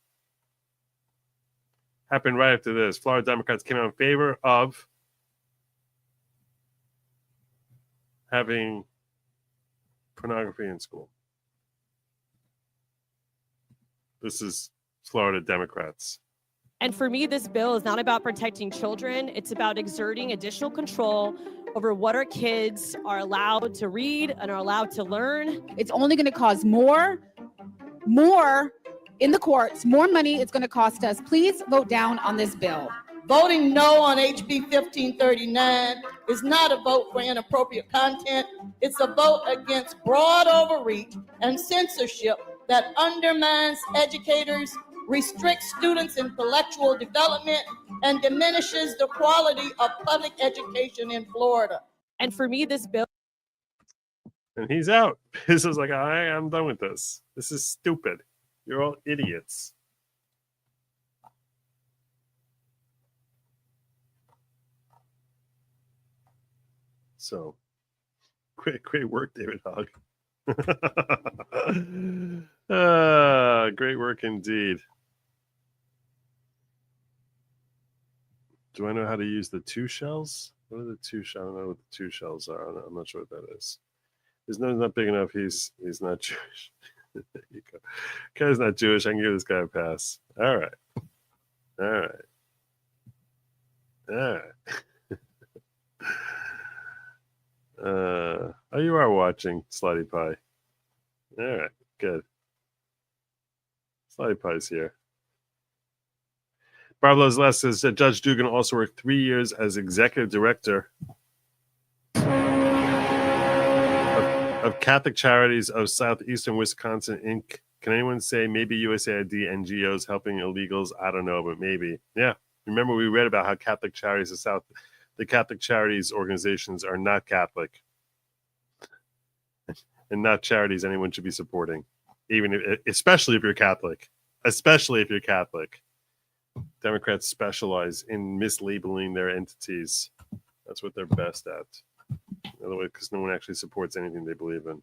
Happened right after this. Florida Democrats came out in favor of having pornography in school. This is Florida Democrats. And for me, this bill is not about protecting children. It's about exerting additional control over what our kids are allowed to read and are allowed to learn. It's only going to cause more in the courts, more money it's going to cost us. Please vote down on this bill. Voting no on HB 1539 is not a vote for inappropriate content. It's a vote against broad overreach and censorship that undermines educators, restricts students' intellectual development, and diminishes the quality of public education in Florida. And for me, this bill. And he's out. This is like, I'm done with this. This is stupid. You're all idiots. So, great work, David Hogg. Great work indeed. Do I know how to use the two shells? What are the two shells? I don't know what the two shells are. I'm not sure what that is. His nose not big enough. He's not Jewish. There you go. Guy's not Jewish. I can give this guy a pass. All right. Oh, you are watching Slutty Pie. All right, good. Slutty Pie's here. Barbara Lozeless says that Judge Dugan also worked 3 years as executive director of Catholic Charities of Southeastern Wisconsin, Inc. Can anyone say maybe USAID NGOs helping illegals? I don't know, but maybe. Yeah. Remember we read about how Catholic Charities of the Catholic Charities organizations are not Catholic and not charities anyone should be supporting, especially if you're Catholic. Especially if you're Catholic. Democrats specialize in mislabeling their entities. That's what they're best at. Otherwise, because no one actually supports anything they believe in.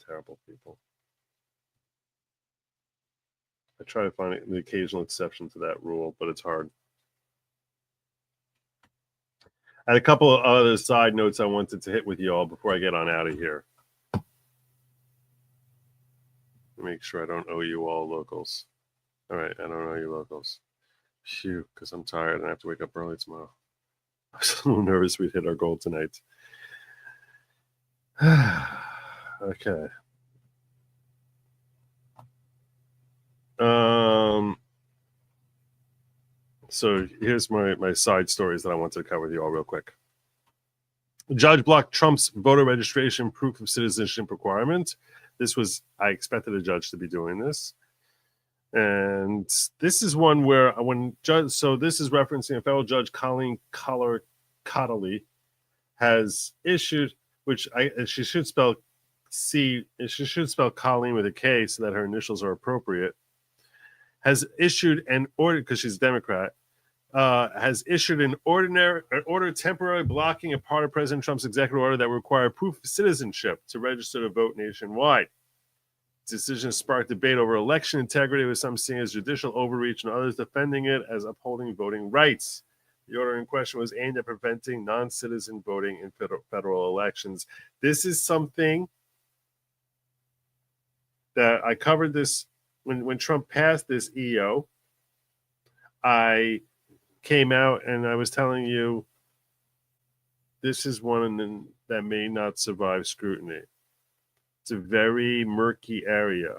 Terrible people. I try to find the occasional exception to that rule, but it's hard. I had a couple of other side notes I wanted to hit with you all before I get on out of here. Make sure I don't owe you all locals. All right, I don't owe you locals. Phew, because I'm tired and I have to wake up early tomorrow. I was a little nervous we'd hit our goal tonight. Okay. So here's my side stories that I want to cover with you all real quick. The judge blocked Trump's voter registration proof of citizenship requirement. I expected a judge to be doing this. And this is one where this is referencing a federal judge, Colleen Cotterly, has issued, she should spell Colleen with a K so that her initials are appropriate, has issued an order, because she's a Democrat, has issued an order temporarily blocking a part of President Trump's executive order that required proof of citizenship to register to vote nationwide. Decision sparked debate over election integrity, with some seeing as judicial overreach and others defending it as upholding voting rights. The order in question was aimed at preventing non-citizen voting in federal elections. This is something that I covered this when Trump passed this EO. I came out and I was telling you this is one that may not survive scrutiny. It's a very murky area.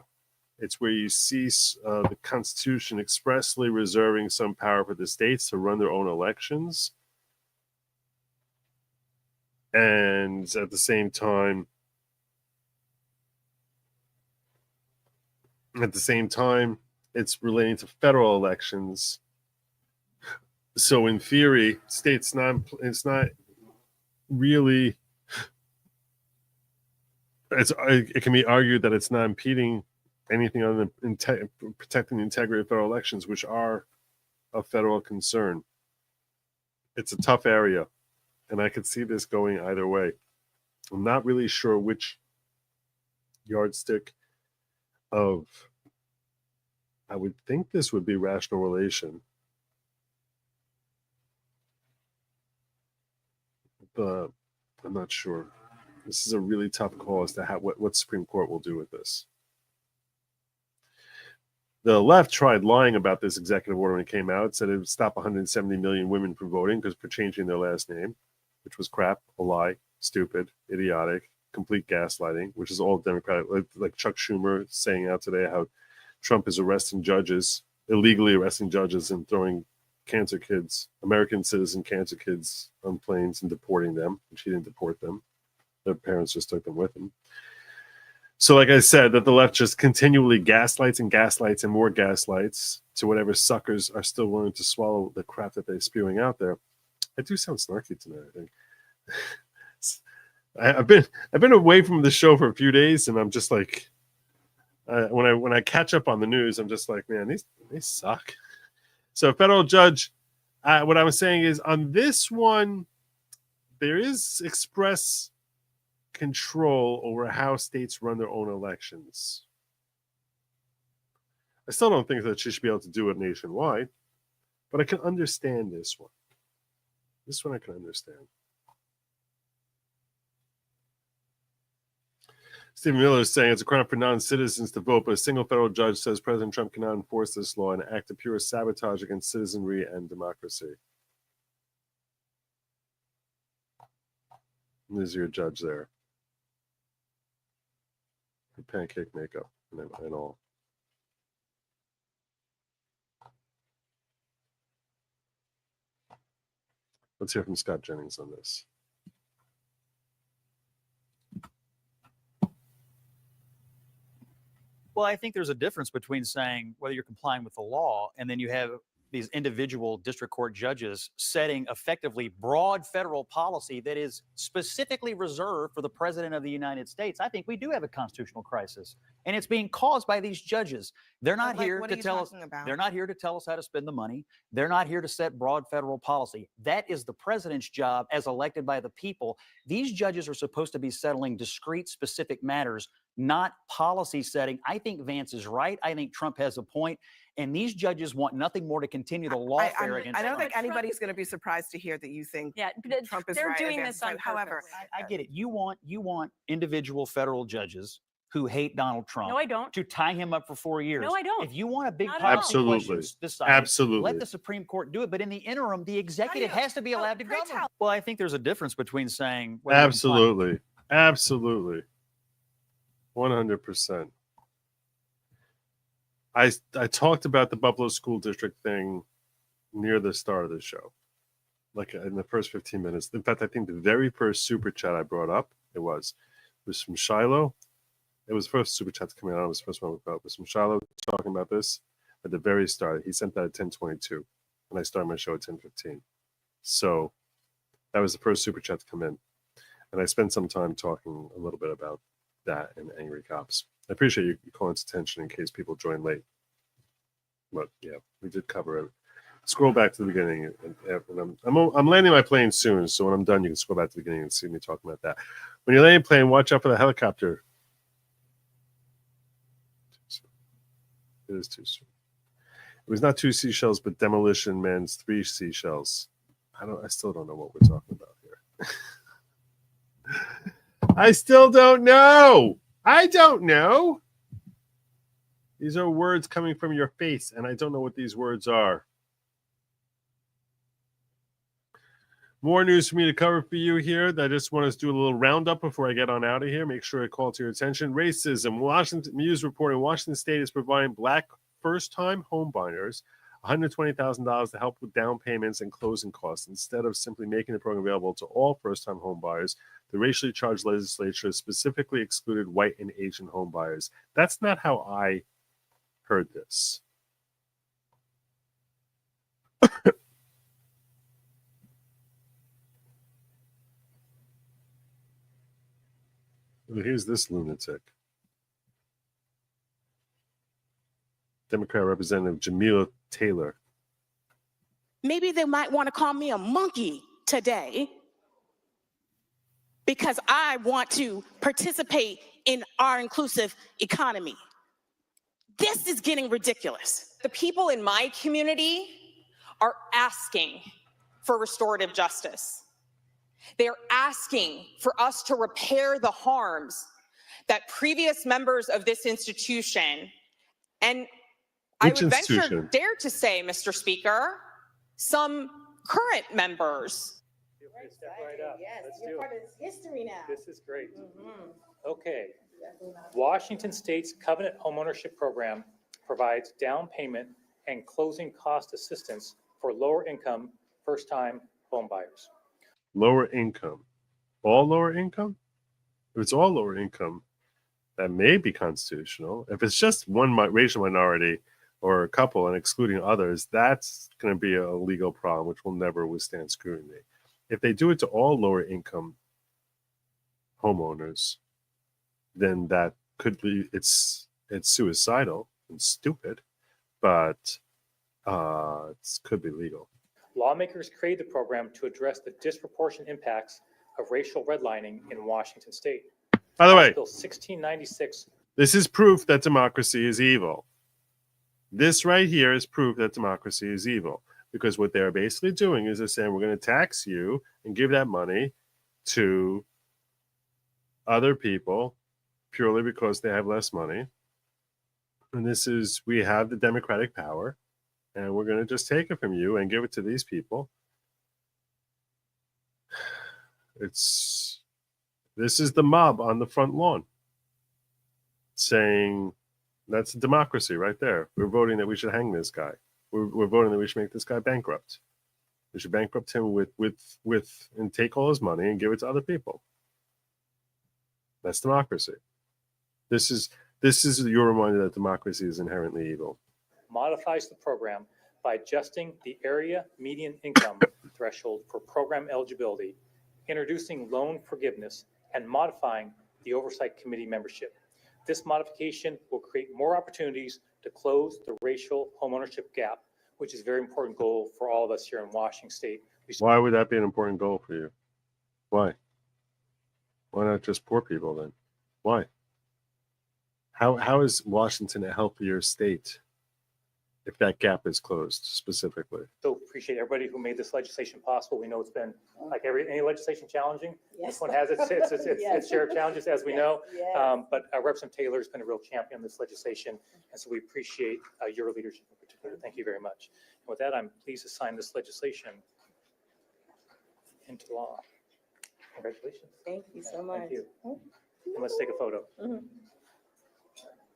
It's where you see the Constitution expressly reserving some power for the states to run their own elections. And at the same time, it's relating to federal elections. So in theory, it's not really. It can be argued that it's not impeding anything other than protecting the integrity of federal elections, which are a federal concern. It's a tough area, and I could see this going either way. I'm not really sure which yardstick of. I would think this would be rational relation, but I'm not sure. This is a really tough call as to what Supreme Court will do with this. The left tried lying about this executive order when it came out. It said it would stop 170 million women from voting for changing their last name, which was crap, a lie, stupid, idiotic, complete gaslighting, which is all Democratic. Like Chuck Schumer saying out today how Trump is illegally arresting judges and throwing American citizen cancer kids on planes and deporting them, which he didn't deport them. Their parents just took them with them. So like I said, that the left just continually gaslights and more gaslights to whatever suckers are still willing to swallow the crap that they're spewing out there. I do sound snarky tonight, I think. I've been away from the show for a few days, and I'm just like, when I catch up on the news, I'm just like, man, they suck. So federal judge, what I was saying is on this one, there is express control over how states run their own elections. I still don't think that she should be able to do it nationwide, but I can understand this one. This one I can understand. Stephen Miller is saying it's a crime for non-citizens to vote, but a single federal judge says President Trump cannot enforce this law, an act of pure sabotage against citizenry and democracy. And there's your judge there. Pancake makeup and all. Let's hear from Scott Jennings on this. Well, I think there's a difference between saying whether you're complying with the law and then you have these individual district court judges setting effectively broad federal policy that is specifically reserved for the president of the United States. I think we do have a constitutional crisis, and it's being caused by these judges. They're not here to tell us. They're not here to tell us how to spend the money. They're not here to set broad federal policy. That is the president's job as elected by the people. These judges are supposed to be settling discrete, specific matters, not policy setting. I think Vance is right. I think Trump has a point. And these judges want nothing more to continue the lawfare against I don't Trump. think anybody's going to be surprised to hear that you think Trump is they're right. doing and this Vance's on right. However, I get it. You want individual federal judges who hate Donald Trump. No, I don't. To tie him up for 4 years. No, I don't. If you want a big Not at policy all. Absolutely. questions decided, Absolutely. let the Supreme Court do it. But in the interim, the executive has to be allowed to govern. Well, I think there's a difference between saying whether you're complying- Absolutely. 100%. I talked about the Buffalo School District thing near the start of the show, like in the first 15 minutes. In fact, I think the very first super chat I brought up, it was from Shiloh. It was the first super chat to come out. It was the first one we got. It was from Shiloh talking about this at the very start. He sent that at 10:22, and I started my show at 10:15. So that was the first super chat to come in, and I spent some time talking a little bit about that and angry cops. I appreciate you calling its attention in case people join late. But yeah, we did cover it. Scroll back to the beginning, and I'm landing my plane soon. So when I'm done, you can scroll back to the beginning and see me talking about that. When you're landing a plane, watch out for the helicopter. It is too soon. It was not 2 seashells, but Demolition Man's 3 seashells. I still don't know what we're talking about here. I still don't know. I don't know. These are words coming from your face, and I don't know what these words are. More news for me to cover for you here. I just want to do a little roundup before I get on out of here. Make sure I call to your attention. Racism. Washington News reporting Washington State is providing Black first-time home buyers $120,000 to help with down payments and closing costs. Instead of simply making the program available to all first-time home buyers, the racially charged legislature specifically excluded white and Asian home buyers. That's not how I heard this. Here's this lunatic. Democrat Representative Jamila Taylor. Maybe they might want to call me a monkey today because I want to participate in our inclusive economy. This is getting ridiculous. The people in my community are asking for restorative justice. They're asking for us to repair the harms that previous members of this institution, and I would dare to say, Mr. Speaker, some current members. Step right up. Yes, Let's you're do part it. of this history now. This is great. Okay. Washington State's Covenant Homeownership Program provides down payment and closing cost assistance for lower income first-time home buyers. Lower income. All lower income? If it's all lower income, that may be constitutional. If it's just one racial minority or a couple and excluding others, that's going to be a legal problem, which will never withstand scrutiny. If they do it to all lower income homeowners, then that could be, it's suicidal and stupid, but it could be legal. Lawmakers created the program to address the disproportionate impacts of racial redlining in Washington State. By the way, Bill 1696. This is proof that democracy is evil. This right here is proof that democracy is evil, because what they're basically doing is they're saying we're going to tax you and give that money to other people purely because they have less money. And this is, we have the democratic power, and we're going to just take it from you and give it to these people. This is the mob on the front lawn saying that's a democracy right there. We're voting that we should hang this guy. We're voting that we should make this guy bankrupt. We should bankrupt him with and take all his money and give it to other people. That's democracy. This is This is your reminder that democracy is inherently evil. Modifies the program by adjusting the area median income threshold for program eligibility, introducing loan forgiveness, and modifying the oversight committee membership. This modification will create more opportunities to close the racial homeownership gap, which is a very important goal for all of us here in Washington State. Why would that be an important goal for you? Why? Why not just poor people then? Why? How is Washington a healthier state if that gap is closed specifically? So appreciate everybody who made this legislation possible. We know it's been like any legislation challenging. Yes. This one has its share of challenges, as we know. Yes. But Representative Taylor has been a real champion of this legislation, and so we appreciate your leadership in particular. Thank you very much. And with that, I'm pleased to sign this legislation into law. Congratulations. Thank you so much. Thank you. And let's take a photo. Mhm.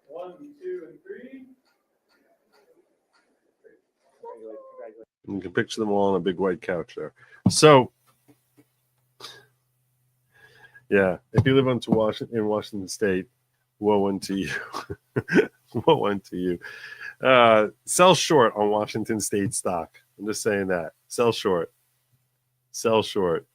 1, 2, and 3. Congratulations. You can picture them all on a big white couch there. So, yeah, if you live in Washington State, woe unto you. Woe unto you. Sell short on Washington State stock. I'm just saying that. Sell short. Sell short.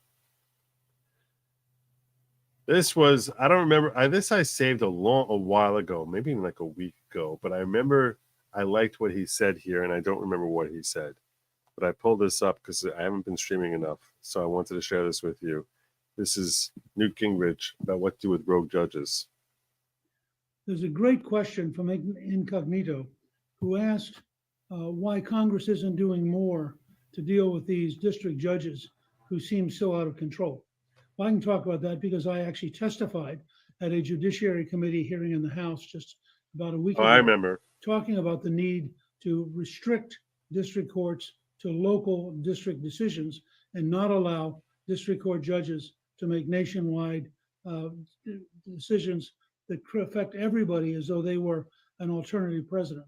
This was, I don't remember. This I saved a while ago, maybe even like a week ago, but I remember I liked what he said here, and I don't remember what he said. But I pulled this up because I haven't been streaming enough, so I wanted to share this with you. This is Newt Gingrich about what to do with rogue judges. There's a great question from Incognito, who asked why Congress isn't doing more to deal with these district judges who seem so out of control. Well, I can talk about that because I actually testified at a Judiciary Committee hearing in the House just about a week ago. I remember. Talking about the need to restrict district courts to local district decisions and not allow district court judges to make nationwide decisions that could affect everybody as though they were an alternative president.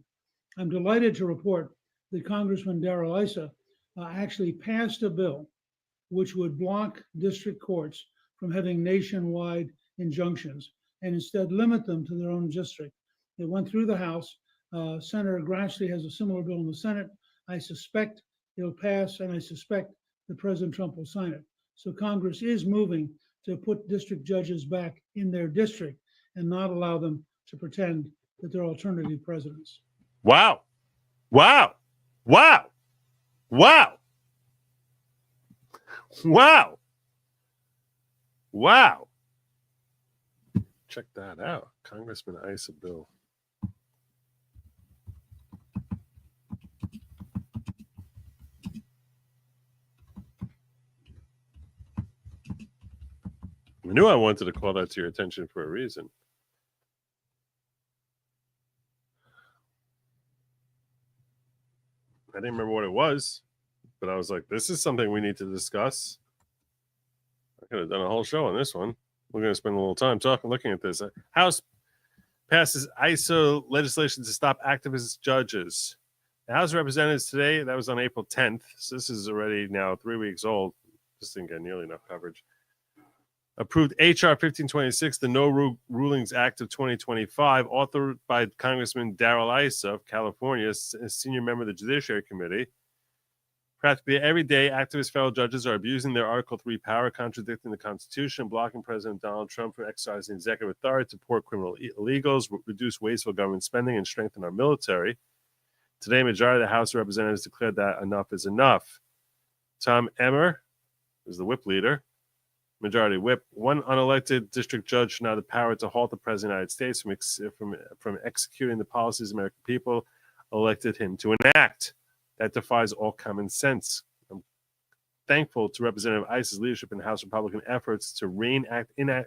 I'm delighted to report that Congressman Darrell Issa actually passed a bill which would block district courts from having nationwide injunctions and instead limit them to their own district. It went through the House. Senator Grassley has a similar bill in the Senate. I suspect it'll pass, and I suspect that President Trump will sign it. So Congress is moving to put district judges back in their district and not allow them to pretend that they're alternative presidents. Wow. Wow. Wow. Wow. Wow. Wow. Check that out. Congressman Issa bill. I knew I wanted to call that to your attention for a reason. I didn't remember what it was, but I was like, this is something we need to discuss. I could have done a whole show on this one. We're going to spend a little time looking at this. House passes ISO legislation to stop activist judges. The House of Representatives today, that was on April 10th. So this is already now 3 weeks old. This didn't get nearly enough coverage. Approved H.R. 1526, the No Rulings Act of 2025, authored by Congressman Darrell Issa of California, a senior member of the Judiciary Committee. Practically every day, activist federal judges are abusing their Article 3 power, contradicting the Constitution, blocking President Donald Trump from exercising executive authority to support criminal illegals, reduce wasteful government spending, and strengthen our military. Today, majority of the House of Representatives declared that enough is enough. Tom Emmer is the whip leader. Majority whip. One unelected district judge should not have the power to halt the President of the United States from executing the policies the American people elected him to enact. That defies all common sense. I'm thankful to Representative Issa's leadership in House Republican efforts to rein in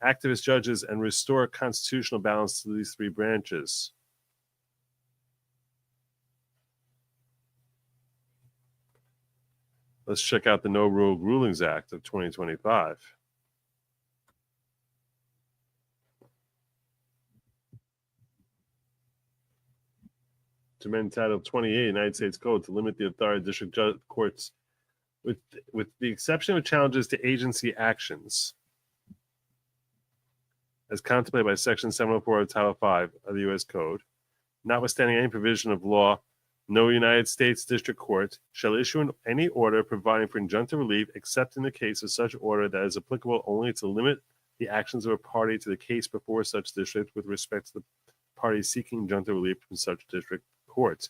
activist judges and restore constitutional balance to these three branches. Let's check out the No Rogue Rulings Act of 2025. To amend Title 28 United States Code to limit the authority of district courts with the exception of challenges to agency actions. as contemplated by Section 704 of Title 5 of the U.S. Code, notwithstanding any provision of law, no United States District Court shall issue any order providing for injunctive relief except in the case of such order that is applicable only to limit the actions of a party to the case before such district with respect to the party seeking injunctive relief from such district court.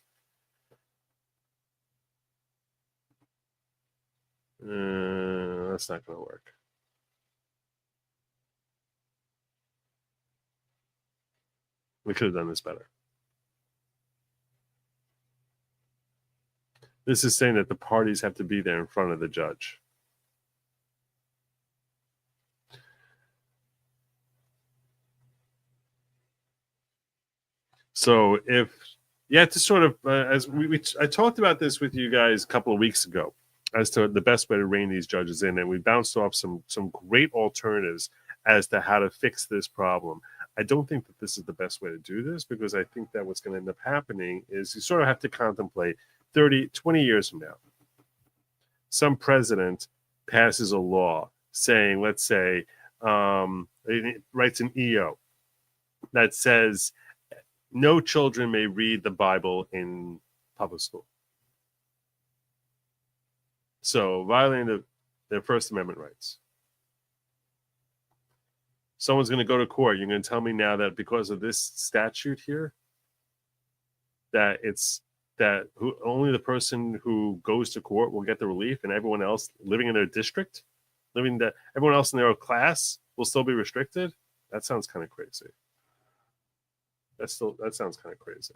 That's not going to work. We could have done this better. This is saying that the parties have to be there in front of the judge. So if you have to sort of, I talked about this with you guys a couple of weeks ago as to the best way to rein these judges in, and we bounced off some great alternatives as to how to fix this problem. I don't think that this is the best way to do this, because I think that what's going to end up happening is you sort of have to contemplate 30, 20 years from now. Some president passes a law saying, let's say, it writes an EO that says no children may read the Bible in public school. So violating their First Amendment rights. Someone's going to go to court. You're going to tell me now that because of this statute here, that only the person who goes to court will get the relief, and everyone else living in their district, everyone else in their class will still be restricted? That sounds kind of crazy. That sounds kind of crazy.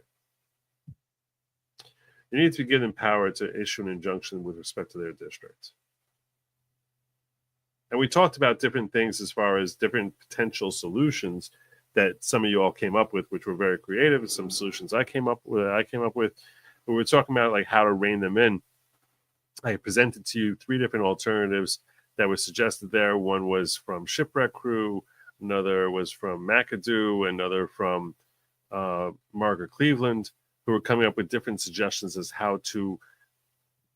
You need to give them power to issue an injunction with respect to their district. And we talked about different things as far as different potential solutions that some of you all came up with, which were very creative. Some solutions I came up with. But we're talking about like how to rein them in. I presented to you 3 different alternatives that were suggested there. One was from Shipwreck Crew, another was from McAdoo, another from Margaret Cleveland, who were coming up with different suggestions as how to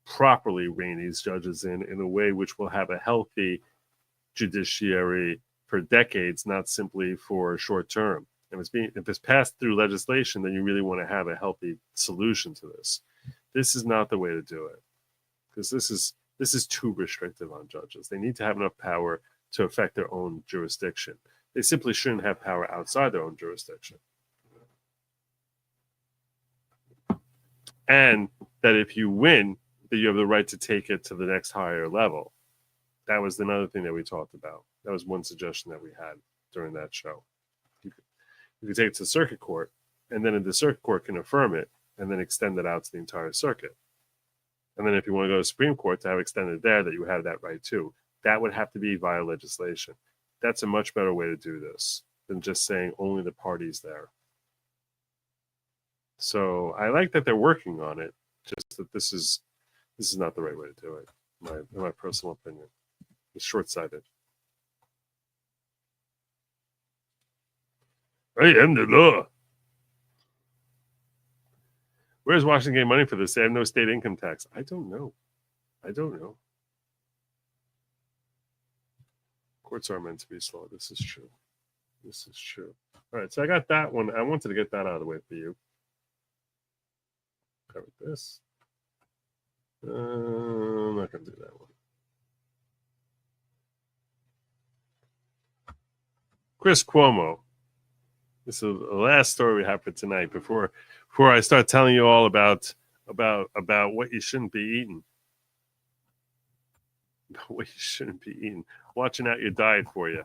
properly rein these judges in a way which will have a healthy judiciary for decades, not simply for short term. And if it's passed through legislation, then you really want to have a healthy solution to this. This is not the way to do it, because this is too restrictive on judges. They need to have enough power to affect their own jurisdiction. They simply shouldn't have power outside their own jurisdiction. And that if you win, that you have the right to take it to the next higher level. That was another thing that we talked about. That was one suggestion that we had during that show. You could take it to the circuit court, and then the circuit court can affirm it and then extend it out to the entire circuit. And then if you want to go to the Supreme Court to have extended there, that you have that right too. That would have to be via legislation. That's a much better way to do this than just saying only the parties there. So I like that they're working on it, just that this is not the right way to do it, in my personal opinion. It's short-sighted. I am the law. Where's Washington getting money for this? They have no state income tax. I don't know. Courts are meant to be slow. This is true. All right, so I got that one. I wanted to get that out of the way for you. Cover this. I'm not going to do that one. Chris Cuomo. This is the last story we have for tonight before I start telling you all about what you shouldn't be eating. What you shouldn't be eating. Watching out your diet for you.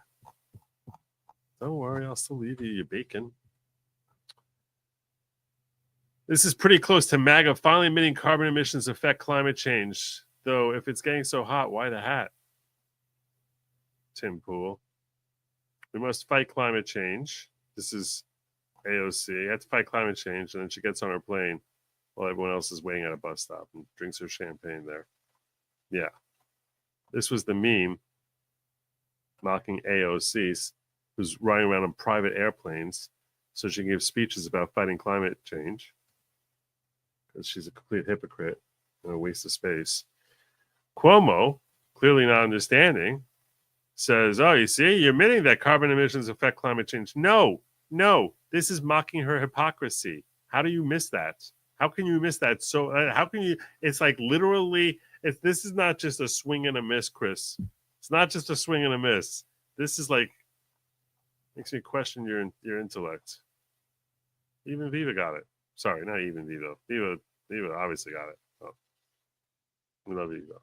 Don't worry, I'll still leave you your bacon. This is pretty close to MAGA finally admitting carbon emissions affect climate change. Though if it's getting so hot, why the hat? Tim Pool. We must fight climate change. This is AOC. I have to fight climate change. And then she gets on her plane while everyone else is waiting at a bus stop and drinks her champagne there. Yeah. This was the meme mocking AOC, who's riding around in private airplanes so she can give speeches about fighting climate change, because she's a complete hypocrite and a waste of space. Cuomo, clearly not understanding, says, oh, you see, you're admitting that carbon emissions affect climate change. No, this is mocking her hypocrisy. How do you miss that? How can you miss that? So how can you, it's like literally, if this is not just a swing and a miss, Chris, it's not just a swing and a miss. This is like, makes me question your intellect. Even Viva got it. Sorry, not even Viva. Viva obviously got it. Oh. We love you, though.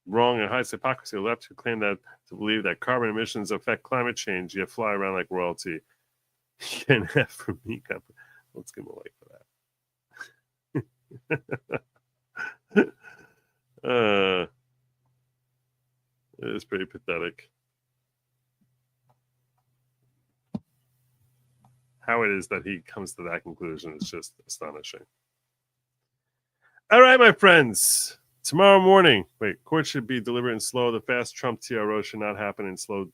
Wrong and hides hypocrisy. The left who claim that to believe that carbon emissions affect climate change, yet fly around like royalty. You can't have from me. Let's give him a like for that. It is pretty pathetic. How it is that he comes to that conclusion is just astonishing. All right, my friends. Tomorrow morning, court should be deliberate and slow. The fast Trump TRO should not happen in slow,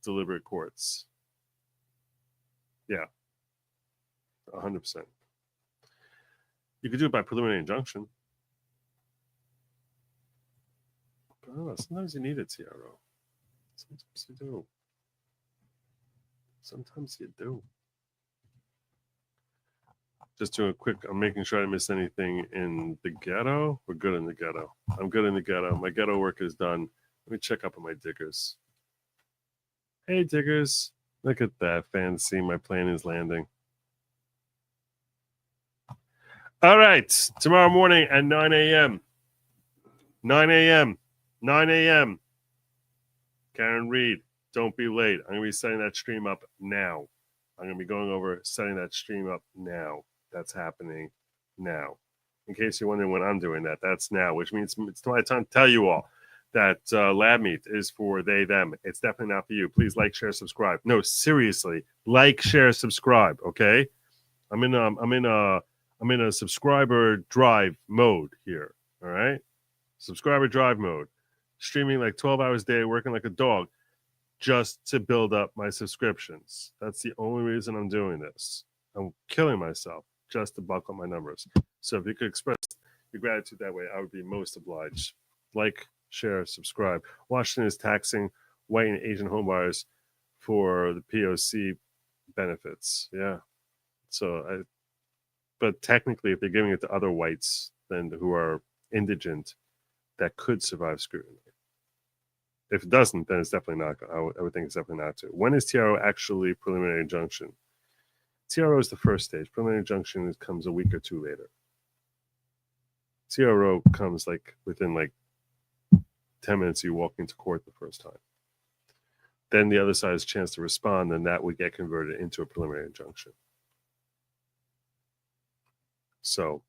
deliberate courts. Yeah, 100%. You could do it by preliminary injunction. But I don't know, sometimes you need a TRO. Sometimes you do. Sometimes you do. Just doing a quick, I'm making sure I didn't miss anything in the ghetto. We're good in the ghetto. I'm good in the ghetto. My ghetto work is done. Let me check up on my diggers. Hey, diggers. Look at that. Fancy. My plane is landing. All right. Tomorrow morning at 9 a.m. 9 a.m. 9 a.m. Karen Reed, don't be late. I'm going to be setting that stream up now. I'm going to be going over setting that stream up now. That's happening now. In case you're wondering when I'm doing that, that's now, which means it's my time to tell you all that Lab Meet is for they, them. It's definitely not for you. Please like, share, subscribe. No, seriously, like, share, subscribe. Okay, I'm in a subscriber drive mode here. All right, subscriber drive mode, streaming like 12 hours a day, working like a dog, just to build up my subscriptions. That's the only reason I'm doing this. I'm killing myself just to bulk up my numbers. So if you could express your gratitude that way, I would be most obliged. Like, share, subscribe. Washington is taxing white and Asian homebuyers for the POC benefits. Yeah. So, but technically, if they're giving it to other whites then who are indigent, that could survive scrutiny. If it doesn't, then it's definitely not. I would think it's definitely not to. When is TRO actually preliminary injunction? TRO is the first stage. Preliminary injunction comes a week or two later. TRO comes like within like 10 minutes you walk into court the first time. Then the other side has a chance to respond, and that would get converted into a preliminary injunction. So,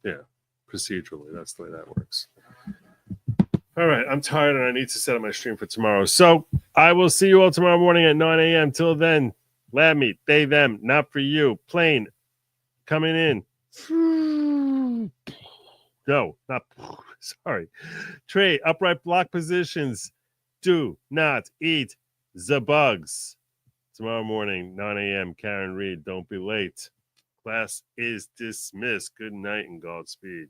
yeah, procedurally, that's the way that works. All right, I'm tired and I need to set up my stream for tomorrow. So I will see you all tomorrow morning at 9 a.m. Till then, Lab Meet, they, them, not for you. Plane coming in. No, not, sorry. Trey, upright block positions. Do not eat the bugs. Tomorrow morning, 9 a.m. Karen Reed, don't be late. Class is dismissed. Good night and Godspeed.